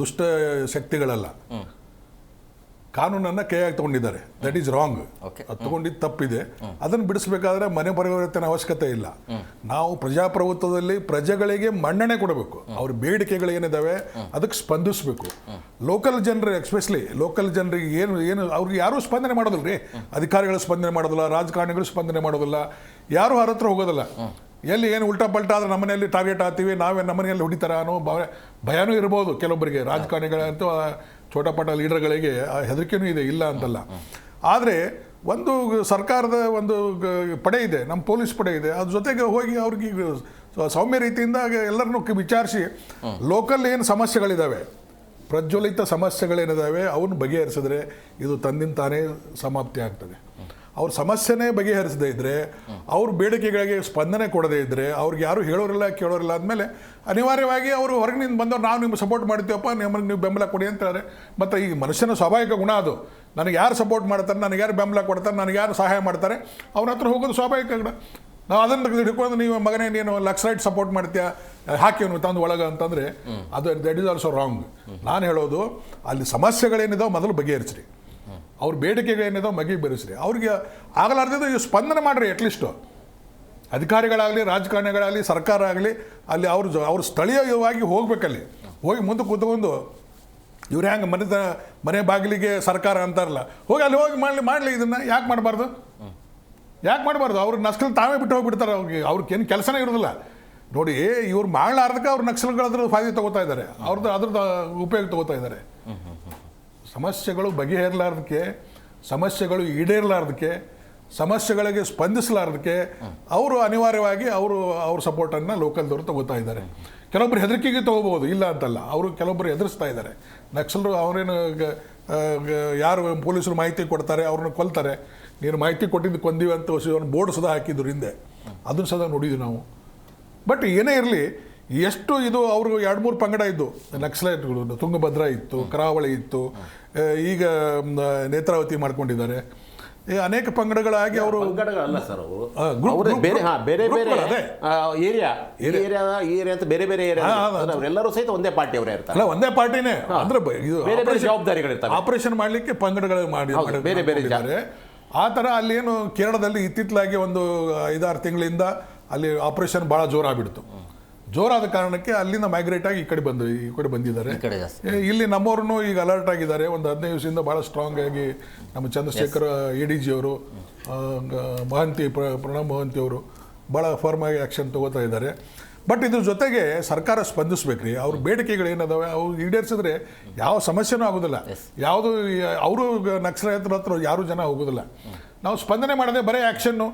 ದುಷ್ಟ ಶಕ್ತಿಗಳಲ್ಲ, ಕಾನೂನನ್ನು ಕೈಯಾಗಿ ತಗೊಂಡಿದ್ದಾರೆ. That is wrong. ತಗೊಂಡಿದ್ದು ತಪ್ಪಿದೆ. ಅದನ್ನು ಬಿಡಿಸ್ಬೇಕಾದ್ರೆ ಮನೆ ಪರಿವರ್ತನೆ ಅವಶ್ಯಕತೆ ಇಲ್ಲ. ನಾವು ಪ್ರಜಾಪ್ರಭುತ್ವದಲ್ಲಿ ಪ್ರಜೆಗಳಿಗೆ ಮನ್ನಣೆ ಕೊಡಬೇಕು. ಅವ್ರ ಬೇಡಿಕೆಗಳು ಏನಿದಾವೆ ಅದಕ್ಕೆ ಸ್ಪಂದಿಸಬೇಕು. ಲೋಕಲ್ ಜನರು, ಎಸ್ಪೆಷಲಿ ಲೋಕಲ್ ಜನರಿಗೆ ಏನು ಅವ್ರಿಗೆ ಯಾರೂ ಸ್ಪಂದನೆ ಮಾಡೋದಿಲ್ಲ ರೀ. ಅಧಿಕಾರಿಗಳು ಸ್ಪಂದನೆ ಮಾಡೋದಿಲ್ಲ, ರಾಜಕಾರಣಿಗಳು ಸ್ಪಂದನೆ ಮಾಡೋದಿಲ್ಲ, ಯಾರು ಅವ್ರ ಹತ್ರ ಹೋಗೋದಿಲ್ಲ. ಎಲ್ಲಿ ಏನು ಉಲ್ಟಾ ಪಲ್ಟಾ ಆದರೆ ನಮ್ಮನೆಯಲ್ಲಿ ಟಾರ್ಗೆಟ್ ಆಗ್ತೀವಿ, ನಾವೇ ನಮ್ಮನೆಯಲ್ಲಿ ಹೊಡಿತಾರ ಅನ್ನೋ ಭಯನೂ ಇರ್ಬೋದು ಕೆಲವೊಬ್ಬರಿಗೆ. ರಾಜಕಾರಣಿಗಳಂತೂ ಛೋಟ ಪಟ ಲೀಡರ್ಗಳಿಗೆ ಹೆದರಿಕೆನೂ ಇದೆ, ಇಲ್ಲ ಅಂತಲ್ಲ. ಆದರೆ ಒಂದು ಸರ್ಕಾರದ ಒಂದು ಪಡೆ ಇದೆ, ನಮ್ಮ ಪೊಲೀಸ್ ಪಡೆ ಇದೆ, ಅದ್ರ ಜೊತೆಗೆ ಹೋಗಿ ಅವ್ರಿಗೆ ಸೌಮ್ಯ ರೀತಿಯಿಂದ ಎಲ್ಲರನ್ನೂ ವಿಚಾರಿಸಿ ಲೋಕಲ್ ಏನು ಸಮಸ್ಯೆಗಳಿದ್ದಾವೆ, ಪ್ರಜ್ವಲಿತ ಸಮಸ್ಯೆಗಳೇನಿದ್ದಾವೆ ಅವನ್ನ ಬಗೆಹರಿಸಿದ್ರೆ ಇದು ತಂದಿನ ತಾನೇ ಸಮಾಪ್ತಿ ಆಗ್ತದೆ. ಅವ್ರ ಸಮಸ್ಯೆನೇ ಬಗೆಹರಿಸದೇ ಇದ್ದರೆ, ಅವ್ರ ಬೇಡಿಕೆಗಳಿಗೆ ಸ್ಪಂದನೆ ಕೊಡದೇ ಇದ್ದರೆ, ಅವ್ರಿಗೆ ಯಾರು ಹೇಳೋರಿಲ್ಲ ಕೇಳೋರಿಲ್ಲ ಅಂದಮೇಲೆ ಅನಿವಾರ್ಯವಾಗಿ ಅವರು ಹೊರಗಿನಿಂದ ಬಂದವ್ರು ನಾವು ನಿಮ್ಗೆ ಸಪೋರ್ಟ್ ಮಾಡ್ತೀವಪ್ಪ, ನಿಮಗೆ ನೀವು ಬೆಂಬಲ ಕೊಡಿ ಅಂತ ಹೇಳ್ತಾರೆ. ಮತ್ತು ಈ ಮನುಷ್ಯನ ಸ್ವಾಭಾವಿಕ ಗುಣ ಅದು. ನನಗೆ ಯಾರು ಸಪೋರ್ಟ್ ಮಾಡ್ತಾರೆ, ನನಗೆ ಯಾರು ಬೆಂಬಲ ಕೊಡ್ತಾರೆ, ನನಗೆ ಯಾರು ಸಹಾಯ ಮಾಡ್ತಾರೆ, ಅವ್ರ ಹತ್ರ ಹೋಗೋದು ಸ್ವಾಭಾವಿಕ ಗುಣ. ನಾವು ಅದನ್ನು ಹಿಡ್ಕೊಂಡು ನೀವು ಮಗನೇ ನೀನು ಲಕ್ಸ್ರೈಟ್ ಸಪೋರ್ಟ್ ಮಾಡ್ತೀಯಾ, ಹಾಕಿ ಅವನು ತಂದು ಒಳಗೆ ಅಂತಂದರೆ ಅದು ದಟ್ ಈಸ್ ಆಲ್ಸೋ ರಾಂಗ್. ನಾನು ಹೇಳೋದು ಅಲ್ಲಿ ಸಮಸ್ಯೆಗಳೇನಿದಾವೆ ಮೊದಲು ಬಗೆಹರಿಸ್ರಿ, ಅವ್ರ ಬೇಡಿಕೆಗಳೇನಿದಾವೆ ಬಗೆಹರಿಸ್ರಿ. ಅವ್ರಿಗೆ ಆಗಲಾರ್ದಿದ್ದು ಈ ಸ್ಪಂದನೆ ಮಾಡಿರಿ. ಅಟ್ಲೀಸ್ಟು ಅಧಿಕಾರಿಗಳಾಗಲಿ, ರಾಜಕಾರಣಿಗಳಾಗಲಿ, ಸರ್ಕಾರ ಆಗಲಿ ಅಲ್ಲಿ ಅವ್ರು ಸ್ಥಳೀಯವಾಗಿ ಹೋಗ್ಬೇಕಲ್ಲಿ, ಹೋಗಿ ಮುಂದೆ ಕೂತ್ಕೊಂಡು ಇವ್ರು ಹೆಂಗೆ ಮನೆ ಬಾಗಿಲಿಗೆ ಸರ್ಕಾರ ಅಂತಾರಲ್ಲ, ಹೋಗಿ ಅಲ್ಲಿ ಹೋಗಿ ಮಾಡಲಿ ಇದನ್ನು ಯಾಕೆ ಮಾಡಬಾರ್ದು? ಅವ್ರು ನಕ್ಸಲ್ ತಾವೇ ಬಿಟ್ಟು ಹೋಗಿಬಿಡ್ತಾರೆ. ಅವ್ರಿಗೇನು ಕೆಲಸನೇ ಇರೋದಿಲ್ಲ ನೋಡಿ. ಇವ್ರು ಮಾಡಲಾರ್ದಕ್ಕೆ ಅವ್ರು ನಕ್ಸಲ್ಗಳದ್ರ ಫಾಯ್ದೆ ತೊಗೋತಾ ಇದ್ದಾರೆ, ಅದ್ರದ್ದು ಉಪಯೋಗ ತೊಗೋತಾ ಇದ್ದಾರೆ. ಸಮಸ್ಯೆಗಳು ಬಗೆಹರಲಾರ್ದಕ್ಕೆ, ಸಮಸ್ಯೆಗಳು ಈಡೇರಲಾರ್ದಕ್ಕೆ, ಸಮಸ್ಯೆಗಳಿಗೆ ಸ್ಪಂದಿಸಲಾರ್ದಕ್ಕೆ ಅವರು ಅನಿವಾರ್ಯವಾಗಿ ಅವ್ರ ಸಪೋರ್ಟನ್ನು ಲೋಕಲ್ದವರು ತಗೋತಾ ಇದ್ದಾರೆ. ಕೆಲವೊಬ್ಬರು ಹೆದರಿಕೆಗೆ ತೊಗೋಬೋದು, ಇಲ್ಲ ಅಂತಲ್ಲ. ಅವರು ಕೆಲವೊಬ್ಬರು ಎದುರಿಸ್ತಾ ಇದ್ದಾರೆ. ನಕ್ಸಲರು ಅವರೇನು ಯಾರು ಪೊಲೀಸರು ಮಾಹಿತಿ ಕೊಡ್ತಾರೆ ಅವ್ರನ್ನ ಕೊಲ್ತಾರೆ. ನೀನು ಮಾಹಿತಿ ಕೊಟ್ಟಿದ್ದು ಕೊಂದೀವಿ ಅಂತ ಬೋರ್ಡ್ ಸದಾ ಹಾಕಿದ್ರು ಹಿಂದೆ, ಅದನ್ನು ಸದಾ ನೋಡಿದ್ವಿ ನಾವು. ಬಟ್ ಏನೇ ಇರಲಿ, ಎಷ್ಟು ಇದು ಅವರು 2-3 ಪಂಗಡ ಇದ್ದು ನಕ್ಸಲೈಟ್ಗಳು. ತುಂಗಭದ್ರಾ ಇತ್ತು, ಕರಾವಳಿ ಇತ್ತು, ಈಗ ನೇತ್ರಾವತಿ ಮಾಡ್ಕೊಂಡಿದ್ದಾರೆ. ಅನೇಕ ಪಂಗಡಗಳಾಗಿ ಅವರು ಎಲ್ಲರೂ ಸಹಿತ ಒಂದೇ ಪಾರ್ಟಿ ಅವರೇ ಇರ್ತಾರೆ. ಅಲ್ಲ, ಒಂದೇ ಪಾರ್ಟಿನೇ ಅಂದ್ರೆ ಜವಾಬ್ದಾರಿಗಳಿರ್ತಾರೆ. ಆಪರೇಷನ್ ಮಾಡ್ಲಿಕ್ಕೆ ಪಂಗಡಗಳು ಮಾಡಿದ್ದಾರೆ. ಆ ಥರ ಅಲ್ಲೇನು ಕೇರಳದಲ್ಲಿ ಇತ್ತಿತ್ತಲಾಗಿ ಒಂದು 5-6 ತಿಂಗಳಿಂದ ಅಲ್ಲಿ ಆಪರೇಷನ್ ಭಾಳ ಜೋರಾಗ್ಬಿಡ್ತು. ಜೋರಾದ ಕಾರಣಕ್ಕೆ ಅಲ್ಲಿಂದ ಮೈಗ್ರೇಟ್ ಆಗಿ ಈ ಕಡೆ ಬಂದಿದ್ದಾರೆ. ಇಲ್ಲಿ ನಮ್ಮವ್ರನ್ನು ಈಗ ಅಲರ್ಟ್ ಆಗಿದ್ದಾರೆ. ಒಂದು 15 ದಿವಸದಿಂದ ಭಾಳ ಸ್ಟ್ರಾಂಗ್ ಆಗಿ ನಮ್ಮ ಚಂದ್ರಶೇಖರ್ ADG ಅವರು, ಪ್ರಣಬ್ ಮೊಹಂತಿ ಅವರು ಭಾಳ ಫರ್ಮ್ ಆಗಿ ಆ್ಯಕ್ಷನ್ ತಗೋತಾ ಇದ್ದಾರೆ. ಬಟ್ ಇದ್ರ ಜೊತೆಗೆ ಸರ್ಕಾರ ಸ್ಪಂದಿಸ್ಬೇಕ್ರಿ. ಅವ್ರ ಬೇಡಿಕೆಗಳು ಏನದಾವೆ ಅವು ಈಡೇರಿಸಿದ್ರೆ ಯಾವ ಸಮಸ್ಯೆನೂ ಆಗೋದಿಲ್ಲ. ಯಾವುದು ಅವರು ನಕ್ಸಲೈತರ ಹತ್ರ ಯಾರೂ ಜನ ಹೋಗೋದಿಲ್ಲ. ನಾವು ಸ್ಪಂದನೆ ಮಾಡದೆ ಬರೀ ಆ್ಯಕ್ಷನ್ನು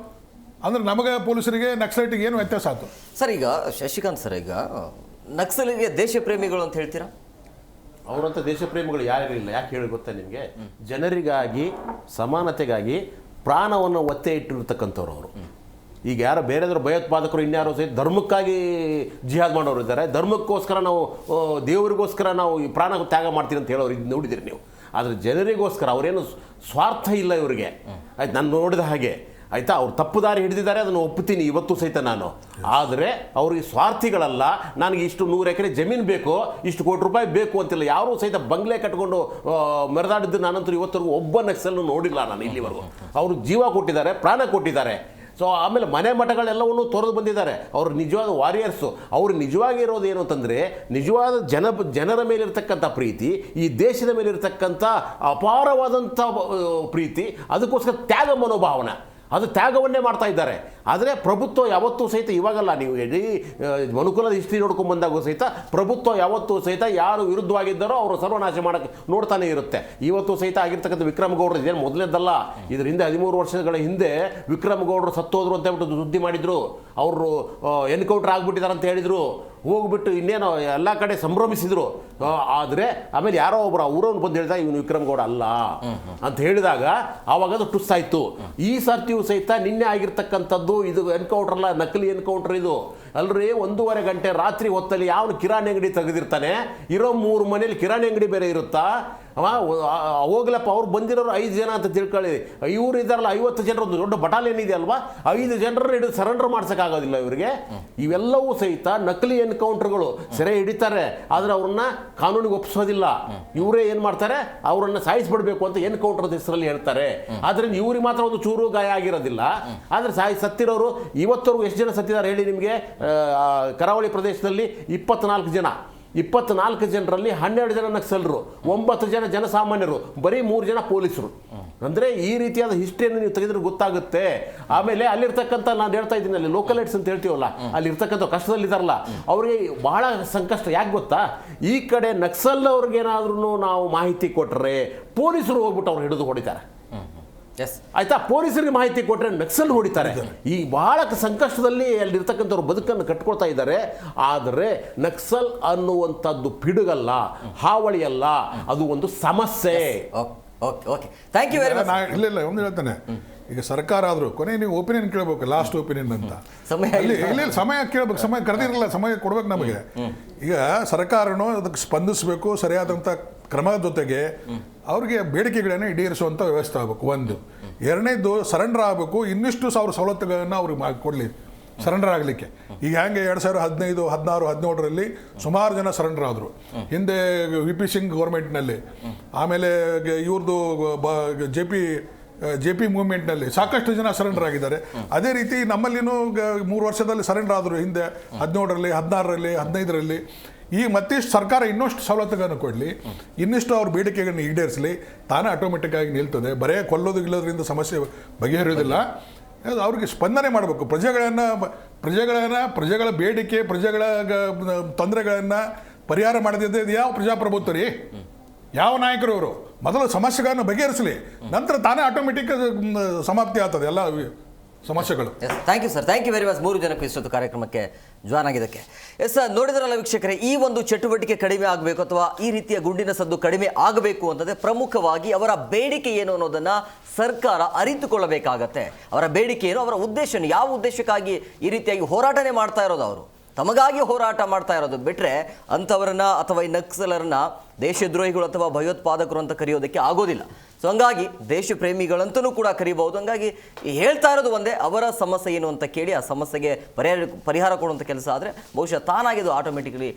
ಅಂದ್ರೆ ನಮಗೆ ಪೊಲೀಸರಿಗೆ ನಕ್ಸಲೈಟಿಗೆ ಏನು ವ್ಯತ್ಯಾಸ ಆಯ್ತು? ಸರ್, ಈಗ ಶಶಿಕಾಂತ್ ಸರ್, ಈಗ ನಕ್ಸಲಿಗೆ ದೇಶ ಪ್ರೇಮಿಗಳು ಅಂತ ಹೇಳ್ತೀರಾ? ಅವರಂಥ ದೇಶ ಪ್ರೇಮಿಗಳು ಯಾರು ಇಲ್ಲ. ಯಾಕೆ ಹೇಳಿ ಗೊತ್ತಾ ನಿಮಗೆ? ಜನರಿಗಾಗಿ, ಸಮಾನತೆಗಾಗಿ ಪ್ರಾಣವನ್ನು ಒತ್ತೆ ಇಟ್ಟಿರ್ತಕ್ಕಂಥವ್ರು ಅವರು. ಈಗ ಯಾರೋ ಬೇರೆದ್ರು ಭಯೋತ್ಪಾದಕರು ಇನ್ಯಾರೋ ಸಹಿತ ಧರ್ಮಕ್ಕಾಗಿ ಜಿಹಾದ್ ಮಾಡೋರು ಇದ್ದಾರೆ, ಧರ್ಮಕ್ಕೋಸ್ಕರ ನಾವು ದೇವರಿಗೋಸ್ಕರ ನಾವು ಈ ಪ್ರಾಣ ತ್ಯಾಗ ಮಾಡ್ತೀವಿ ಅಂತ ಹೇಳೋರು ಇದು ನೋಡಿದ್ದೀರಿ ನೀವು. ಆದರೆ ಜನರಿಗೋಸ್ಕರ ಅವರೇನು ಸ್ವಾರ್ಥ ಇಲ್ಲ ಇವರಿಗೆ, ಆಯ್ತು ನಾನು ನೋಡಿದ ಹಾಗೆ ಆಯಿತಾ. ಅವ್ರು ತಪ್ಪು ದಾರಿ ಹಿಡಿದಿದ್ದಾರೆ, ಅದನ್ನು ಒಪ್ಪುತ್ತೀನಿ ಇವತ್ತು ಸಹಿತ ನಾನು. ಆದರೆ ಅವ್ರಿಗೆ ಸ್ವಾರ್ಥಿಗಳಲ್ಲ, ನನಗೆ ಇಷ್ಟು 100 ಎಕರೆ ಜಮೀನು ಬೇಕು, ಇಷ್ಟು ಕೋಟಿ ರೂಪಾಯಿ ಬೇಕು ಅಂತಿಲ್ಲ. ಯಾರೂ ಸಹಿತ ಬಂಗ್ಲೆ ಕಟ್ಕೊಂಡು ಮೆರೆದಾಡಿದ್ದು ನಾನಂತೂ ಇವತ್ತರೆಗೂ ಒಬ್ಬ ನಕ್ಸಲ್ಲು ನೋಡಿಲ್ಲ ನಾನು ಇಲ್ಲಿವರೆಗೂ. ಅವರು ಜೀವ ಕೊಟ್ಟಿದ್ದಾರೆ, ಪ್ರಾಣ ಕೊಟ್ಟಿದ್ದಾರೆ. ಸೊ ಆಮೇಲೆ ಮನೆ ಮಠಗಳೆಲ್ಲವನ್ನೂ ತೊರೆದು ಬಂದಿದ್ದಾರೆ. ಅವರು ನಿಜವಾದ ವಾರಿಯರ್ಸು. ಅವರು ನಿಜವಾಗಿ ಇರೋದು ಏನು ಅಂತಂದರೆ, ನಿಜವಾದ ಜನರ ಮೇಲಿರ್ತಕ್ಕಂಥ ಪ್ರೀತಿ, ಈ ದೇಶದ ಮೇಲಿರ್ತಕ್ಕಂಥ ಅಪಾರವಾದಂಥ ಪ್ರೀತಿ, ಅದಕ್ಕೋಸ್ಕರ ತ್ಯಾಗ ಮನೋಭಾವನೆ, ಅದು ತ್ಯಾಗವನ್ನೇ ಮಾಡ್ತಾ ಇದ್ದಾರೆ. ಆದರೆ ಪ್ರಭುತ್ವ ಯಾವತ್ತೂ ಸಹಿತ ಇವಾಗಲ್ಲ, ನೀವು ಇಡೀ ಮನುಕುಲದ ಹಿಸ್ಟ್ರಿ ನೋಡ್ಕೊಂಡು ಬಂದಾಗೂ ಸಹಿತ ಪ್ರಭುತ್ವ ಯಾವತ್ತೂ ಸಹಿತ ಯಾರು ವಿರುದ್ಧವಾಗಿದ್ದಾರೋ ಅವರು ಸರ್ವನಾಶ ಮಾಡೋಕ್ಕೆ ನೋಡ್ತಾನೆ ಇರುತ್ತೆ. ಇವತ್ತು ಸಹಿತ ಆಗಿರ್ತಕ್ಕಂಥ ವಿಕ್ರಮ್ ಗೌಡ್ರು ಇದೇನು ಮೊದಲೇದಲ್ಲ. ಇದ್ರ ಹಿಂದೆ 13 ವರ್ಷಗಳ ಹಿಂದೆ ವಿಕ್ರಮ್ ಗೌಡ್ರು ಸತ್ತೋದ್ರು ಅಂತ ಹೇಳ್ಬಿಟ್ಟು ಸುದ್ದಿ ಮಾಡಿದ್ರು. ಅವರು ಎನ್ಕೌಂಟರ್ ಆಗ್ಬಿಟ್ಟಿದ್ದಾರೆ ಅಂತ ಹೇಳಿದರು. ಹೋಗ್ಬಿಟ್ಟು ಇನ್ನೇನೋ ಎಲ್ಲ ಕಡೆ ಸಂಭ್ರಮಿಸಿದ್ರು. ಆದರೆ ಆಮೇಲೆ ಯಾರೋ ಒಬ್ಬರು ಊರವ್ನು ಬಂದು ಹೇಳ್ದ ಇವನು ವಿಕ್ರಮ್ ಗೌಡ ಅಲ್ಲ ಅಂತ ಹೇಳಿದಾಗ ಆವಾಗ ಅದು ಟುಸ್ ಆಯಿತು. ಈ ಸರ್ತಿಯೂ ಸಹಿತ ನಿನ್ನೆ ಆಗಿರ್ತಕ್ಕಂಥದ್ದು ಇದು ಎನ್ಕೌಂಟರ್ ಅಲ್ಲ, ನಕಲಿ ಎನ್ಕೌಂಟರ್ ಇದು. ಅಲ್ರಿ 1:30 ಗಂಟೆ ರಾತ್ರಿ ಹೊತ್ತಲ್ಲಿ ಯಾವನು ಕಿರಾಣಿ ಅಂಗಡಿ ತೆಗೆದಿರ್ತಾನೆ, ಇರೋ 3 ಮನೇಲಿ ಕಿರಾಣಿ ಅಂಗಡಿ ಬೇರೆ ಇರುತ್ತಾ? ಹೋಗ್ಲಪ್ಪ, ಅವ್ರು ಬಂದಿರೋರು 5 ಜನ ಅಂತ ತಿಳ್ಕೊಳ್ಳಿ. ಇವ್ರು ಇದ್ದಾರಲ್ಲ 50 ಜನರ ಒಂದು ದೊಡ್ಡ ಬಟಾಲಿಯನ್ ಇದೆ ಅಲ್ವಾ, 5 ಜನರನ್ನ ಹಿಡಿದು ಸರೆಂಡರ್ ಮಾಡ್ಸೋಕ್ಕಾಗೋದಿಲ್ಲ ಇವರಿಗೆ. ಇವೆಲ್ಲವೂ ಸಹಿತ ನಕಲಿ ಎನ್ಕೌಂಟರ್ಗಳು. ಸೆರೆ ಹಿಡಿತಾರೆ, ಆದರೆ ಅವ್ರನ್ನ ಕಾನೂನಿಗೆ ಒಪ್ಪಿಸೋದಿಲ್ಲ. ಇವರೇ ಏನು ಮಾಡ್ತಾರೆ, ಅವರನ್ನು ಸಾಯಿಸ್ಬಿಡ್ಬೇಕು ಅಂತ ಎನ್ಕೌಂಟರ್ ಹೆಸರಲ್ಲಿ ಹೇಳ್ತಾರೆ. ಆದ್ದರಿಂದ ಇವ್ರಿಗೆ ಮಾತ್ರ ಒಂದು ಚೂರು ಗಾಯ ಆಗಿರೋದಿಲ್ಲ. ಆದರೆ ಸತ್ತಿರೋರು ಇವತ್ತವರೆಗೂ ಎಷ್ಟು ಜನ ಸತ್ತಿದ್ದಾರೆ ಹೇಳಿ ನಿಮಗೆ? ಕರಾವಳಿ ಪ್ರದೇಶದಲ್ಲಿ 24 ಜನ. 24 ಜನರಲ್ಲಿ 12 ಜನ ನಕ್ಸಲರು, 9 ಜನ ಜನಸಾಮಾನ್ಯರು, ಬರೀ 3 ಜನ ಪೊಲೀಸರು. ಅಂದರೆ ಈ ರೀತಿಯಾದ ಹಿಸ್ಟ್ರಿಯನ್ನು ನೀವು ತೆಗೆದ್ರೆ ಗೊತ್ತಾಗುತ್ತೆ. ಆಮೇಲೆ ಅಲ್ಲಿರ್ತಕ್ಕಂಥ ನಾನು ಹೇಳ್ತಾ ಇದ್ದೀನಿ, ಅಲ್ಲಿ ಲೋಕಲೈಟ್ಸ್ ಅಂತ ಹೇಳ್ತೀವಲ್ಲ, ಅಲ್ಲಿರ್ತಕ್ಕಂಥ ಕಷ್ಟದಲ್ಲಿದ್ದಾರಲ್ಲ ಅವ್ರಿಗೆ ಬಹಳ ಸಂಕಷ್ಟ. ಯಾಕೆ ಗೊತ್ತಾ? ಈ ಕಡೆ ನಕ್ಸಲ್ ಅವ್ರಿಗೇನಾದ್ರೂ ನಾವು ಮಾಹಿತಿ ಕೊಟ್ಟರೆ ಪೊಲೀಸರು ಹೋಗ್ಬಿಟ್ಟು ಅವ್ರು ಹಿಡಿದು ಹೊಡಿತಾರೆ. ಆಯ್ತಾ? ಪೊಲೀಸರಿಗೆ ಮಾಹಿತಿ ಕೊಟ್ಟರೆ ನಕ್ಸಲ್ ಹೊಡಿತಾರೆ. ಈ ಬಹಳ ಸಂಕಷ್ಟದಲ್ಲಿ ಅಲ್ಲಿರ್ತಕ್ಕಂಥವ್ರು ಬದುಕನ್ನು ಕಟ್ಕೊಳ್ತಾ ಇದ್ದಾರೆ. ಆದರೆ ನಕ್ಸಲ್ ಅನ್ನುವಂಥದ್ದು ಪಿಡುಗಲ್ಲ, ಹಾವಳಿಯಲ್ಲ, ಅದು ಒಂದು ಸಮಸ್ಯೆ. Okay, thank you very much. ಇಲ್ಲ ಒಂದು ಹೇಳ್ತಾನೆ, ಈಗ ಸರ್ಕಾರ ಆದರೂ ಕೊನೆ ನೀವು ಒಪಿನಿಯನ್ ಕೇಳಬೇಕು, ಲಾಸ್ಟ್ ಒಪಿನಿಯನ್ ಅಂತ. ಇಲ್ಲಿ ಸಮಯ ಕೇಳಬೇಕು, ಸಮಯ ಕರೆದಿರಲ್ಲ, ಸಮಯ ಕೊಡ್ಬೇಕು ನಮಗೆ. ಈಗ ಸರ್ಕಾರನೂ ಅದಕ್ಕೆ ಸ್ಪಂದಿಸಬೇಕು, ಸರಿಯಾದಂಥ ಕ್ರಮದ ಜೊತೆಗೆ ಅವ್ರಿಗೆ ಬೇಡಿಕೆಗಳನ್ನು ಈಡೇರಿಸುವಂಥ ವ್ಯವಸ್ಥೆ ಆಗಬೇಕು. ಒಂದು. ಎರಡನೇದು ಸರೆಂಡರ್ ಆಗಬೇಕು. ಇನ್ನಿಷ್ಟು ಸವಲತ್ತುಗಳನ್ನು ಅವ್ರಿಗೆ ಕೊಡಲಿ ಸರೆಂಡರ್ ಆಗಲಿಕ್ಕೆ. ಈಗ ಹೆಂಗೆ 2015, 16, 17ರಲ್ಲಿ ಸುಮಾರು ಜನ ಸರೆಂಡರ್ ಆದರು. ಹಿಂದೆ VP ಸಿಂಗ್ ಗೌರ್ಮೆಂಟ್ನಲ್ಲಿ, ಆಮೇಲೆ ಇವ್ರದ್ದು ಜೆ ಪಿ ಮೂವ್ಮೆಂಟ್ನಲ್ಲಿ ಸಾಕಷ್ಟು ಜನ ಸರೆಂಡರ್ ಆಗಿದ್ದಾರೆ. ಅದೇ ರೀತಿ ನಮ್ಮಲ್ಲಿನೂ 3 ವರ್ಷದಲ್ಲಿ ಸರೆಂಡರ್ ಆದರು. ಹಿಂದೆ 17ರಲ್ಲಿ, 16ರಲ್ಲಿ, 15ರಲ್ಲಿ. ಈ ಮತ್ತಿಷ್ಟು ಸರ್ಕಾರ ಇನ್ನಷ್ಟು ಸವಲತ್ತುಗಳನ್ನು ಕೊಡಲಿ, ಇನ್ನಿಷ್ಟು ಅವ್ರ ಬೇಡಿಕೆಗಳನ್ನು ಈಡೇರಿಸಲಿ, ತಾನೇ ಆಟೋಮೆಟಿಕ್ ಆಗಿ ನಿಲ್ತದೆ. ಬರೇ ಕೊಲ್ಲೋದ್ರಿಂದ ಸಮಸ್ಯೆ ಬಗೆಹರಿಯೋದಿಲ್ಲ. ಅವ್ರಿಗೆ ಸ್ಪಂದನೆ ಮಾಡಬೇಕು. ಪ್ರಜೆಗಳ ಬೇಡಿಕೆ, ಪ್ರಜೆಗಳ ತೊಂದರೆಗಳನ್ನು ಪರಿಹಾರ ಮಾಡದಿದ್ದರೆ ಇದು ಯಾವ ಪ್ರಜಾಪ್ರಭುತ್ವ ರೀ? ಯಾವ ನಾಯಕರು ಅವರು? ಮೊದಲು ಸಮಸ್ಯೆಗಳನ್ನು ಬಗೆಹರಿಸಲಿ, ನಂತರ ತಾನೇ ಆಟೋಮೆಟಿಕ್ ಸಮಾಪ್ತಿ ಆಗ್ತದೆ ಎಲ್ಲ ಸಮಸ್ಯೆಗಳು. Thank you sir, thank you very much. 3 ಜನಕ್ಕೂ ಇಷ್ಟೊತ್ತು ಕಾರ್ಯಕ್ರಮಕ್ಕೆ ಜಾಯ್ನ್ ಆಗಿದ್ದಕ್ಕೆ. ಎಸ್ ಸರ್, ನೋಡಿದ್ರಲ್ಲ ವೀಕ್ಷಕರೇ, ಈ ಒಂದು ಚಟುವಟಿಕೆ ಕಡಿಮೆ ಆಗಬೇಕು ಅಥವಾ ಈ ರೀತಿಯ ಗುಂಡಿನ ಸದ್ದು ಕಡಿಮೆ ಆಗಬೇಕು ಅಂತಂದರೆ ಪ್ರಮುಖವಾಗಿ ಅವರ ಬೇಡಿಕೆ ಏನು ಅನ್ನೋದನ್ನು ಸರ್ಕಾರ ಅರಿತುಕೊಳ್ಳಬೇಕಾಗತ್ತೆ. ಅವರ ಬೇಡಿಕೆ ಏನು, ಅವರ ಉದ್ದೇಶ ಏನು, ಯಾವ ಉದ್ದೇಶಕ್ಕಾಗಿ ಈ ರೀತಿಯಾಗಿ ಹೋರಾಟನೇ ಮಾಡ್ತಾ ಇರೋದು, ಅವರು ತಮಗಾಗಿ ಹೋರಾಟ ಮಾಡ್ತಾ ಇರೋದು ಬಿಟ್ಟರೆ ಅಂಥವರನ್ನ ಅಥವಾ ಈ ನಕ್ಸಲರನ್ನ ದೇಶದ್ರೋಹಿಗಳು ಅಥವಾ ಭಯೋತ್ಪಾದಕರು ಅಂತ ಕರೆಯೋದಕ್ಕೆ ಆಗೋದಿಲ್ಲ. ಸೊ ಹಂಗಾಗಿ ದೇಶ ಪ್ರೇಮಿಗಳಂತಲೂ ಕೂಡ ಕರಿಬಹುದು. ಹಂಗಾಗಿ ಹೇಳ್ತಾ ಇರೋದು ಒಂದೇ, ಅವರ ಸಮಸ್ಯೆ ಏನು ಅಂತ ಕೇಳಿ ಆ ಸಮಸ್ಯೆಗೆ ಪರಿಹಾರ ಕೊಡುವಂಥ ಕೆಲಸ ಆದರೆ ಬಹುಶಃ ತಾನಾಗಿದ್ದು ಆಟೋಮೆಟಿಕಲಿ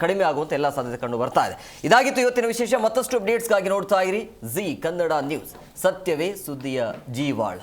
ಕಡಿಮೆ ಆಗುವಂಥ ಎಲ್ಲ ಸಾಧ್ಯತೆ ಕಂಡು ಬರ್ತಾ ಇದೆ. ಇದಾಗಿತ್ತು ಇವತ್ತಿನ ವಿಶೇಷ. ಮತ್ತಷ್ಟು ಅಪ್ಡೇಟ್ಸ್ಗಾಗಿ ನೋಡ್ತಾ ಇರಿ ಜಿ ಕನ್ನಡ ನ್ಯೂಸ್. ಸತ್ಯವೇ ಸುದ್ದಿಯ ಜೀವಾಳ.